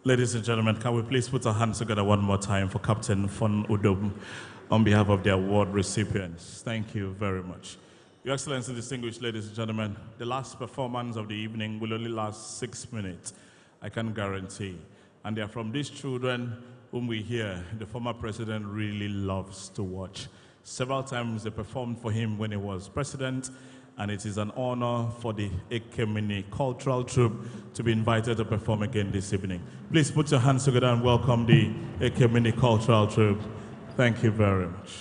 Ladies and gentlemen, can we please put our hands together one more time for Captain Fon Udom on behalf of the award recipients. Thank you very much. Your Excellency, distinguished ladies and gentlemen, the last performance of the evening will only last 6 minutes, I can guarantee. And they are from these children whom we hear the former president really loves to watch. Several times they performed for him when he was president, and it is an honor for the Ekemini Cultural Troupe to be invited to perform again this evening. Please put your hands together and welcome the Ekemini Cultural Troupe. Thank you very much.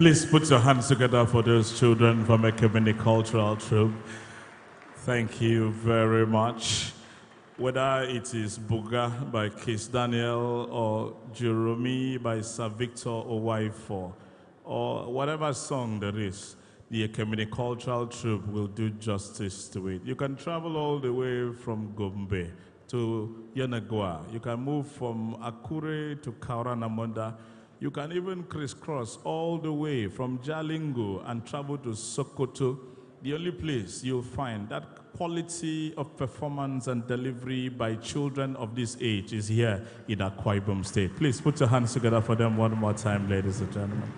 Please put your hands together for those children from a community cultural troupe. Thank you very much. Whether it is Buga by Case Daniel or Jerome by Sir Victor Owaifo, or whatever song there is, the community cultural troupe will do justice to it. You can travel all the way from Gombe to Yenagoa. You can move from Akure to Kauranamonda. You can even crisscross all the way from Jalingo and travel to Sokoto. The only place you'll find that quality of performance and delivery by children of this age is here in Akwa Ibom State. Please put your hands together for them one more time, ladies and gentlemen.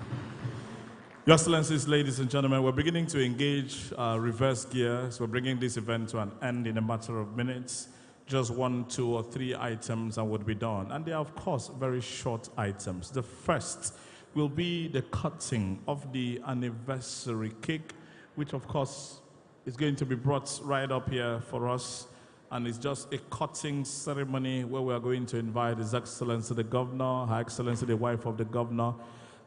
Your Excellencies, ladies and gentlemen, we're beginning to engage reverse gears. We're bringing this event to an end in a matter of minutes. Just 1, 2, or 3 items and would be done. And they are, of course, very short items. The first will be the cutting of the anniversary cake, which, of course, is going to be brought right up here for us. And it's just a cutting ceremony where we are going to invite His Excellency the Governor, Her Excellency the wife of the Governor,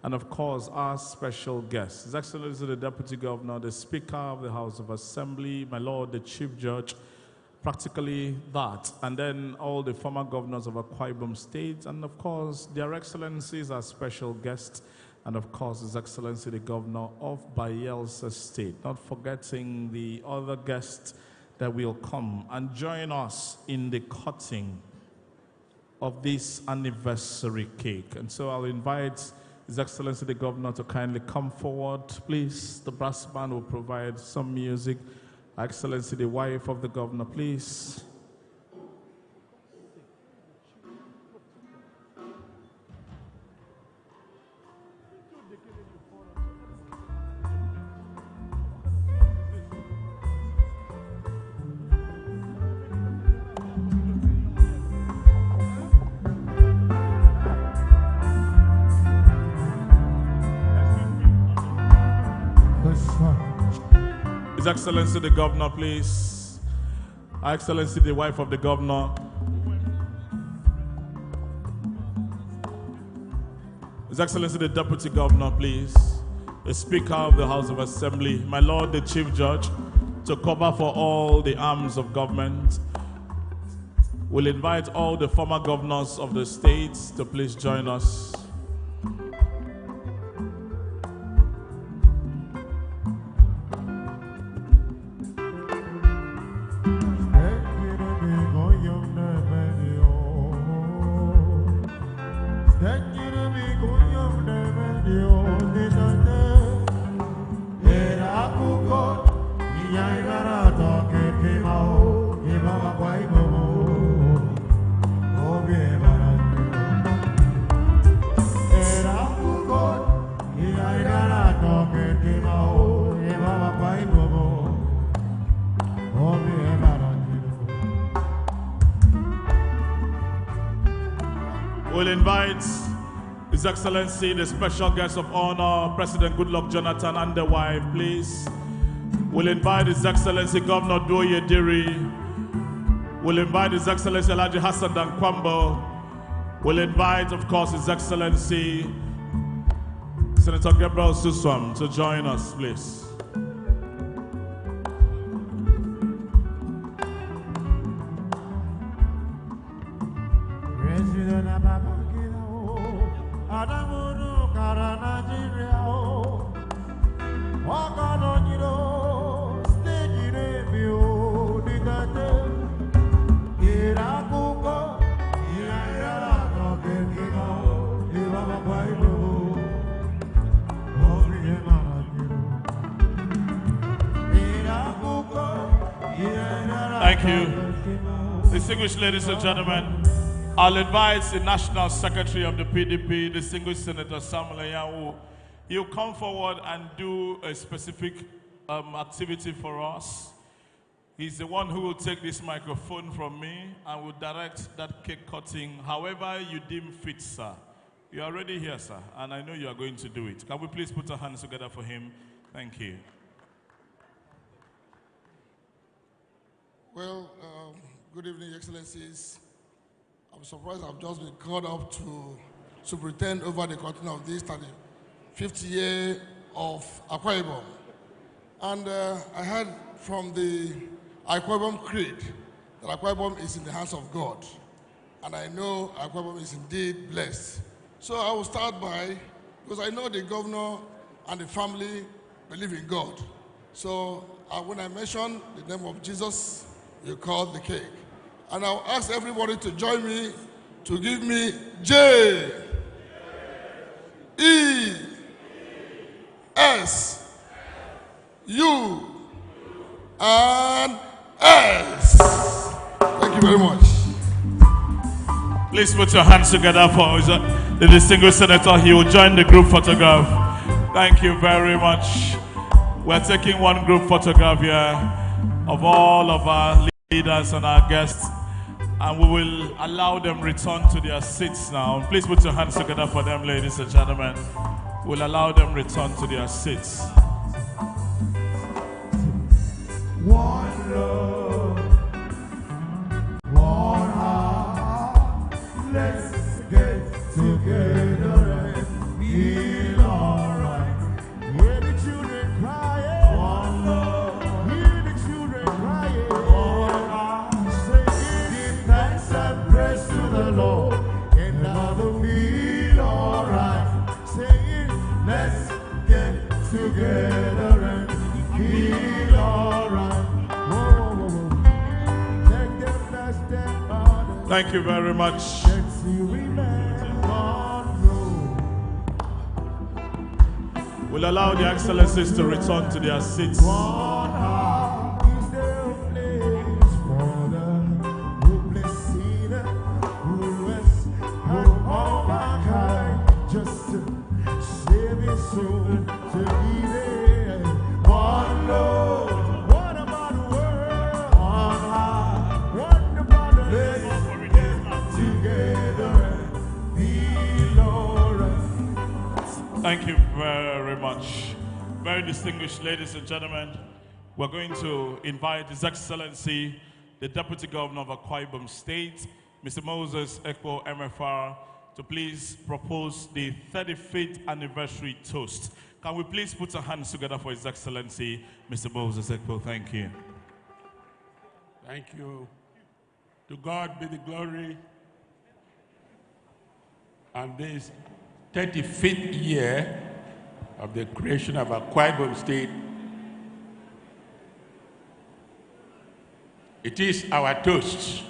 and of course, our special guest, His Excellency the Deputy Governor, the Speaker of the House of Assembly, my Lord, the Chief Judge, practically that, and then all the former governors of Akwa Ibom State, and of course, their excellencies, our special guests, and of course, His Excellency the Governor of Bayelsa State, not forgetting the other guests that will come and join us in the cutting of this anniversary cake. And so I'll invite His Excellency the Governor to kindly come forward. Please, the brass band will provide some music. Excellency, the wife of the Governor, please. His Excellency the Governor, please. Her Excellency the wife of the Governor. His Excellency the Deputy Governor, please. The Speaker of the House of Assembly, my Lord the Chief Judge, to cover for all the arms of government. We'll invite all the former governors of the states to please join us. We'll invite His Excellency, the special guest of honor, President Goodluck Jonathan and the wife, please. We'll invite His Excellency Governor Doye Diri. We'll invite His Excellency Alhaji Hassan Dankwambo. We'll invite, of course, His Excellency Senator Gabriel Suswam to join us, please. Thank you. Distinguished ladies and gentlemen, I'll invite the National Secretary of the PDP, distinguished Senator Samuel Ayawu. He'll come forward and do a specific activity for us. He's the one who will take this microphone from me and will direct that cake cutting however you deem fit, sir. You're already here, sir, and I know you are going to do it. Can we please put our hands together for him? Thank you. Well, good evening, Your Excellencies. I'm surprised I've just been called up to superintend over the cutting of this 35th year of Akwa Ibom. And I heard from the Akwa Ibom Creed that Akwa Ibom is in the hands of God. And I know Akwa Ibom is indeed blessed. So I will start by, because I know the governor and the family believe in God. So when I mention the name of Jesus, you call the cake. And I'll ask everybody to join me to give me J, E, S, U, and S. Thank you very much. Please put your hands together for the distinguished senator. He will join the group photograph. Thank you very much. We're taking one group photograph here of all of our leaders and our guests, and we will allow them return to their seats now. Please put your hands together for them, ladies and gentlemen. We'll allow them return to their seats. One love, one heart. Let's get together and feel alright. Hear the children crying. One love. Hear the children crying. One heart. Singing, give thanks and praise to the Lord, and now we feel alright. Saying, let's get together and feel alright. Thank you very much. We'll allow the excellencies to return to their seats. Thank you very much. Very distinguished ladies and gentlemen, we're going to invite His Excellency, the Deputy Governor of Akwa Ibom State, Mr. Moses Ekpo MFR, to please propose the 35th anniversary toast. Can we please put our hands together for His Excellency, Mr. Moses Ekpo? Thank you. Thank you. To God be the glory. And this 35th year of the creation of Akwa Ibom State, it is our toast,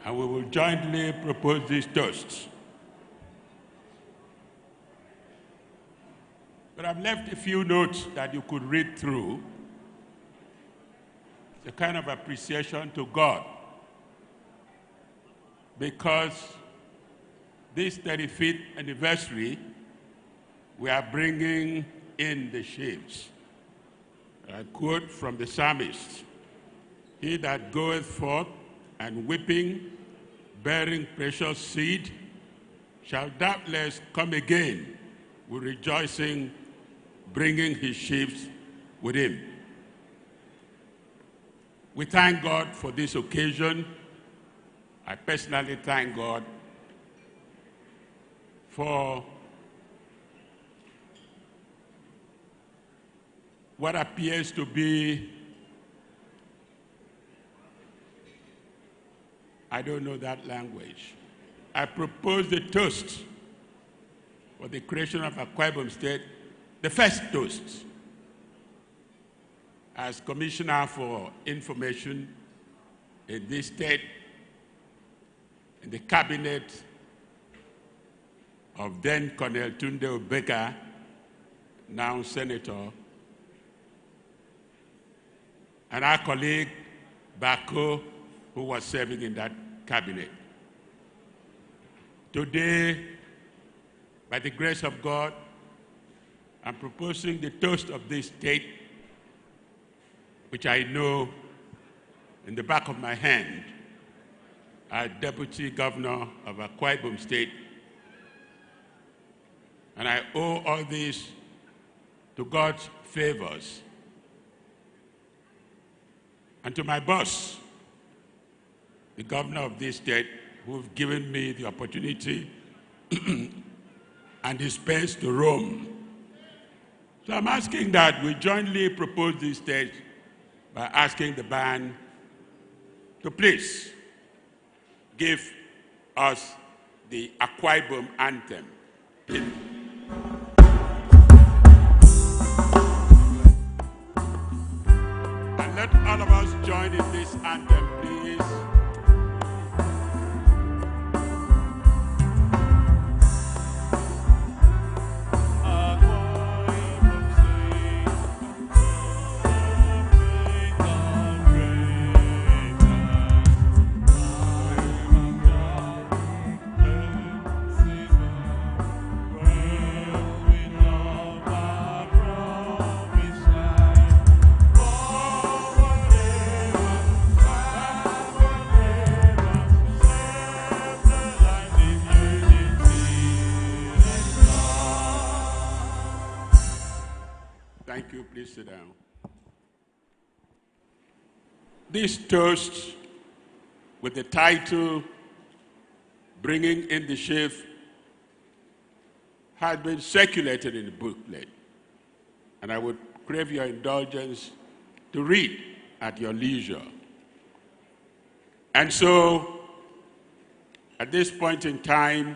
and we will jointly propose this toast. But I've left a few notes that you could read through. It's a kind of appreciation to God, because this 35th anniversary, we are bringing in the sheaves. I quote from the psalmist, "He that goeth forth and weeping, bearing precious seed, shall doubtless come again with rejoicing, bringing his sheaves with him." We thank God for this occasion. I personally thank God for what appears to be, I don't know that language. I propose the toast for the creation of Akwa Ibom State, the first toast. As Commissioner for Information in this state, in the cabinet of then Colonel Tunde Obeka, now Senator, and our colleague Bako, who was serving in that cabinet. Today, by the grace of God, I'm proposing the toast of this state, which I know in the back of my hand, as Deputy Governor of Akwa Ibom State. And I owe all this to God's favors and to my boss, the governor of this state, who've given me the opportunity and the space to roam. So I'm asking that we jointly propose this stage by asking the band to please give us the Akwa Ibom anthem. Please. And let all of us join in this anthem, please. Thank you. Please sit down. This toast with the title Bringing in the Shift has been circulated in the booklet, and I would crave your indulgence to read at your leisure. And so, at this point in time,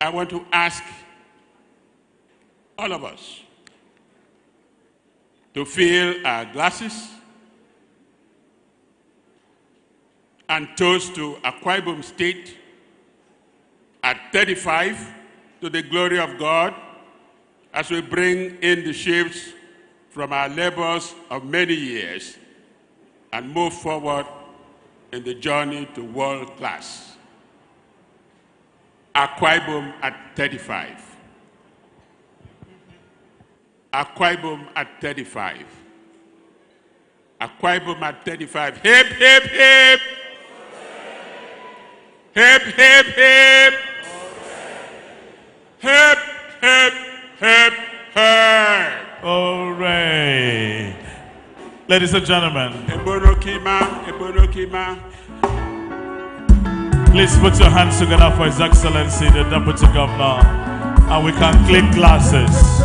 I want to ask all of us to fill our glasses and toast to Akwa Ibom State at 35 to the glory of God as we bring in the shifts from our labors of many years and move forward in the journey to world class. Akwa Ibom at 35. Akwa Ibom at 35. Akwa Ibom at 35. Hip, hip, hip. Hip, hip, hip. Hip, hip, hip, hip. Hooray. Ladies and gentlemen, Ebono Kima, Ebono Kima. please put your hands together for His Excellency, the Deputy Governor, and we can click glasses.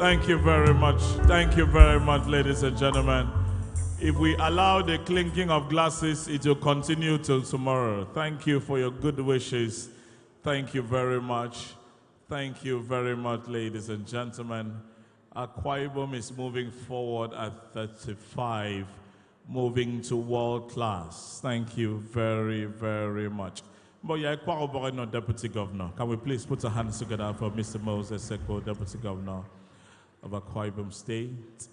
Thank you very much. Thank you very much, ladies and gentlemen. If we allow the clinking of glasses, it will continue till tomorrow. Thank you for your good wishes. Thank you very much. Thank you very much, ladies and gentlemen. Akwa Ibom is moving forward at 35, moving to world class. Thank you very, very much. Deputy Governor, can we please put our hands together for Mr. Moses Seko, Deputy Governor of Akwa Ibom State.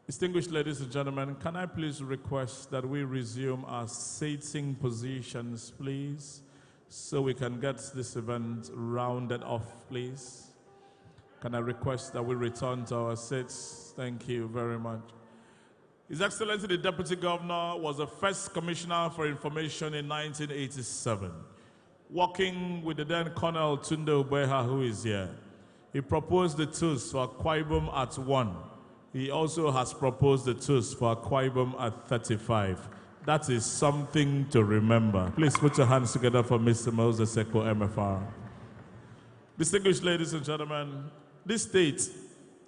Distinguished ladies and gentlemen, can I please request that we resume our seating positions, please, so we can get this event rounded off, please. Can I request that we return to our seats? Thank you very much. His Excellency the Deputy Governor was the first Commissioner for Information in 1987, working with the then Colonel Tunde Ubeha, who is here. He proposed the toast for Akwa Ibom at 1. He also has proposed the toast for Akwa Ibom at 35. That is something to remember. Please put your hands together for Mr. Moses Seko, MFR. Distinguished ladies and gentlemen, this state,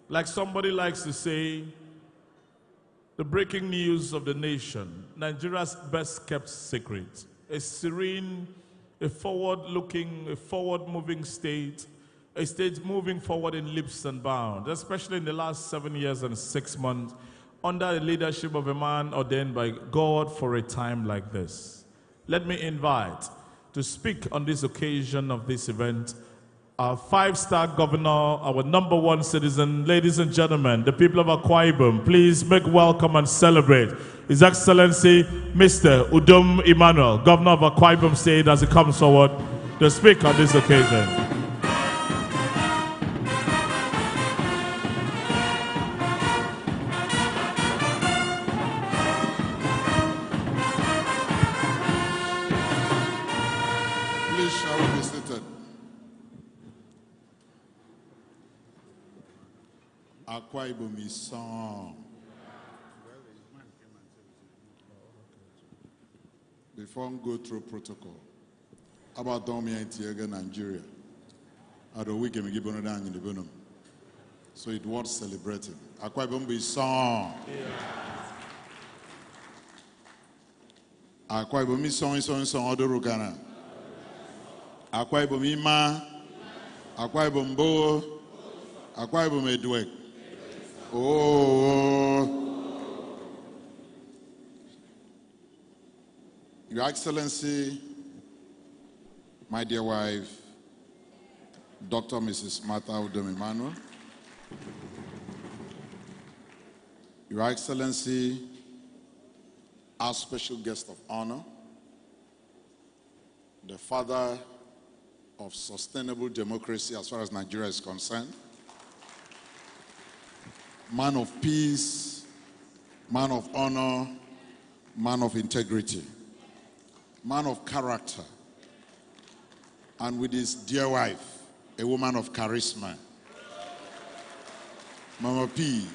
like somebody likes to say, the breaking news of the nation, Nigeria's best kept secret, a serene, a forward-looking, a forward-moving state, a state moving forward in leaps and bounds, especially in the last 7 years and 6 months, under the leadership of a man ordained by God for a time like this. Let me invite to speak on this occasion of this event our five-star governor, our #1 citizen. Ladies and gentlemen, the people of Akwa Ibom, please make welcome and celebrate His Excellency Mr. Udom Emmanuel, Governor of Akwa Ibom State, as he comes forward to speak on this occasion. Please shall we be seated. Akwa Ibom is song. Before we go through protocol, about Domi and Tiaga, Nigeria, at the weekend we give on in the Benum. So it was celebrating. Akwa Ibom is song. Akwa Ibom is song, Odo Rukana. Akwa Ibom Ima, Akwa Ibom Bo, Akwa Ibom Edwek. Oh, Your Excellency, my dear wife, Dr. Mrs. Martha Udom Emmanuel, Your Excellency, our special guest of honor, the father of sustainable democracy as far as Nigeria is concerned, man of peace, man of honor, man of integrity, man of character, and with his dear wife, a woman of charisma, Mama P,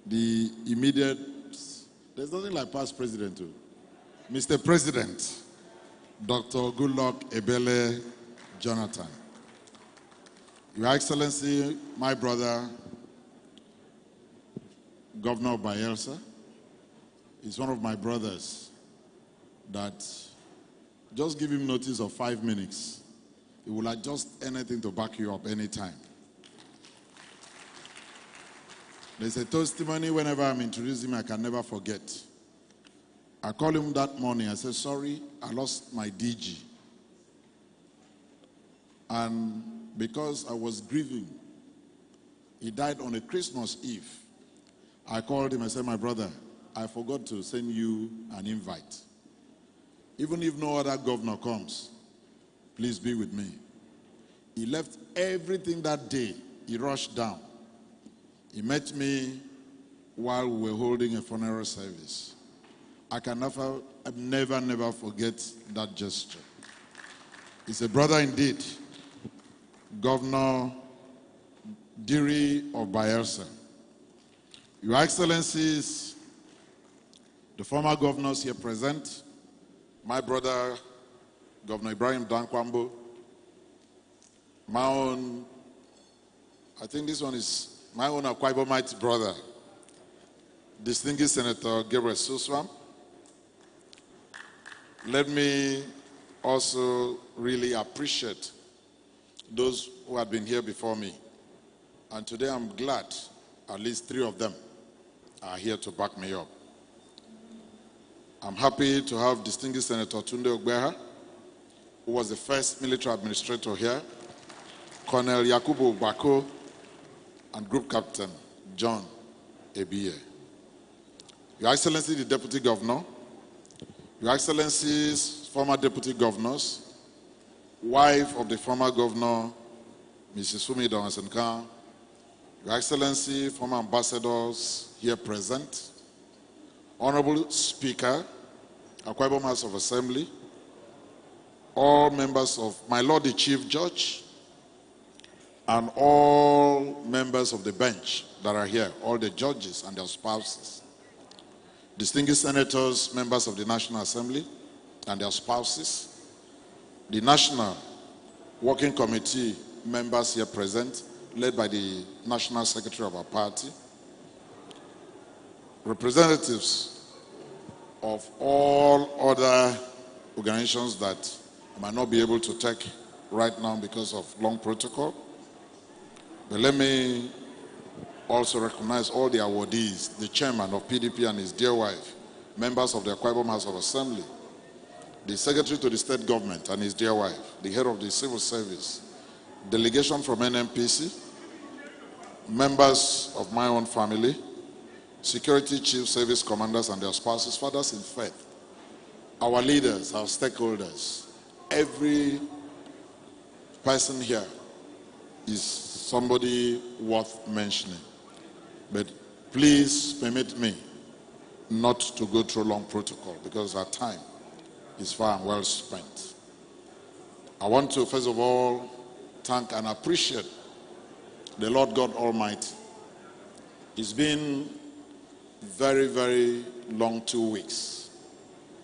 the immediate, there's nothing like past president too, Mr. President, Dr. Goodluck Ebele Jonathan. Your Excellency, my brother, Governor of Bayelsa, is one of my brothers that just give him notice of 5 minutes. He will adjust anything to back you up anytime. There's a testimony whenever I'm introducing him I can never forget. I called him that morning. I said, sorry, I lost my DG. And because I was grieving, he died on a Christmas Eve. I called him and said, my brother, I forgot to send you an invite. Even if no other governor comes, please be with me. He left everything that day. He rushed down. He met me while we were holding a funeral service. I can never forget that gesture. He's a brother indeed. Governor Diri of Bayelsa. Your Excellencies, the former governors here present, my brother, Governor Ibrahim Dankwambo, my own, I think this one is my own Akwa Ibomite brother, distinguished Senator Gabriel Suswam. Let me also really appreciate those who have been here before me. And today I'm glad at least 3 of them are here to back me up. I'm happy to have distinguished Senator Tunde Ogbeha, who was the first military administrator here, Colonel Yakubu Bako, and Group Captain John Ebiye. Your Excellency, the Deputy Governor, Your Excellencies, former Deputy Governors, wife of the former Governor, Mrs. Fumi Dawansenka, Your Excellency, former ambassadors here present, Honorable Speaker, Akwa Ibom House of Assembly, all members of my Lord the Chief Judge, and all members of the bench that are here, all the judges and their spouses, distinguished senators, members of the National Assembly and their spouses, the National Working Committee members here present, led by the National Secretary of our party, representatives of all other organizations that I might not be able to take right now because of long protocol. But let me also recognize all the awardees, the chairman of PDP and his dear wife, members of the Akwa Ibom House of Assembly, the secretary to the state government and his dear wife, the head of the civil service, delegation from NMPC, members of my own family, security chief service commanders and their spouses, fathers in faith, our leaders, our stakeholders, every person here is somebody worth mentioning. But please permit me not to go through long protocol because our time is far and well spent. I want to first of all thank and appreciate the Lord God Almighty. It's been very, very long 2 weeks.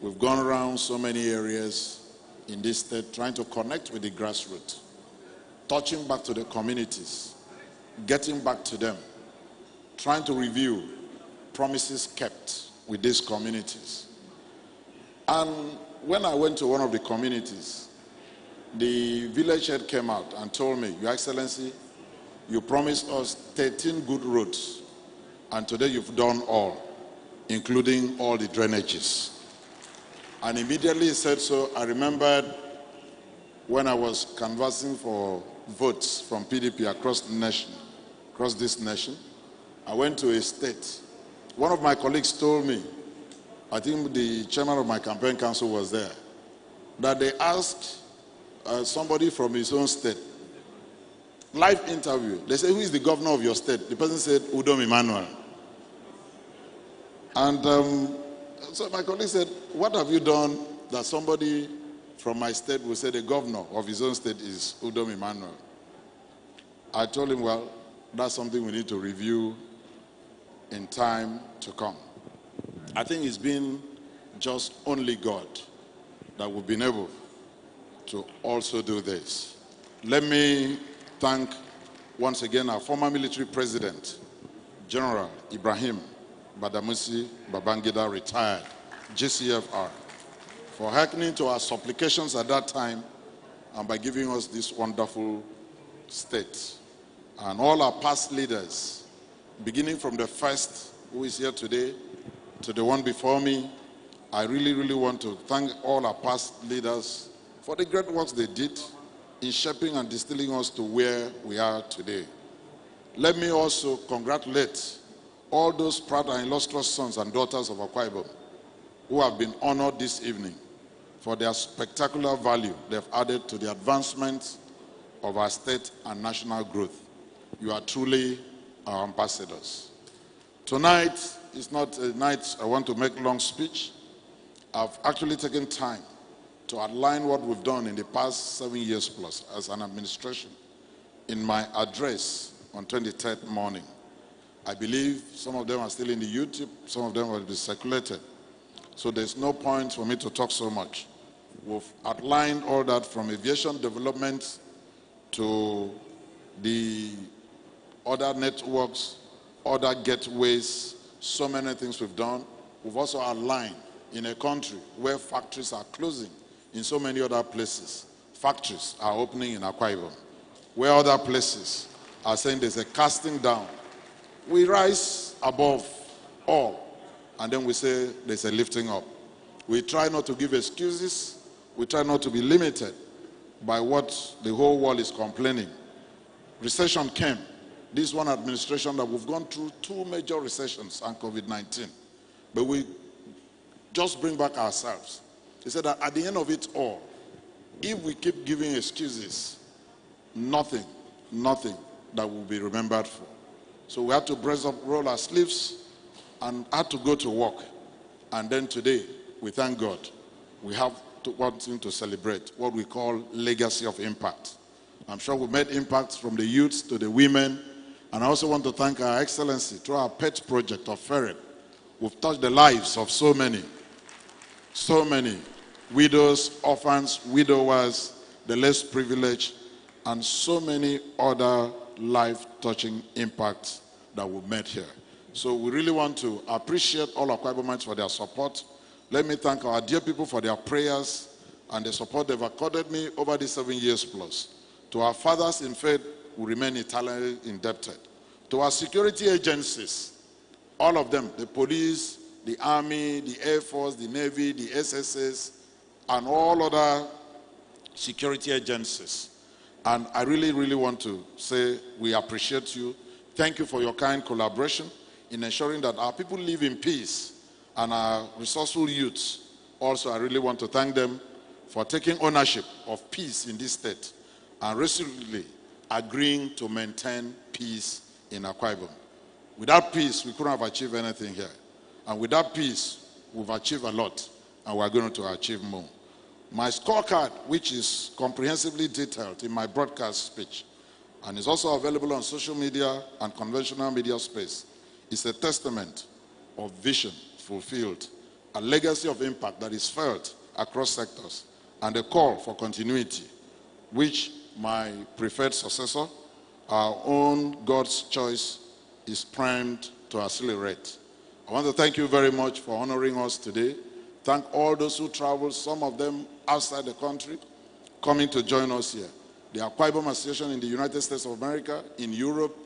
We've gone around so many areas in this state trying to connect with the grassroots, touching back to the communities, getting back to them, trying to review promises kept with these communities. And when I went to one of the communities, the village head came out and told me, Your Excellency, you promised us 13 good roads, and today you've done all, including all the drainages. And immediately he said so. I remembered when I was canvassing for votes from PDP across the nation, across this nation, I went to a state. One of my colleagues told me, I think the chairman of my campaign council was there, that they asked somebody from his own state, live interview. They said, who is the governor of your state? The person said, Udom Emmanuel. And so my colleague said, what have you done that somebody from my state will say the governor of his own state is Udom Emmanuel? I told him, well, that's something we need to review in time to come. I think it's been just only God that we've been able to also do this. Let me thank once again our former military president, General Ibrahim Badamasi Babangida, retired, GCFR, for hearkening to our supplications at that time and by giving us this wonderful state. And all our past leaders, beginning from the first who is here today to the one before me, I really, really want to thank all our past leaders for the great works they did in shaping and distilling us to where we are today. Let me also congratulate all those proud and illustrious sons and daughters of Akwa Ibom who have been honored this evening for their spectacular value they've added to the advancement of our state and national growth. You are truly our ambassadors. Tonight is not a night I want to make a long speech. I've actually taken time to outline what we've done in the past 7 years plus as an administration in my address on 23rd morning. I believe some of them are still in the YouTube, some of them will be circulated. So there's no point for me to talk so much. We've outlined all that from aviation development to the other networks, other gateways, so many things we've done. We've also outlined in a country where factories are closing, in so many other places, factories are opening in Akwa Ibom. Where other places are saying there's a casting down, we rise above all, and then we say there's a lifting up. We try not to give excuses. We try not to be limited by what the whole world is complaining. Recession came. This one administration that we've gone through 2 major recessions and COVID-19. But we just bring back ourselves. He said that at the end of it all, if we keep giving excuses, nothing that will be remembered for. So we had to brace up, roll our sleeves, and had to go to work. And then today, we thank God, we have one thing to celebrate, what we call legacy of impact. I'm sure we made impacts from the youths to the women. And I also want to thank our Excellency through our pet project of Ferret. We've touched the lives of so many widows, orphans, widowers, the less privileged, and so many other life-touching impacts that we met here. So we really want to appreciate all Akwa Ibomites for their support. Let me thank our dear people for their prayers and the support they've accorded me over these 7 years plus. To our fathers in faith, we remain eternally indebted. To our security agencies, all of them, the police, the army, the Air Force, the Navy, the SSS, and all other security agencies. And I really, really want to say we appreciate you. Thank you for your kind collaboration in ensuring that our people live in peace, and our resourceful youths. Also, I really want to thank them for taking ownership of peace in this state and resolutely agreeing to maintain peace in Akwa Ibom. Without peace, we couldn't have achieved anything here. And without peace, we've achieved a lot, and we're going to achieve more. My scorecard, which is comprehensively detailed in my broadcast speech, and is also available on social media and conventional media space, is a testament of vision fulfilled, a legacy of impact that is felt across sectors, and a call for continuity, which my preferred successor, our own God's choice, is primed to accelerate. I want to thank you very much for honoring us today. Thank all those who traveled, some of them outside the country, coming to join us here. The Akwa Ibom Association in the United States of America, in Europe,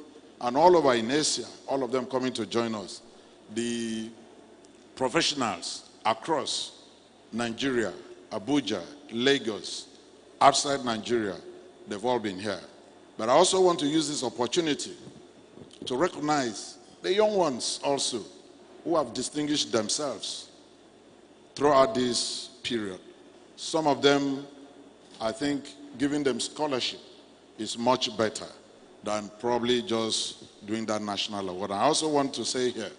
and all over in Asia, all of them coming to join us. The professionals across Nigeria, Abuja, Lagos, outside Nigeria, they've all been here. But I also want to use this opportunity to recognize the young ones also who have distinguished themselves throughout this period. Some of them, I think, giving them scholarship is much better than probably just doing that national award. I also want to say here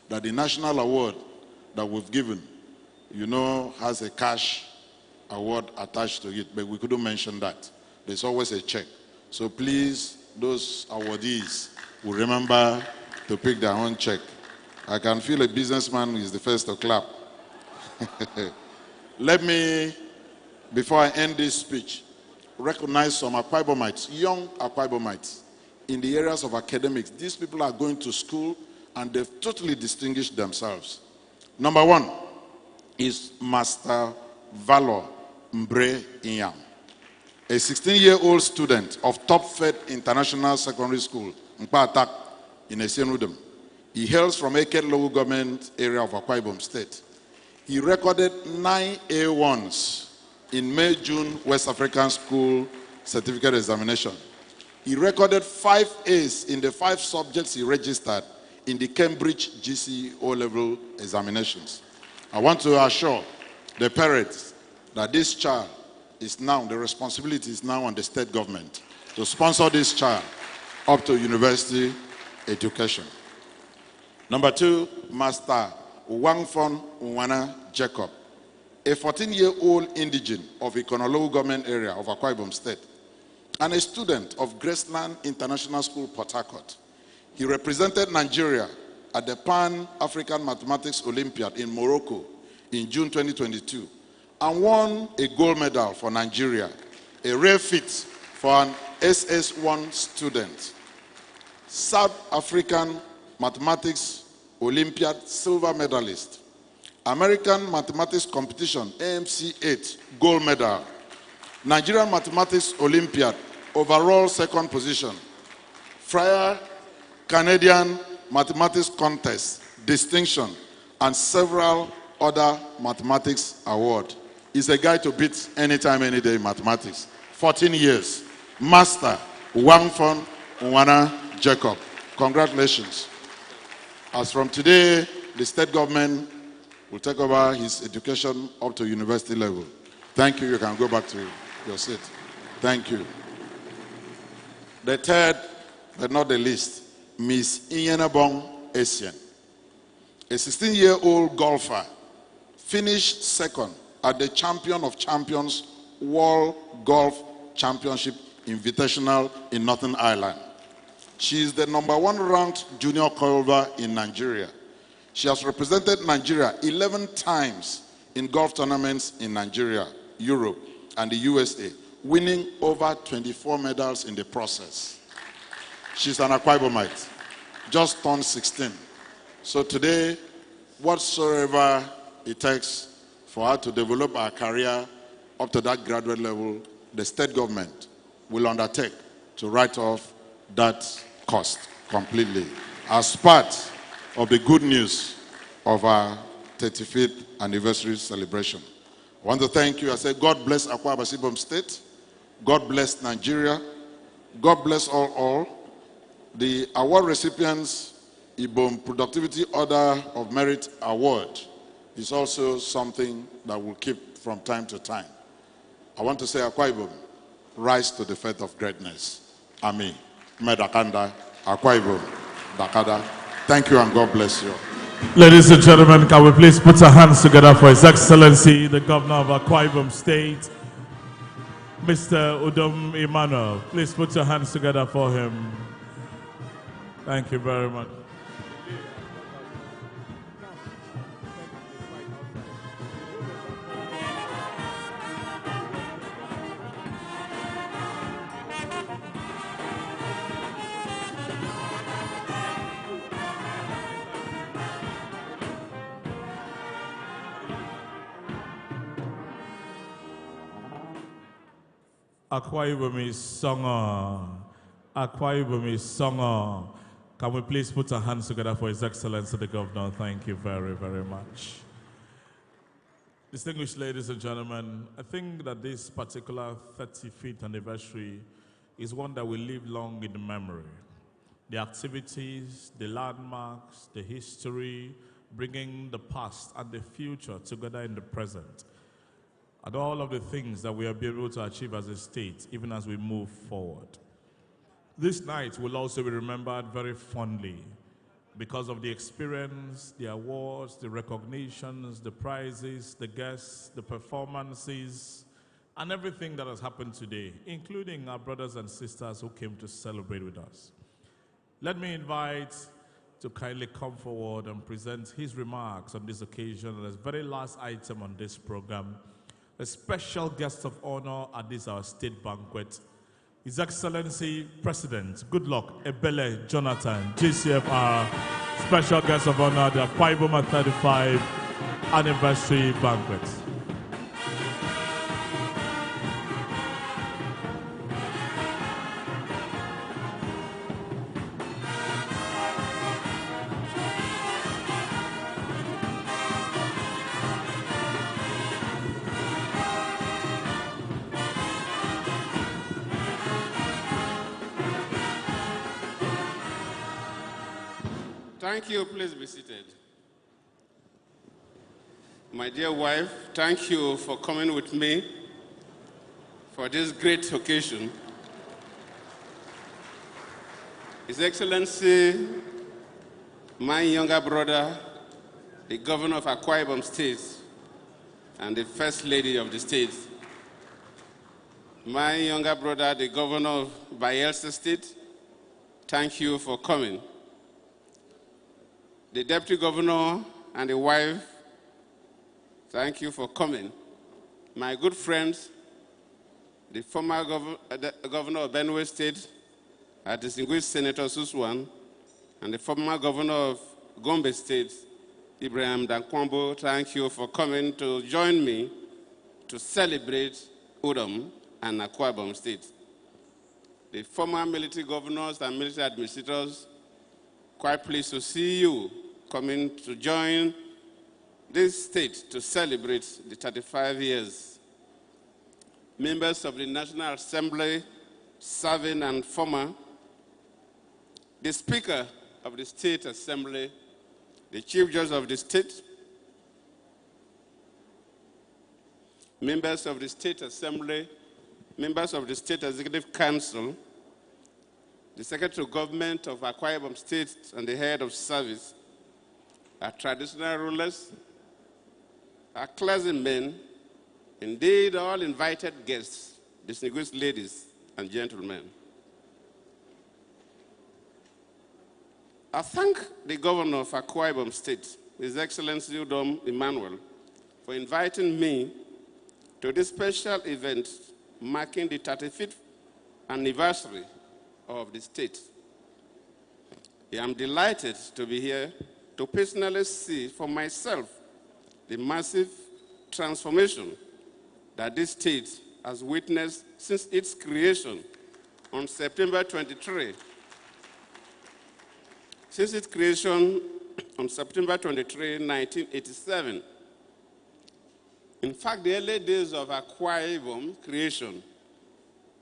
that the national award that we've given, you know, has a cash award attached to it, but we couldn't mention that. There's always a check. So please, those awardees will remember to pick their own check. I can feel a businessman is the first to clap. Let me, before I end this speech, recognize some Akwa Ibomites, young Akwa Ibomites, in the areas of academics. These people are going to school and they've totally distinguished themselves. Number one is Master Valor Mbre Inyam, a 16-year-old student of Top Fed International Secondary School, Mpatak, in Esienudem. He hails from Eket local government area of Akwa Ibom State. He recorded 9 A1s in May-June West African School Certificate Examination. He recorded 5 A's in the 5 subjects he registered in the Cambridge GCE O-level examinations. I want to assure the parents that this child is now, the responsibility is now on the state government to sponsor this child up to university education. Number 2, Master Wangfon Nwana Jacob, a 14-year-old indigene of Ikonolowu government area of Akwa Ibom State, and a student of Graceland International School, Port Harcourt. He represented Nigeria at the Pan-African Mathematics Olympiad in Morocco in June 2022 and won a gold medal for Nigeria, a rare feat for an SS1 student. South African Mathematics Olympiad silver medalist, American Mathematics Competition AMC 8 gold medal, Nigerian Mathematics Olympiad overall 2nd position, Friar Canadian Mathematics Contest distinction, and several other mathematics awards. He's a guy to beat anytime, any day in mathematics. 14 years. Master Wangfon Nwana Jacob. Congratulations. As from today, the state government will take over his education up to university level. Thank you. You can go back to your seat. Thank you. The third, but not the least, Miss Inyenabong Essien, a 16-year-old golfer, finished 2nd at the Champion of Champions World Golf Championship Invitational in Northern Ireland. She is the #1 ranked junior golfer in Nigeria. She has represented Nigeria 11 times in golf tournaments in Nigeria, Europe, and the USA, winning over 24 medals in the process. She's an Akwa Ibomite, just turned 16. So today, whatsoever it takes for her to develop her career up to that graduate level, the state government will undertake to write off that cost completely as part of the good news of our 35th anniversary celebration. I want to thank you. I say, God bless Akwa Ibom State. God bless Nigeria. God bless all. The award recipients, Ibom Productivity Order of Merit Award, is also something that we'll keep from time to time. I want to say, Akwa Ibom, rise to the faith of greatness. Amen. Medakanda, Akwa Ibom, Dakada. Thank you and God bless you. Ladies and gentlemen, can we please put our hands together for His Excellency, the Governor of Akwa Ibom State, Mr. Udom Emmanuel. Please put your hands together for him. Thank you very much. Akwa Ibom is songer. Akwa Ibom is songer. Can we please put our hands together for His Excellency the Governor? Thank you very, very much. Distinguished ladies and gentlemen, I think that this particular 35th anniversary is one that will live long in the memory. The activities, the landmarks, the history, bringing the past and the future together in the present, and all of the things that we have been able to achieve as a state, even as we move forward. This night will also be remembered very fondly because of the experience, the awards, the recognitions, the prizes, the guests, the performances, and everything that has happened today, including our brothers and sisters who came to celebrate with us. Let me invite to kindly come forward and present his remarks on this occasion as very last item on this program. A special guest of honor at this our state banquet, His Excellency President Goodluck Ebele Jonathan, GCFR, special guest of honor at the Akwa Ibom 35 anniversary banquet. Thank you. Please be seated. My dear wife, thank you for coming with me for this great occasion. His Excellency, my younger brother, the Governor of Akwa Ibom State, and the First Lady of the state, my younger brother, the Governor of Bayelsa State, thank you for coming. The Deputy Governor and the wife, thank you for coming. My good friends, the former Governor of Banquet State, our distinguished Senator Suswan, and the former Governor of Gombe State, Ibrahim Dankwambo, thank you for coming to join me to celebrate Udom and Akwa Ibom State. The former military governors and military administrators, quite pleased to see you coming to join this state to celebrate the 35 years. Members of the National Assembly, serving and former, the Speaker of the State Assembly, the Chief Judge of the State, members of the State Assembly, members of the State Executive Council, the Secretary of Government of Akwa Ibom State and the Head of Service, our traditional rulers, our clergymen, indeed all invited guests, distinguished ladies and gentlemen. I thank the Governor of Akwa Ibom State, His Excellency Udom Emmanuel, for inviting me to this special event marking the 35th anniversary of the state. I am delighted to be here to personally see for myself the massive transformation that this state has witnessed since its creation on September 23. Since its creation on September 23, 1987. In fact, the early days of Akwa Ibom creation,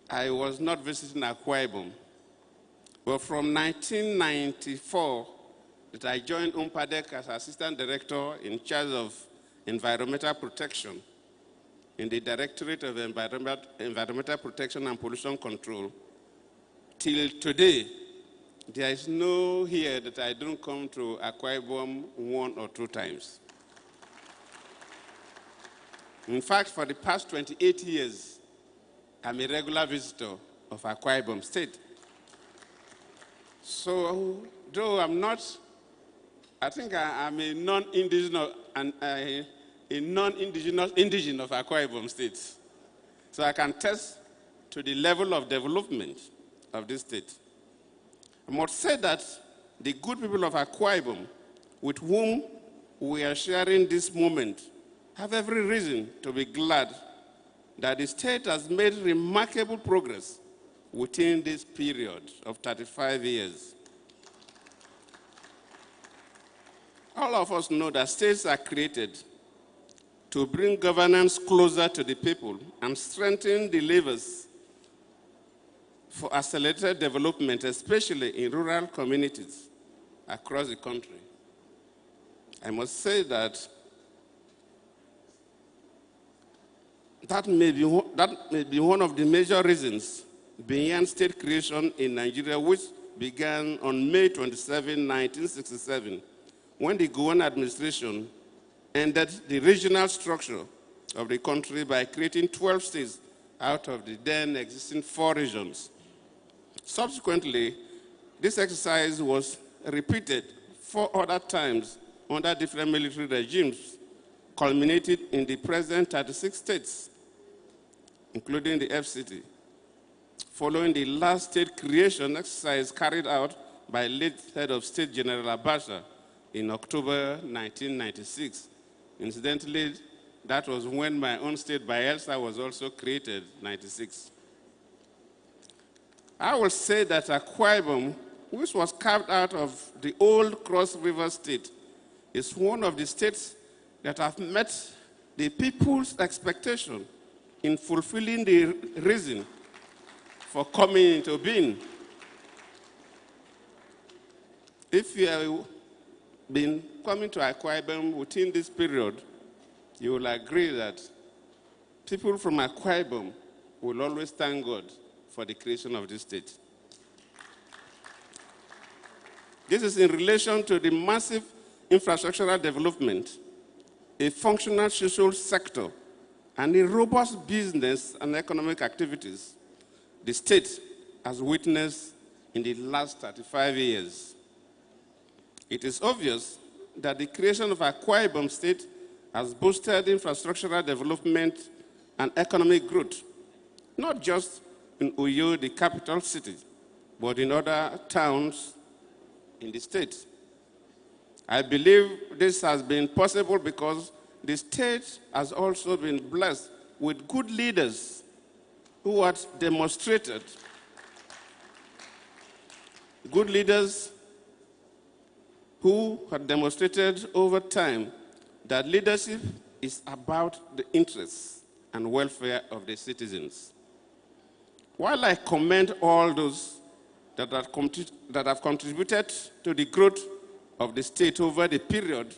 I was not visiting Akwa Ibom. But from 1994, that I joined UMPADEC as Assistant Director in charge of Environmental Protection in the Directorate of Environmental Protection and Pollution Control. Till today, there is no year that I don't come to Akwa Ibom 1 or 2 times. In fact, for the past 28 years, I'm a regular visitor of Akwa Ibom State. So, though I'm not, I think I'm a non-indigenous indigenous of Akwa Ibom State. So I can attest to the level of development of this state. I must say that the good people of Akwa Ibom, with whom we are sharing this moment, have every reason to be glad that the state has made remarkable progress within this period of 35 years. All of us know that states are created to bring governance closer to the people and strengthen the levers for accelerated development, especially in rural communities across the country. I must say that that may be one of the major reasons behind state creation in Nigeria, which began on May 27, 1967, when the Gowon administration ended the regional structure of the country by creating 12 states out of the then existing 4 regions. Subsequently, this exercise was repeated 4 other times under different military regimes, culminated in the present 36 states, including the FCT, following the last state creation exercise carried out by late head of state General Abacha in October 1996. Incidentally, that was when my own state, Bayelsa, was also created, 96. I will say that Akwa Ibom, which was carved out of the old Cross River state, is one of the states that have met the people's expectation in fulfilling the reason for coming into being. If you have been coming to Akwa Ibom within this period, you will agree that people from Akwa Ibom will always thank God for the creation of this state. This is in relation to the massive infrastructural development, a functional social sector, and a robust business and economic activities the state has witnessed in the last 35 years. It is obvious that the creation of Akwa Ibom State has boosted infrastructural development and economic growth, not just in Uyo, the capital city, but in other towns in the state. I believe this has been possible because the state has also been blessed with good leaders who had demonstrated, over time that leadership is about the interests and welfare of the citizens. While I commend all those that have contributed to the growth of the state over the period,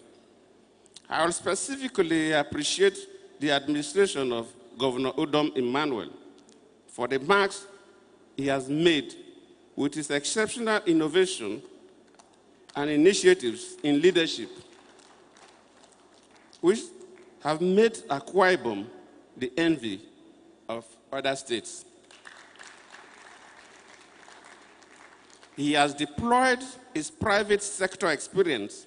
I will specifically appreciate the administration of Governor Udom Emmanuel for the marks he has made with his exceptional innovation and initiatives in leadership, which have made Akwa Ibom the envy of other states. He has deployed his private sector experience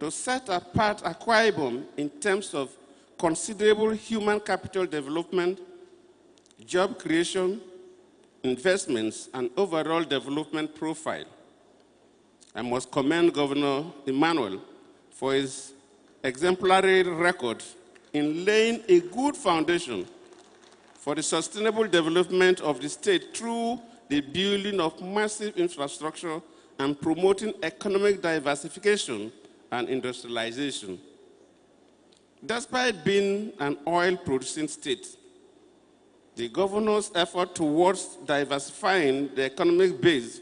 to set apart Akwa Ibom in terms of considerable human capital development, job creation, investments, and overall development profile. I must commend Governor Emmanuel for his exemplary record in laying a good foundation for the sustainable development of the state through the building of massive infrastructure and promoting economic diversification and industrialization. Despite being an oil-producing state, the governor's effort towards diversifying the economic base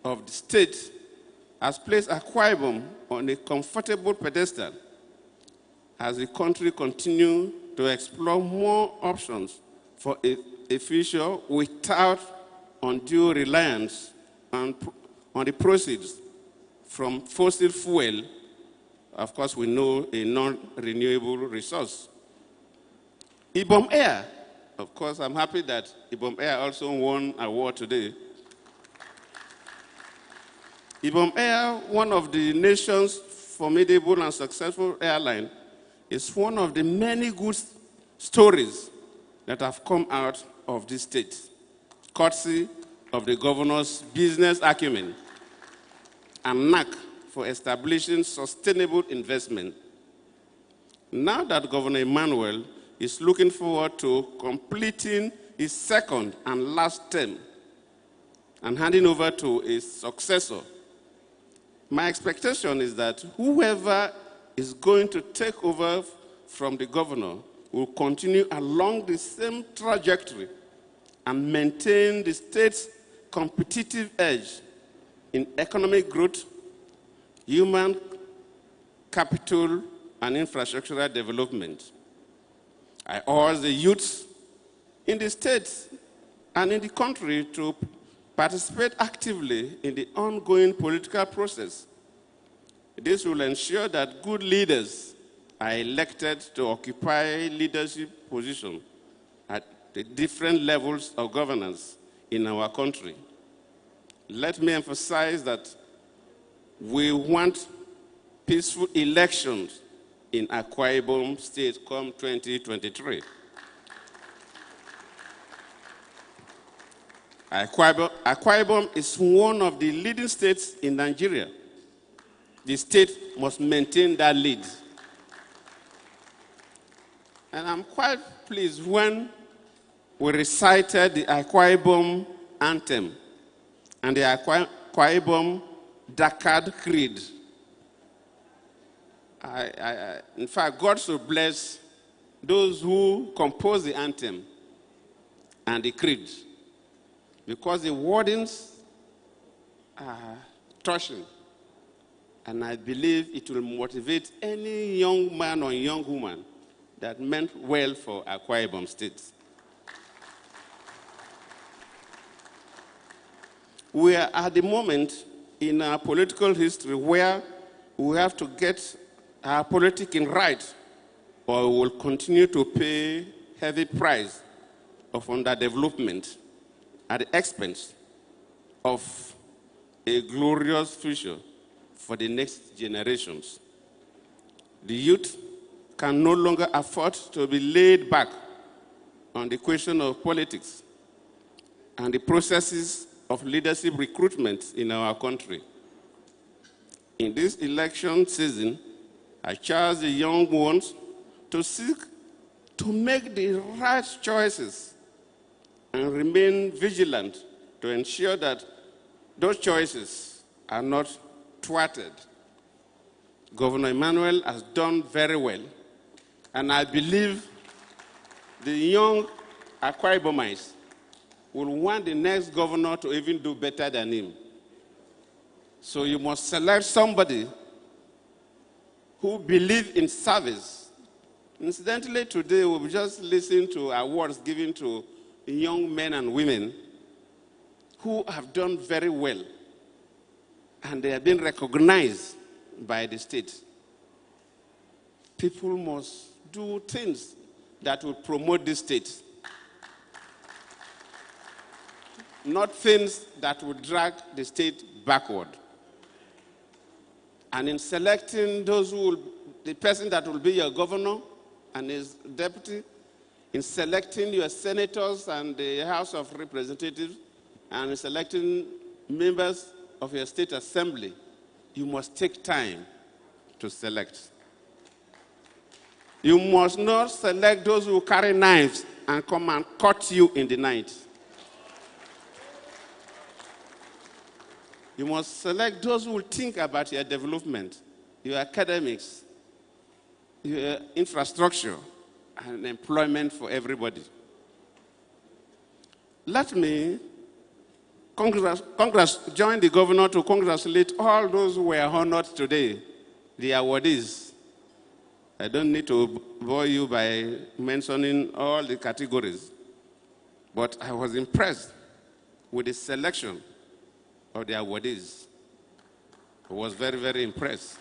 of the state has placed Akwa Ibom on a comfortable pedestal as the country continues to explore more options for a future without undue reliance on the proceeds from fossil fuel. Of course, we know a non-renewable resource. Ibom Air, of course, I'm happy that Ibom Air also won an award today. Ibom Air, one of the nation's formidable and successful airline, is one of the many good stories that have come out of this state, courtesy of the governor's business acumen and knack for establishing sustainable investment. Now that Governor Emmanuel is looking forward to completing his second and last term and handing over to his successor, my expectation is that whoever is going to take over from the governor will continue along the same trajectory and maintain the state's competitive edge in economic growth, human capital, and infrastructural development. I urge the youths in the state and in the country to participate actively in the ongoing political process. This will ensure that good leaders are elected to occupy leadership positions at the different levels of governance in our country. Let me emphasize that we want peaceful elections in Akwa Ibom State come 2023. Akwa Ibom is one of the leading states in Nigeria. The state must maintain that lead. And I'm quite pleased when we recited the Akwa Ibom anthem and the Akwa Ibom Dakar Creed. In fact, God should bless those who compose the anthem and the creed, because the wordings are touching, and I believe it will motivate any young man or young woman that meant well for Akwa Ibom State. We are at the moment in our political history where we have to get our politicking right, or we will continue to pay heavy price of underdevelopment at the expense of a glorious future for the next generations. The youth can no longer afford to be laid back on the question of politics and the processes of leadership recruitment in our country. In this election season, I charge the young ones to seek to make the right choices and remain vigilant to ensure that those choices are not thwarted. Governor Emmanuel has done very well, and I believe the young Akwa Ibomites will want the next governor to even do better than him. So you must select somebody who believes in service. Incidentally, today we'll just listen to awards given to young men and women who have done very well, and they have been recognized by the state. People must do things that will promote the state, not things that will drag the state backward. And in selecting the person that will be your governor and his deputy in selecting your senators and the House of Representatives and selecting members of your state assembly, you must take time to select. You must not select those who carry knives and come and cut you in the night. You must select those who will think about your development, your academics, your infrastructure, and employment for everybody. Let me join the governor to congratulate all those who were honored today, the awardees. I don't need to bore you by mentioning all the categories, but I was impressed with the selection of the awardees. I was very, very impressed.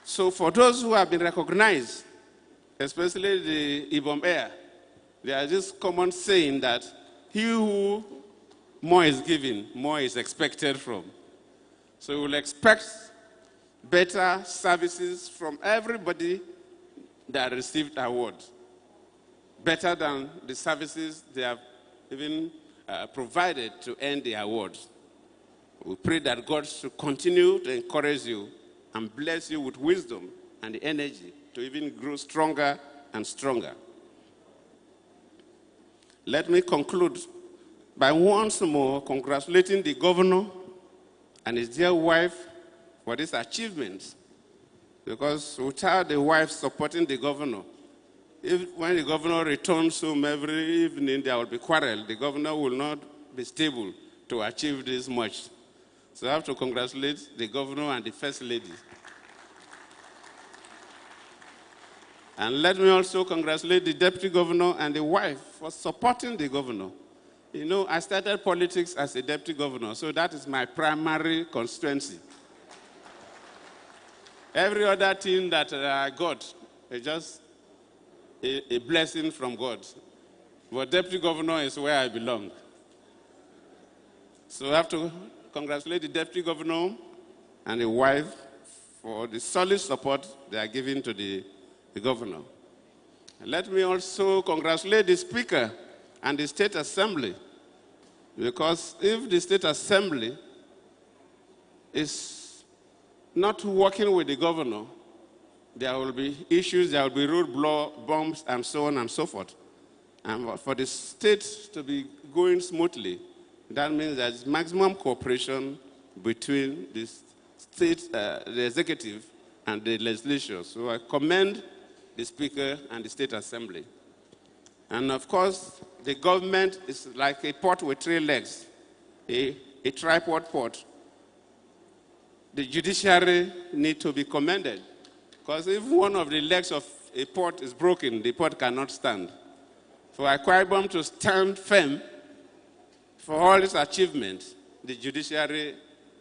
So for those who have been recognized, especially the Ibom Air, there is this common saying that he who more is given, more is expected from. So we will expect better services from everybody that received awards, better than the services they have even provided to earn the awards. We pray that God should continue to encourage you and bless you with wisdom and the energy to even grow stronger and stronger. Let me conclude by once more congratulating the governor and his dear wife for this achievement, because without the wife supporting the governor, when the governor returns home every evening, there will be quarrel. The governor will not be stable to achieve this much. So I have to congratulate the governor and the first lady. And let me also congratulate the deputy governor and the wife for supporting the governor. You know, I started politics as a deputy governor, so that is my primary constituency. Every other thing that I got is just a blessing from God. But deputy governor is where I belong. So I have to congratulate the deputy governor and the wife for the solid support they are giving to the governor. Let me also congratulate the Speaker and the State Assembly, because if the State Assembly is not working with the governor, there will be issues, there will be road bombs, and so on and so forth. And for the state to be going smoothly, that means there's maximum cooperation between the state, the executive, and the legislature. So I commend the Speaker and the State Assembly. And of course, the government is like a pot with three legs, a tripod pot. The judiciary need to be commended, because if one of the legs of a pot is broken, the pot cannot stand. For Akwa Ibom to stand firm for all this achievement, the judiciary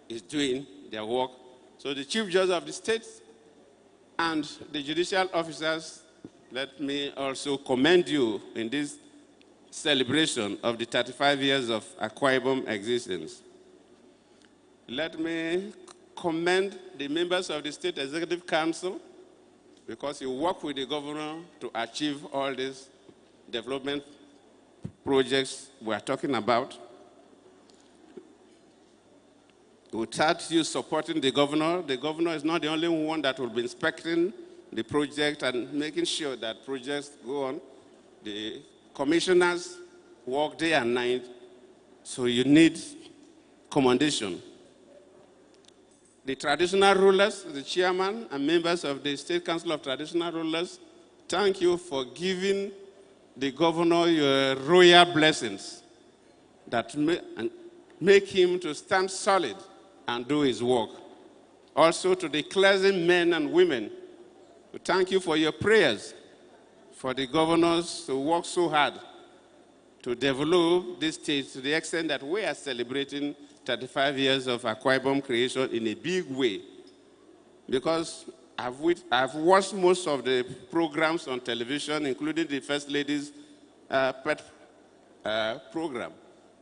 is doing their work. So the Chief Judge of the state and the judicial officers, let me also commend you in this celebration of the 35 years of Akwa Ibom existence. Let me commend the members of the State Executive Council, because you work with the governor to achieve all these development projects we are talking about. Without you supporting the governor is not the only one that will be inspecting the project and making sure that projects go on. The commissioners work day and night, so you need commendation. The traditional rulers, the chairman and members of the State Council of Traditional Rulers, thank you for giving the governor your royal blessings that make him to stand solid and do his work. Also to the clergy men and women, thank you for your prayers for the governors to work so hard to develop this state to the extent that we are celebrating 35 years of Akwa Ibom creation in a big way. Because I've watched most of the programs on television, including the First Lady's pet program.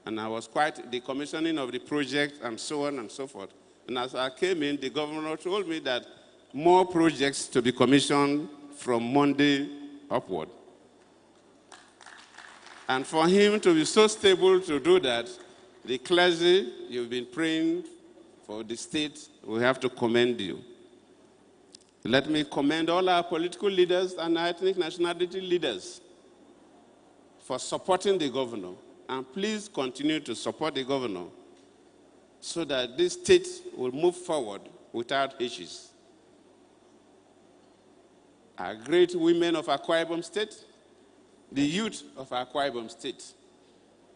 And I was quite the commissioning of the project and so on and so forth. And as I came in, the governor told me that more projects to be commissioned from Monday upward. And for him to be so stable to do that, the clergy, you've been praying for the state, we have to commend you. Let me commend all our political leaders and our ethnic nationality leaders for supporting the governor. And please continue to support the governor so that this state will move forward without hitches. Our great women of Akwa Ibom State, the youth of Akwa Ibom State,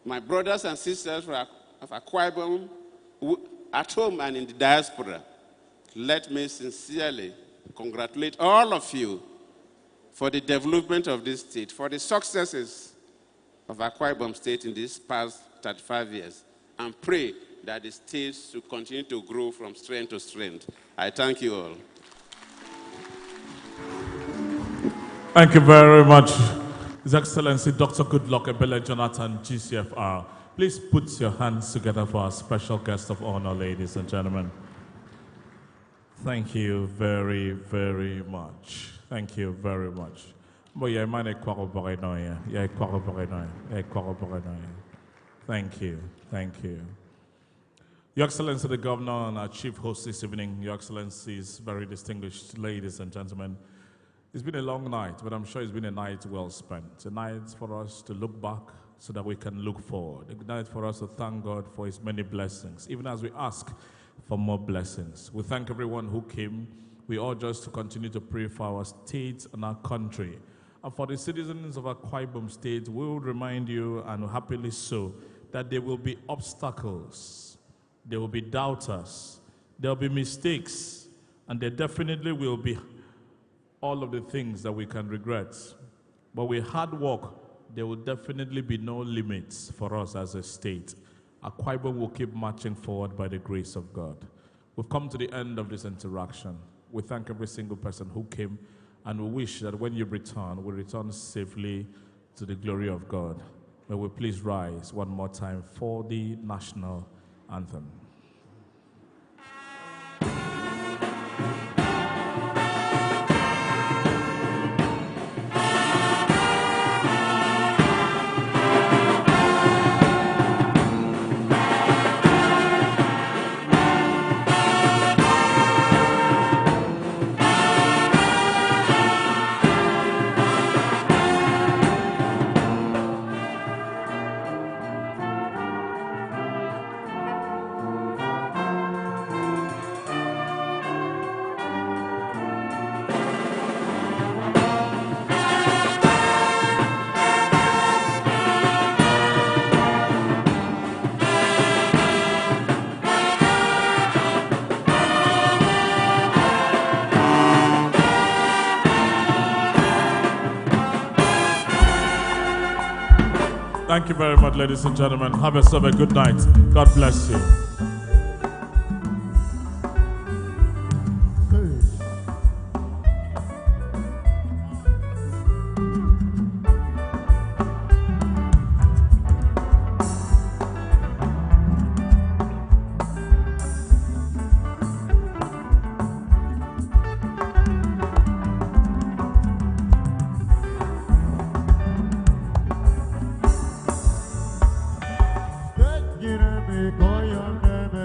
my brothers and sisters of Akwa Ibom at home and in the diaspora, let me sincerely congratulate all of you for the development of this state, for the successes of Akwa Ibom State in these past 35 years, and pray that the state should continue to grow from strength to strength. I thank you all. Thank you very much, His Excellency Dr. Goodluck Ebele Jonathan, GCFR. Please put your hands together for our special guest of honor, ladies and gentlemen. Thank you very, very much. Thank you very much. Thank you. Thank you. Your Excellency the Governor and our Chief Host this evening, Your Excellencies, very distinguished ladies and gentlemen, it's been a long night, but I'm sure it's been a night well spent. A night for us to look back so that we can look forward. A night for us to thank God for His many blessings, even as we ask for more blessings. We thank everyone who came. We urge just to continue to pray for our state and our country. And for the citizens of Akwa Ibom State, we will remind you, and happily so, that there will be obstacles, there will be doubters, there will be mistakes, and there definitely will be all of the things that we can regret. But with hard work, there will definitely be no limits for us as a state. Akwa Ibom will keep marching forward by the grace of God. We've come to the end of this interaction. We thank every single person who came, and we wish that when you return, we return safely to the glory of God. May we please rise one more time for the national anthem. Thank you very much, ladies and gentlemen. Have yourself a good night. God bless you. Girme koyam neme